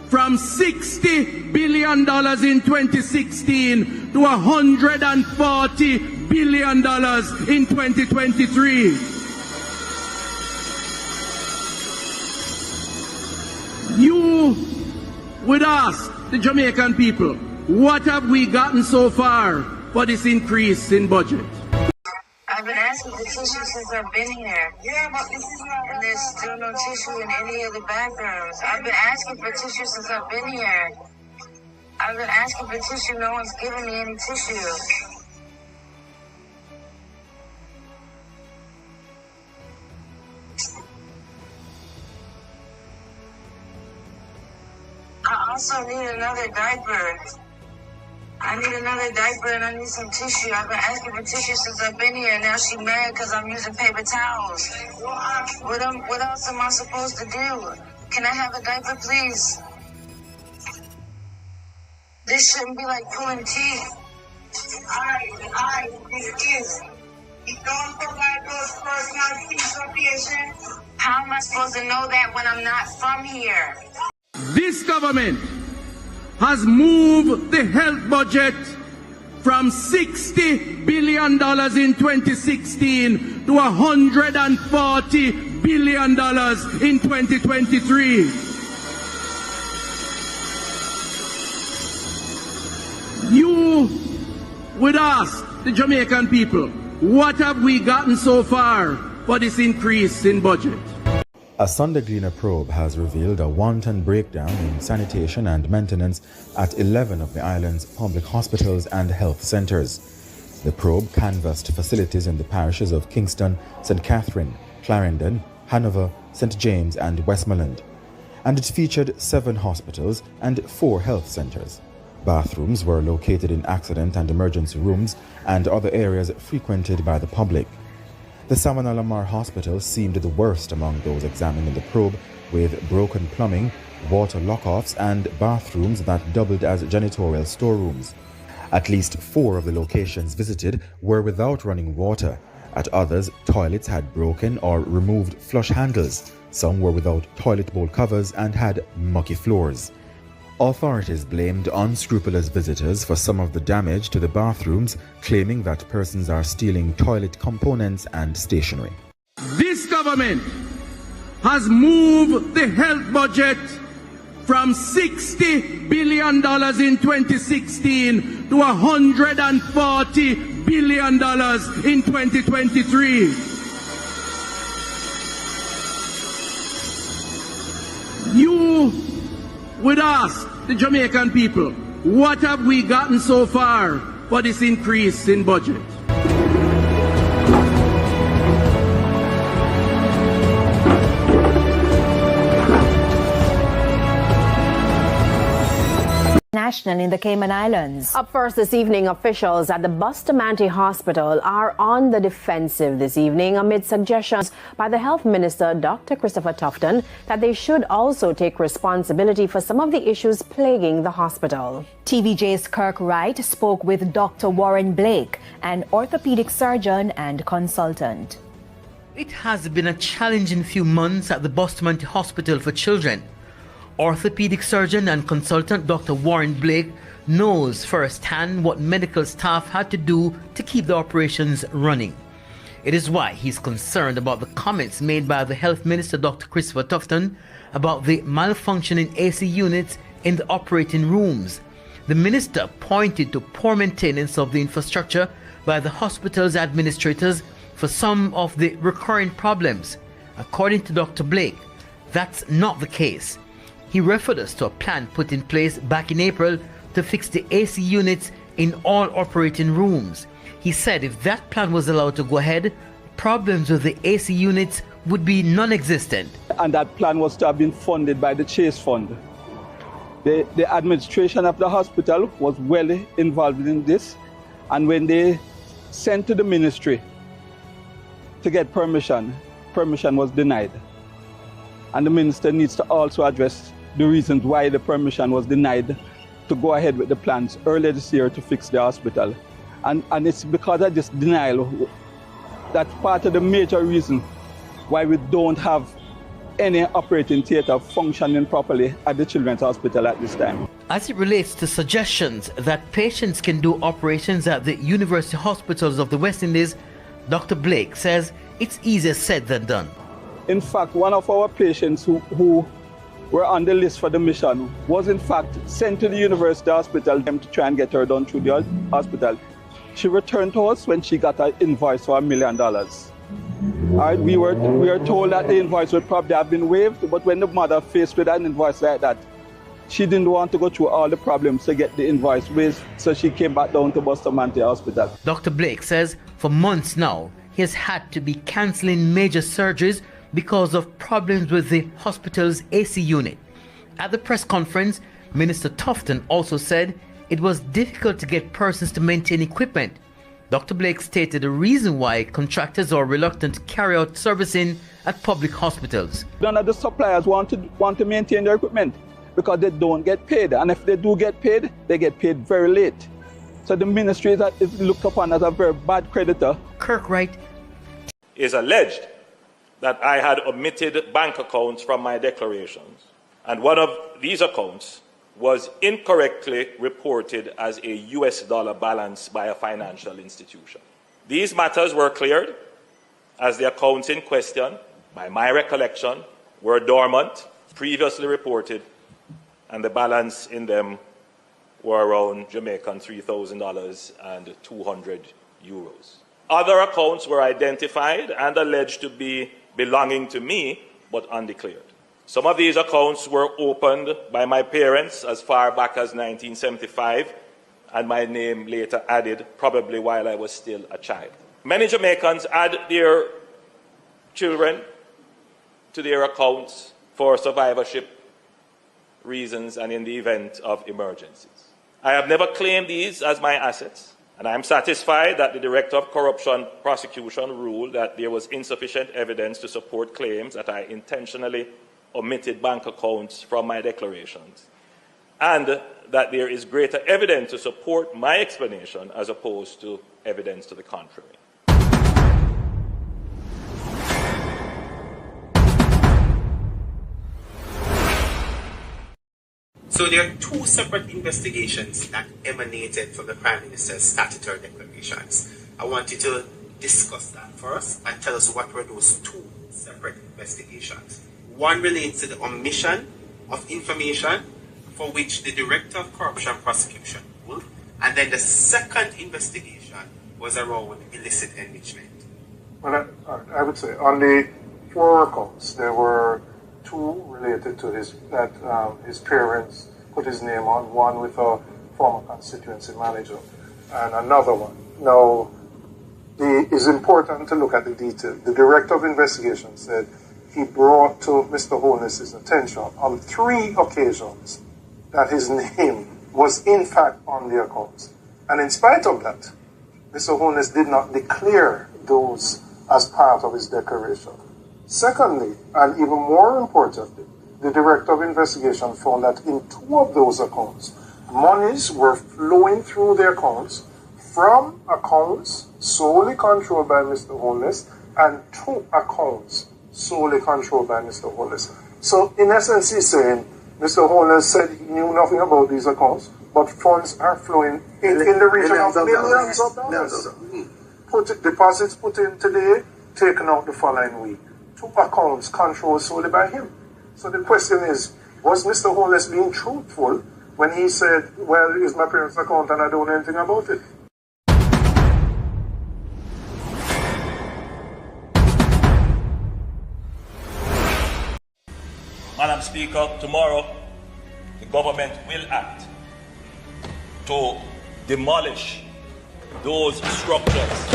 from $60 billion in 2016 to $140 billion in 2023. You would ask the Jamaican people, what have we gotten so far for this increase in budget?
I've been asking for tissue since I've been here. Yeah, but this is not. And there's still no tissue in any of the bathrooms. I've been asking for tissue since I've been here. I've been asking for tissue. No one's giving me any tissue. I also need another diaper. I need another diaper and I need some tissue. I've been asking for tissue since I've been here, and now she's mad because I'm using paper towels. What else am I supposed to do? Can I have a diaper, please? This shouldn't be like pulling teeth. You don't provide those personal things for patients. How am I supposed to know that when I'm not from here?
This government has moved the health budget from $60 billion in 2016 to $140 billion in 2023. You would ask the Jamaican people, what have we gotten so far for this increase in budget?
A Sunday Gleaner probe has revealed a wanton breakdown in sanitation and maintenance at 11 of the island's public hospitals and health centres. The probe canvassed facilities in the parishes of Kingston, St. Catherine, Clarendon, Hanover, St. James and Westmoreland, and it featured 7 hospitals and 4 health centres. Bathrooms were located in accident and emergency rooms and other areas frequented by the public. The Samana Lamar Hospital seemed the worst among those examined in the probe, with broken plumbing, water lock-offs and bathrooms that doubled as janitorial storerooms. At least 4 of the locations visited were without running water. At others, toilets had broken or removed flush handles. Some were without toilet bowl covers and had mucky floors. Authorities blamed unscrupulous visitors for some of the damage to the bathrooms, claiming that persons are stealing toilet components and stationery.
This government has moved the health budget from $60 billion in 2016 to $140 billion in 2023. You would ask the Jamaican people, what have we gotten so far for this increase in budget?
National in the Cayman Islands.
Up first this evening, officials at the Bustamante Hospital are on the defensive this evening amid suggestions by the Health Minister, Dr. Christopher Tufton, that they should also take responsibility for some of the issues plaguing the hospital.
TVJ's Kirk Wright spoke with Dr. Warren Blake, an orthopedic surgeon and consultant.
It has been a challenging few months at the Bustamante Hospital for Children. Orthopedic surgeon and consultant Dr. Warren Blake knows firsthand what medical staff had to do to keep the operations running. It is why he's concerned about the comments made by the Health Minister Dr. Christopher Tufton about the malfunctioning AC units in the operating rooms. The minister pointed to poor maintenance of the infrastructure by the hospital's administrators for some of the recurring problems. According to Dr. Blake, that's not the case. He referred us to a plan put in place back in April to fix the AC units in all operating rooms. He said if that plan was allowed to go ahead, problems with the AC units would be non-existent.
And that plan was to have been funded by the Chase Fund. The administration of the hospital was well involved in this, and when they sent to the ministry to get permission was denied. And the minister needs to also address the reasons why the permission was denied to go ahead with the plans earlier this year to fix the hospital. And it's because of this denial that's part of the major reason why we don't have any operating theatre functioning properly at the Children's Hospital at this time.
As it relates to suggestions that patients can do operations at the university hospitals of the West Indies, Dr. Blake says it's easier said than done.
In fact, one of our patients who were on the list for the mission was in fact sent to the university hospital to try and get her done through the hospital. She returned to us when she got an invoice for $1 million. All right, we were told that the invoice would probably have been waived, but when the mother faced with an invoice like that, she didn't want to go through all the problems to get the invoice waived, so she came back down to Bustamante Hospital.
Dr. Blake says for months now, he has had to be cancelling major surgeries because of problems with the hospital's AC unit. At the press conference, Minister Tufton also said it was difficult to get persons to maintain equipment. Dr. Blake stated the reason why contractors are reluctant to carry out servicing at public hospitals.
None of the suppliers want to maintain their equipment. because they don't get paid. And if they do get paid, they get paid very late. So the ministry is looked upon as a very bad creditor.
Kirkwright
is alleged that I had omitted bank accounts from my declarations, and one of these accounts was incorrectly reported as a US dollar balance by a financial institution. These matters were cleared as the accounts in question, by my recollection, were dormant, previously reported, and the balance in them were around Jamaican $3,000 and 200 euros. Other accounts were identified and alleged to be belonging to me, but undeclared. Some of these accounts were opened by my parents as far back as 1975, and my name later added, probably while I was still a child. Many Jamaicans add their children to their accounts for survivorship reasons and in the event of emergencies. I have never claimed these as my assets, and I am satisfied that the Director of Corruption Prosecution ruled that there was insufficient evidence to support claims that I intentionally omitted bank accounts from my declarations, and that there is greater evidence to support my explanation as opposed to evidence to the contrary.
So there are two separate investigations that emanated from the Prime Minister's statutory declarations. I want you to discuss that first and tell us what were those two separate investigations. One relates to the omission of information for which the Director of Corruption Prosecution ruled, and then the second investigation was around illicit enrichment.
Well, I would say on the 4 accounts, there were 2 related to his parents put his name on, one with a former constituency manager and another one. Now, it's important to look at the detail. The Director of Investigation said he brought to Mr. Holness's attention on 3 occasions that his name was in fact on the accounts. And in spite of that, Mr. Holness did not declare those as part of his declaration. Secondly, and even more importantly, the Director of Investigation found that in 2 of those accounts, monies were flowing through the accounts from accounts solely controlled by Mr. Holness and 2 accounts solely controlled by Mr. Holness. So in essence, he's saying Mr. Holness said he knew nothing about these accounts, but funds are flowing in the region of millions of dollars. Deposits put in today, taken out the following week. 2 accounts controlled solely by him. So the question is, was Mr. Holness being truthful when he said, well, it's my parents' account and I don't know anything about it?
Madam Speaker, tomorrow the government will act to demolish those structures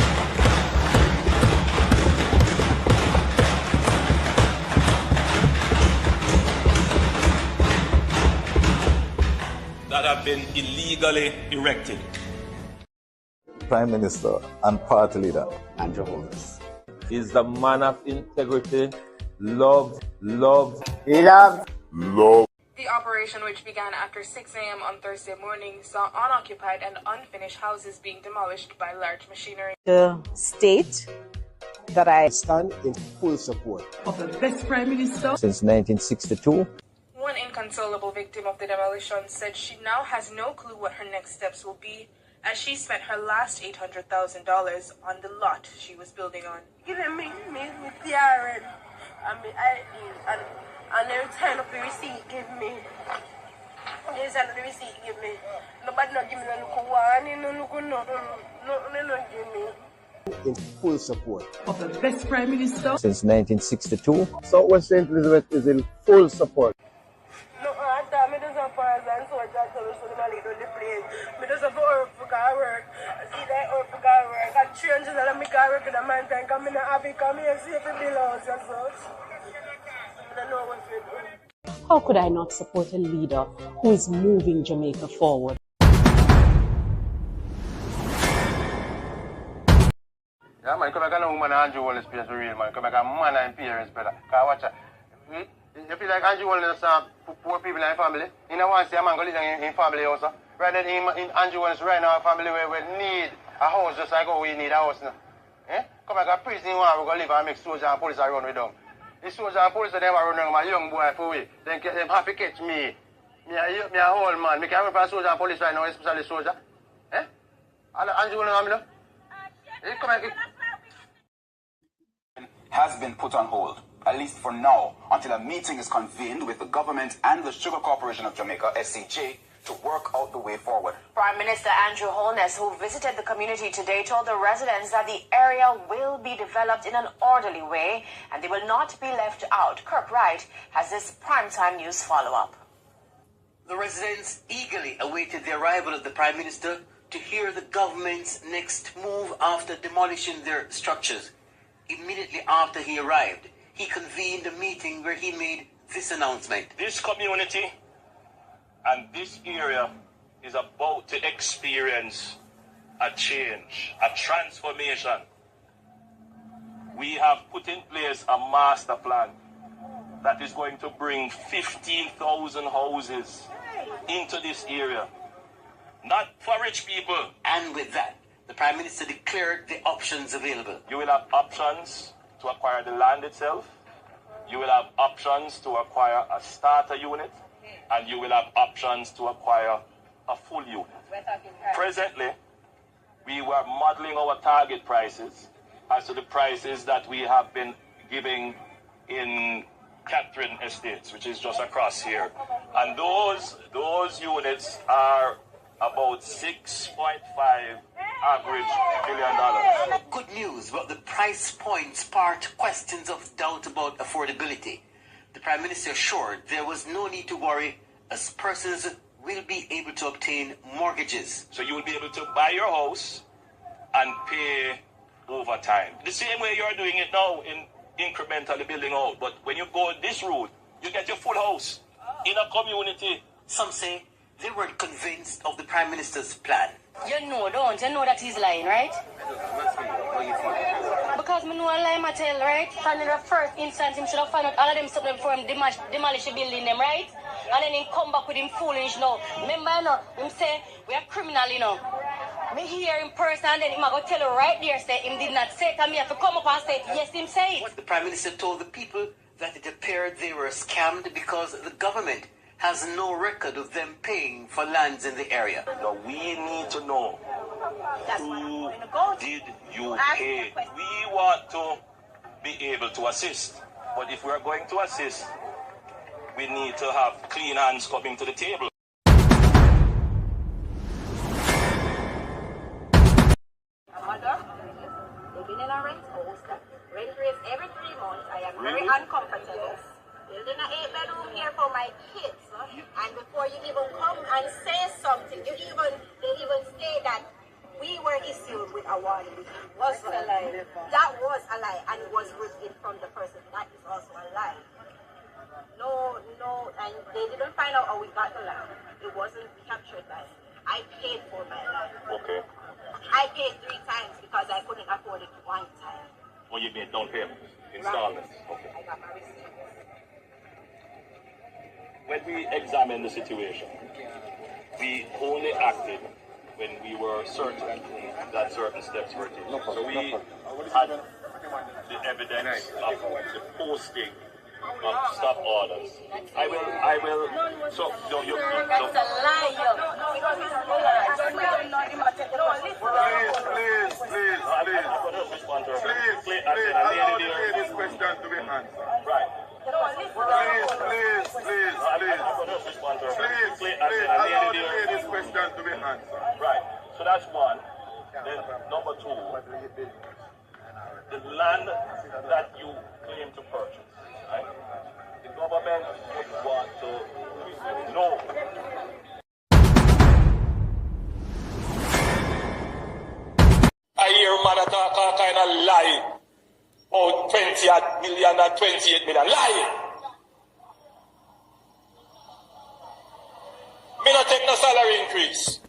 that have been illegally erected.
Prime Minister and Party Leader Andrew Holness is the man of integrity, love.
The operation, which began after 6 a.m. on Thursday morning, saw unoccupied and unfinished houses being demolished by large machinery.
The state that I stand in full support
Of the best Prime Minister
since 1962.
One inconsolable victim of the demolition said she now has no clue what her next steps will be, as she spent her last $800,000 on the lot she was building on.
And they turn up the receipt give me. They send the receipt give me. Nobody not give me no look one, no look no give me.
In full support
Of the best Prime Minister
since 1962. Southwest St. Elizabeth is in full support.
No, I thought me does a pass and so that so the money on the plane. Me does a work for work. See that work for work. And changes that me car work in the mountain come in happy come here see if it belongs and such. I don't know what to do.
How could I not support a leader who is moving Jamaica forward?
Yeah, man, come back and woman and Andrew Wallace place for real, man. Come back and man and parents better. Cause watch
You feel like Andrew Holness poor people in the family? You know, want to see a man go live in family house. Right then, Andrew Holness right now, a family where we need a house just like how we need a house now. Eh? Come like a prison one, we go live and make soldiers and police run with them. The soldiers and police them run with my young boy for we. Then them have to catch me. Me a whole man. Me can run for soldier and police right now, especially soldier. Eh? Andrew Holness, come like
has been put on hold, at least for now, until a meeting is convened with the government and the Sugar Corporation of Jamaica, SCJ, to work out the way forward.
Prime Minister Andrew Holness, who visited the community today, told the residents that the area will be developed in an orderly way and they will not be left out. Kirk Wright has this primetime news follow-up.
The residents eagerly awaited the arrival of the Prime Minister to hear the government's next move after demolishing their structures. Immediately after he arrived, he convened a meeting where he made this announcement.
This community and this area is about to experience a change, a transformation. We have put in place a master plan that is going to bring 15,000 houses into this area. Not for rich people.
And with that, the Prime Minister declared the options available.
You will have options to acquire the land itself. You will have options to acquire a starter unit. And you will have options to acquire a full unit. Presently, we were modeling our target prices as to the prices that we have been giving in Catherine Estates, which is just across here. And those units are about 6.5 average $1 billion.
Good news, but the price point sparked questions of doubt about affordability. The Prime Minister assured there was no need to worry as persons will be able to obtain mortgages.
So you will be able to buy your house and pay over time. The same way you're doing it now in incrementally building out. But when you go this route, you get your full house in a community.
Some say they weren't convinced of the Prime Minister's plan.
You know that he's lying, right? Because me know a lie I tell, right? From the first instance, him should have found out all of them something before him demolish the building them, right? And then him come back with him foolish now. Remember, you know, him say, we are criminal, you know. Me hear in person and then him I go tell you right there, say him did not say it, and me have to come up and say it. Yes, him say it.
The Prime Minister told the people that it appeared they were scammed because the government has no record of them paying for lands in the area.
Now we need to know who did you pay. We want to be able to assist. But if we are going to assist, we need to have clean hands coming to the table.
They've been in a rent house. Rent raise every 3 months. I am very uncomfortable. Building an 8-bedroom here for my kids. And before you even come and say something, they even say that we were issued with a warning. Was a lie. That was a lie, and it was written from the person. That is also a lie. No, and they didn't find out how we got the land. It wasn't captured by me. I paid for my land.
Okay.
I paid 3 times because I couldn't afford it 1 time.
Well, you made down payment, installments.
Right.
Okay.
I got my receipt.
When we examined the situation, we only acted when we were certain that certain steps were taken. So we had the evidence of the posting of stop orders. I will. So no, you.
That's a lie.
Please.
Allow the lady's question to be answered.
Right.
Please. Allow the lady's question to be answered.
Right. So that's one. Then number 2, the land that you claim to purchase, right? The government would want to know. I hear man talk all kind of lie. Oh, 20 million and 28 million. Lie! Me not take no salary increase.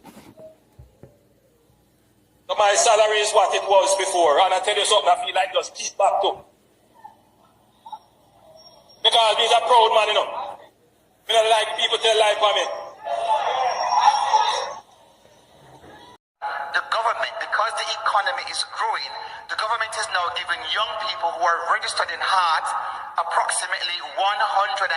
So my salary is what it was before. And I tell you something, I feel like just keep back to. Because he's a proud man, you know. I don't like people tell life for me.
The government, because the economy is growing, the government is now giving young people who are registered in heart approximately $150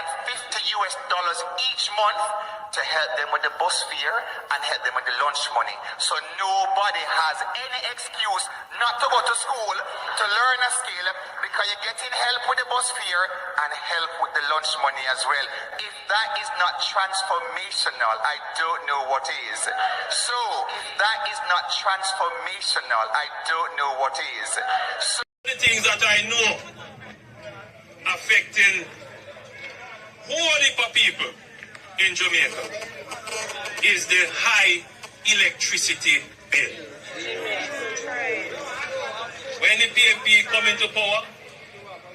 each month to help them with the bus fare and help them with the lunch money. So nobody has any excuse not to go to school to learn a skill because you're getting help with the bus fare and help with the lunch money as well. If that is not transformational, I don't know what is. So if that is not transformational, I don't know what is. So
the things that I know affecting whole heap of people in Jamaica is the high electricity bill. When the PNP come into power,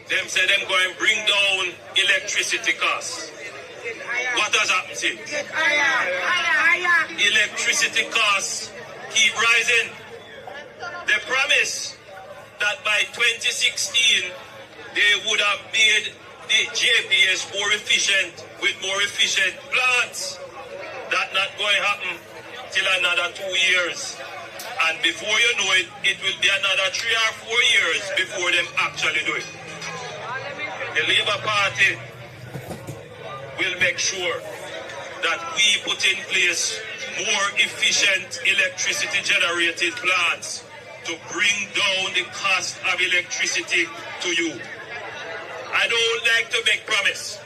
them say them going to bring down electricity costs. What has happened since? Electricity costs keep rising. They promise that by 2016 they would have made the JPS more efficient with more efficient plants. That's not going to happen till another 2 years. And before you know it, it will be another 3 or 4 years before them actually do it. The Labour Party will make sure that we put in place more efficient electricity generated plants to bring down the cost of electricity to you. I don't like to make promise.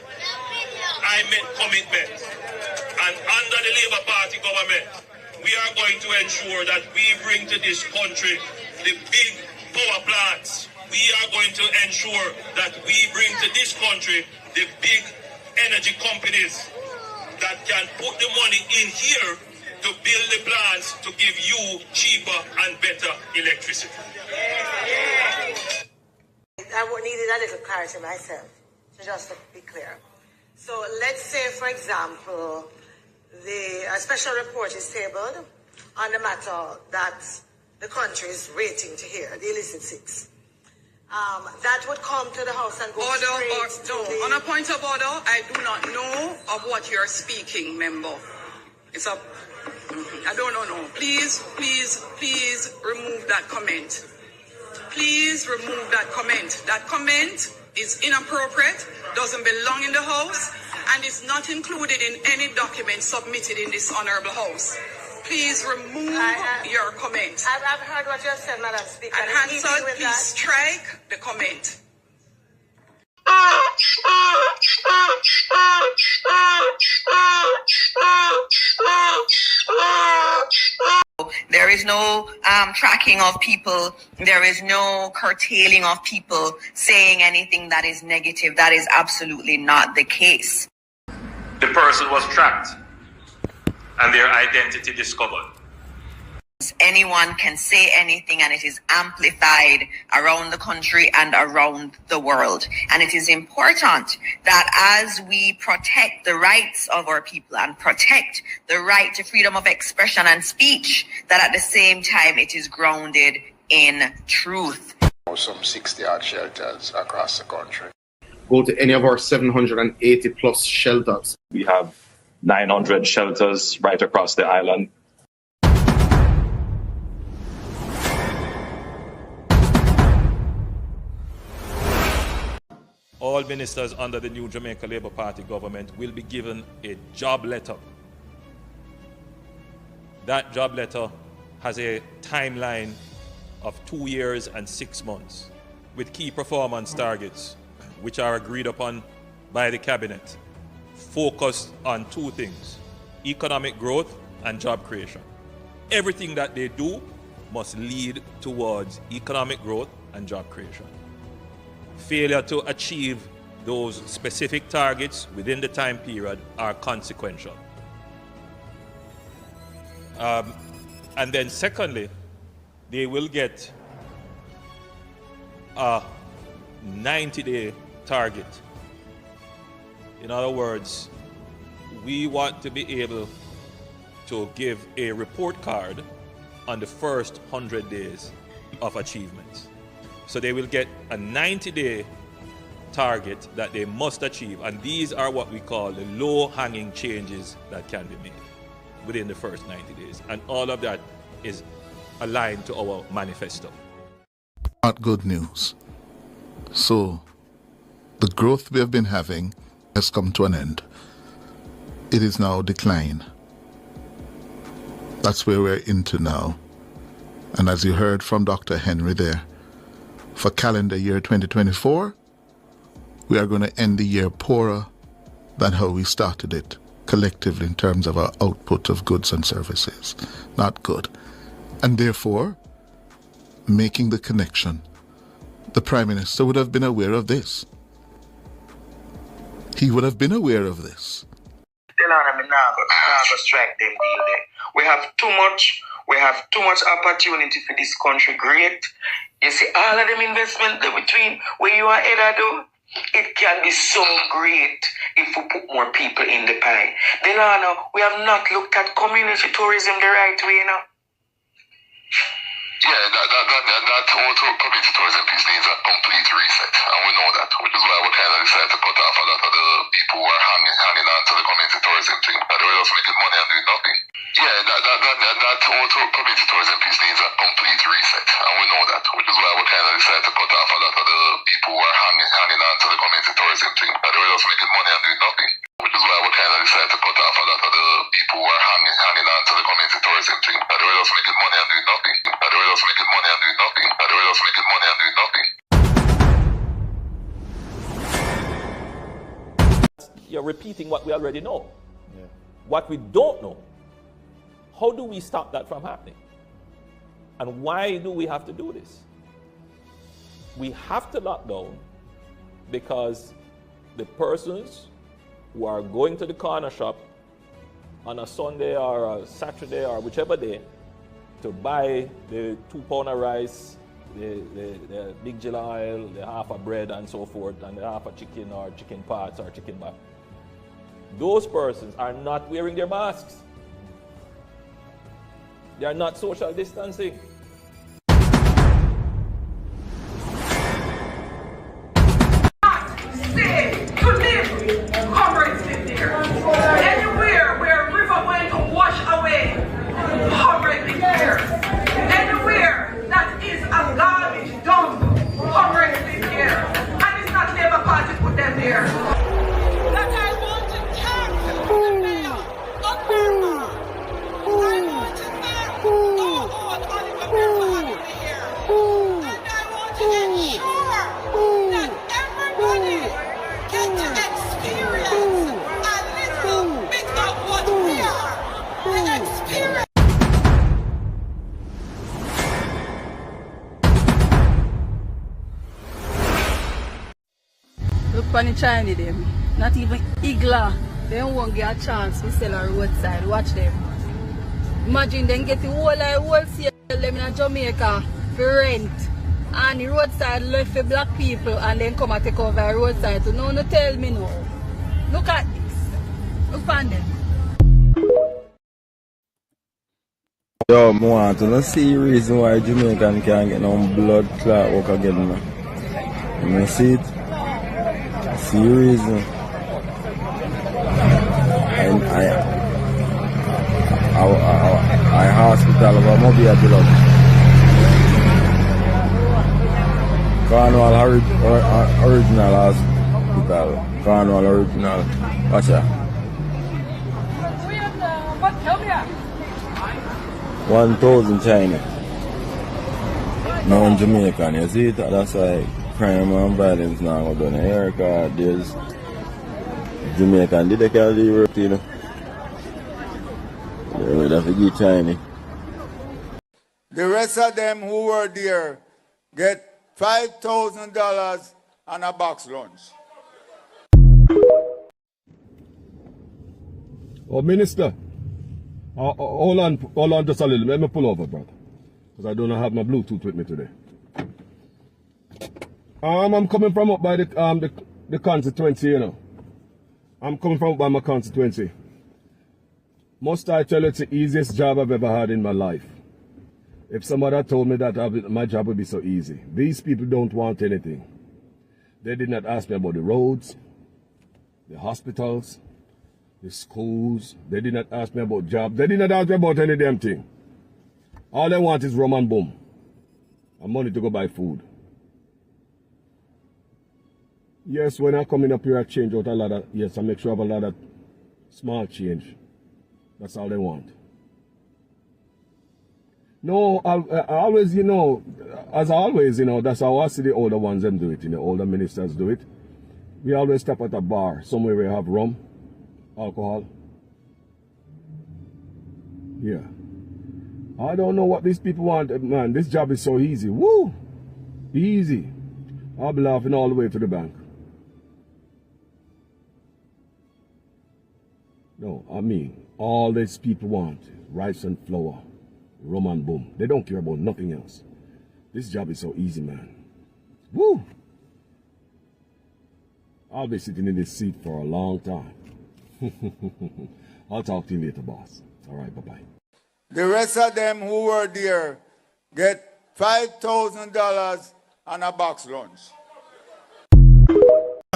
I make commitment. And under the Labour Party government, we are going to ensure that we bring to this country the big power plants. We are going to ensure that we bring to this country the big energy companies that can put the money in here to build the plants to give you cheaper and better electricity.
I needed a little clarity myself, so just to be clear. So let's say, for example, a special report is tabled on the matter that the country is waiting to hear, the illicit six. That would come to the House and go straight to the...
On a point of order, I do not know of what you're speaking, member. It's up. I don't know. Please remove that comment. Please remove that comment. That comment is inappropriate, doesn't belong in the House, and is not included in any document submitted in this honorable House. Please remove your comment.
I've heard what you have said, Madam Speaker.
And Hansard, please strike the comment.
There is no tracking of people. There is no curtailing of people saying anything that is negative. That is absolutely not the case.
The person was tracked and their identity discovered.
Anyone can say anything, and it is amplified around the country and around the world. And it is important that as we protect the rights of our people and protect the right to freedom of expression and speech, that at the same time it is grounded in truth.
Some 60-odd shelters across the country.
Go to any of our 780 plus shelters.
We have 900 shelters right across the island.
All ministers under the new Jamaica Labour Party government will be given a job letter. That job letter has a timeline of 2 years and 6 months with key performance targets which are agreed upon by the cabinet, focused on 2 things: economic growth and job creation. Everything that they do must lead towards economic growth and job creation. Failure to achieve those specific targets within the time period are consequential. And then secondly, they will get a 90-day target. In other words, we want to be able to give a report card on the first 100 days of achievements. So they will get a 90-day
target that they must achieve, and these are what we call the low-hanging changes that can be made within the first 90 days. And all of that is aligned to our manifesto.
Not good news. So, the growth we have been having has come to an end. It is now decline. That's where we're into now. And as you heard from Dr. Henry there, for calendar year 2024, we are going to end the year poorer than how we started it, collectively in terms of our output of goods and services. Not good. And therefore, making the connection, the Prime Minister would have been aware of this. He would have been aware of this.
Tell them I'm not strike them deal there. We have too much opportunity for this country. Great. You see, all of them investment between where you are headed do, it can be so great if we put more people in the pie. Then we have not looked at community tourism the right way, you know.
Yeah, that auto community tourism piece needs a complete reset, and we know that, which is why we kind of decided to cut off a lot of the people who are hanging on to the community tourism thing, that they were just making money and doing nothing. Yeah, that auto community tourism piece needs a complete reset, and we know that, which is why we kind of decided to cut off a lot of the people who are hanging on to the community tourism thing, that they were just making money and doing nothing. Which is why we kind of decided to cut off a lot of the people who are hanging on to the community tourism thing, that they were just making money and doing nothing. That they were just making money and doing nothing. That they were just making money and doing nothing.
You're repeating what we already know. Yeah. What we don't know, how do we stop that from happening? And why do we have to do this? We have to lock down because the persons who are going to the corner shop on a Sunday or a Saturday or whichever day to buy the 2 pound of rice, the big gill oil, the half of bread and so forth, and the half of chicken or chicken parts or chicken back. Those persons are not wearing their masks. They are not social distancing.
Stay to live. Comrades live there. Anywhere where a river went to wash away, comrades live there. Anywhere that is a garbage dump, comrades live there. And it's not Labour Party put them there. That I want to tax the mayor of Burma. I want to tax Oliver Burma out of here. And I want to ensure that everybody get to experience a little bit of what we are. The experience.
Look on the Chinese them. Not even Igla. They won't get a chance to sell on the roadside. Watch them. Imagine them get the wholesale them in Jamaica for rent. And the roadside left for black people and then come and take over the roadside. So no tell me no. Look at this. Look on them.
Yo, I want to see the reason why Jamaican can't get no blood clot work again. You see it? See the reason. And I hospital of Mobile blood. Cornwall original hospital. Cornwall original. Watch out. 1,000 China. No in Jamaican, you see it? That's why crime and violence now go down here, because there's Jamaican did they call the Europe, you know? They would have to give China.
The rest of them who were there get $5,000 and a box lunch.
Oh, Minister, hold on just a little. Let me pull over, brother, because I don't have my Bluetooth with me today. I'm coming from up by the constituency, you know. I'm coming from up by my constituency. Must I tell you, it's the easiest job I've ever had in my life. If somebody had told me that my job would be so easy. These people don't want anything. They did not ask me about the roads, the hospitals, the schools. They did not ask me about jobs. They did not ask me about any damn thing. All they want is rum and boom. And money to go buy food. Yes, when I come in up here, I change out a lot of, yes, I make sure I have a lot of small change. That's all they want. No, I always, you know, as always, you know, that's how I see the older ones them do it, you know, older ministers do it. We always stop at a bar, somewhere where we have rum, alcohol. Yeah. I don't know what these people want, man. This job is so easy. Woo! Easy. I'll be laughing all the way to the bank. No, I mean, all these people want rice and flour, rum and boom. They don't care about nothing else. This job is so easy, man. Woo! I'll be sitting in this seat for a long time. I'll talk to you later, boss. All right, bye-bye.
The rest of them who were there get $5,000 and a box lunch.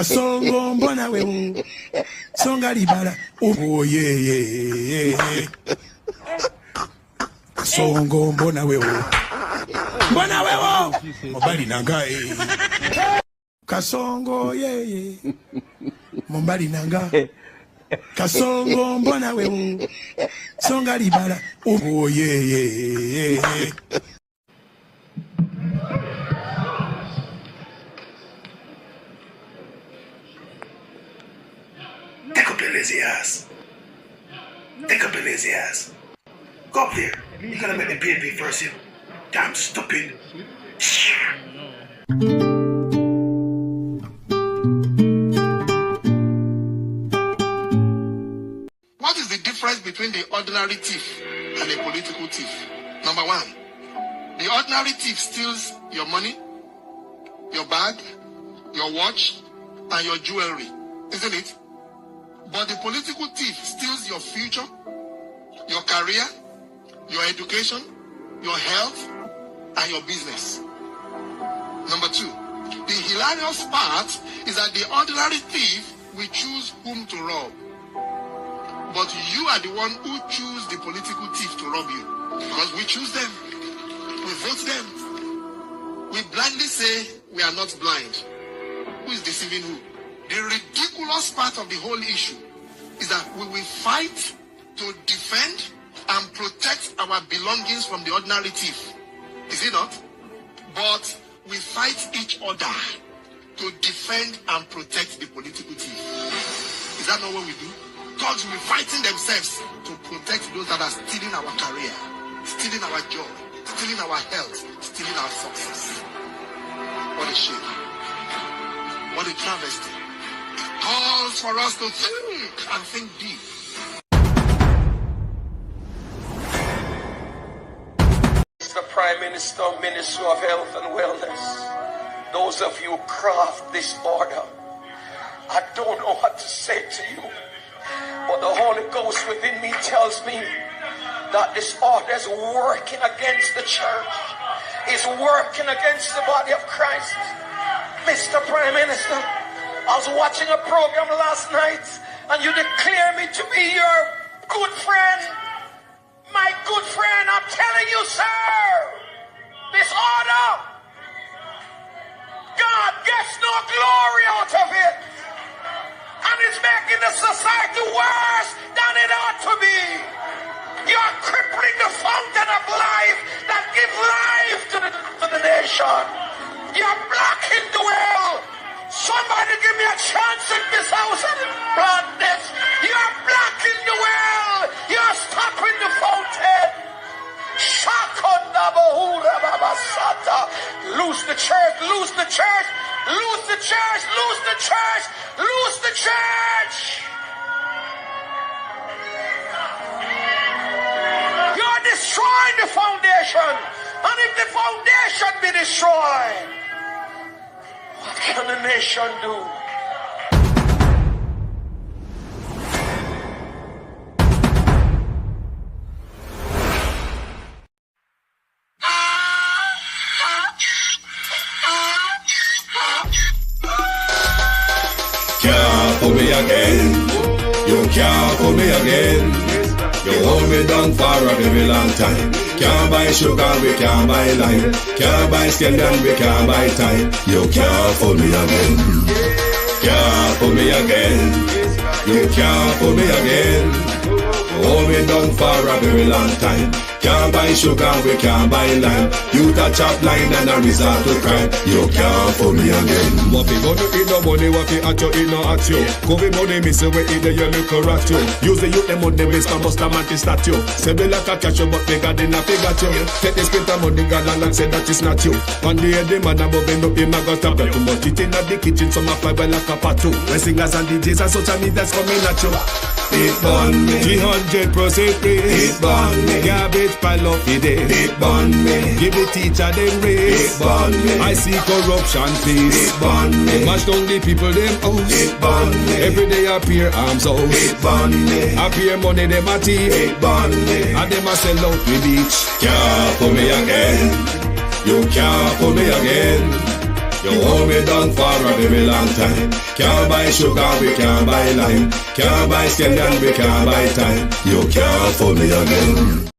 Songo mbona wewe songa libala oh yeah Songo mbona wewe mobali nanga Kasongo yeah mobali nanga Kasongo mbona wewe songa libala oh yeah Take up your lazy ass. Take up your lazy ass. Go up there. You're gonna make the PNP first, you damn stupid.
What is the difference between the ordinary thief and a political thief? Number one, the ordinary thief steals your money, your bag, your watch, and your jewelry, isn't it? But the political thief steals your future, your career, your education, your health, and your business. Number two, the hilarious part is that the ordinary thief will choose whom to rob. But you are the one who choose the political thief to rob you. Because we choose them. We vote them. We blindly say we are not blind. Who is deceiving who? The ridiculous part of the whole issue is that we will fight to defend and protect our belongings from the ordinary thief. Is it not? But we fight each other to defend and protect the political thief. Is that not what we do? Thugs will be fighting themselves to protect those that are stealing our career, stealing our joy, stealing our health, stealing our success. What a shame. What a travesty. Calls for us to think and think deep.
Mr. Prime Minister, Minister of Health and Wellness, those of you who craft this order, I don't know what to say to you, but the Holy Ghost within me tells me that this order is working against the church, is working against the body of Christ. Mr. Prime Minister, I was watching a program last night and you declare me to be your good friend. My good friend, I'm telling you, sir, this order, God gets no glory out of it. And it's making the society worse than it ought to be. You're crippling the fountain of life that gives life to the nation. You're blocking the well. Somebody give me a chance in this house and plant this. You're blocking the well. You're stopping the fountain. Loose the church, loose the church, loose the church, loose the church, loose the church. You're destroying the foundation. And if the foundation be destroyed, what can the nation do?
fool me again. You can't fool me again. You hold me down for a very long time. Can't buy sugar, we can't buy lime. Can't buy skin and we can't buy time. You can't fool me again. Can't fool me again. You can't fool me again. You hold me down for a very long time. Can't buy sugar, we can't buy lime. You touch up line and a resort to crime. You can't fool me again. What people do eat no money, what you at you, eat no at you. COVID money, miss away, either you look or at you. Use the youth, the money, waste my bust a man to statue. Say me like a cashew, but me got in a figure you. Take this spit of money, God and say that it's not you. One day the man above end up, him a go stop you. But it in the kitchen, some a fiber like a patu. When singers and DJs and social media's coming at you. It burn me 300% free. It burn me garbage pile up the day. It burn me give the teacher them raise. It burn me I see corruption peace. It burn me mash down the people them house. It burn me every day appear arms out. It burn me appear money them a thief. It burn me and them a sell out the beach. Can't fool me again. You can't fool me again. You hold me down for a very long time. Can't buy sugar, we can't buy lime. Can't buy skin and we can't buy time. You can't fool me again.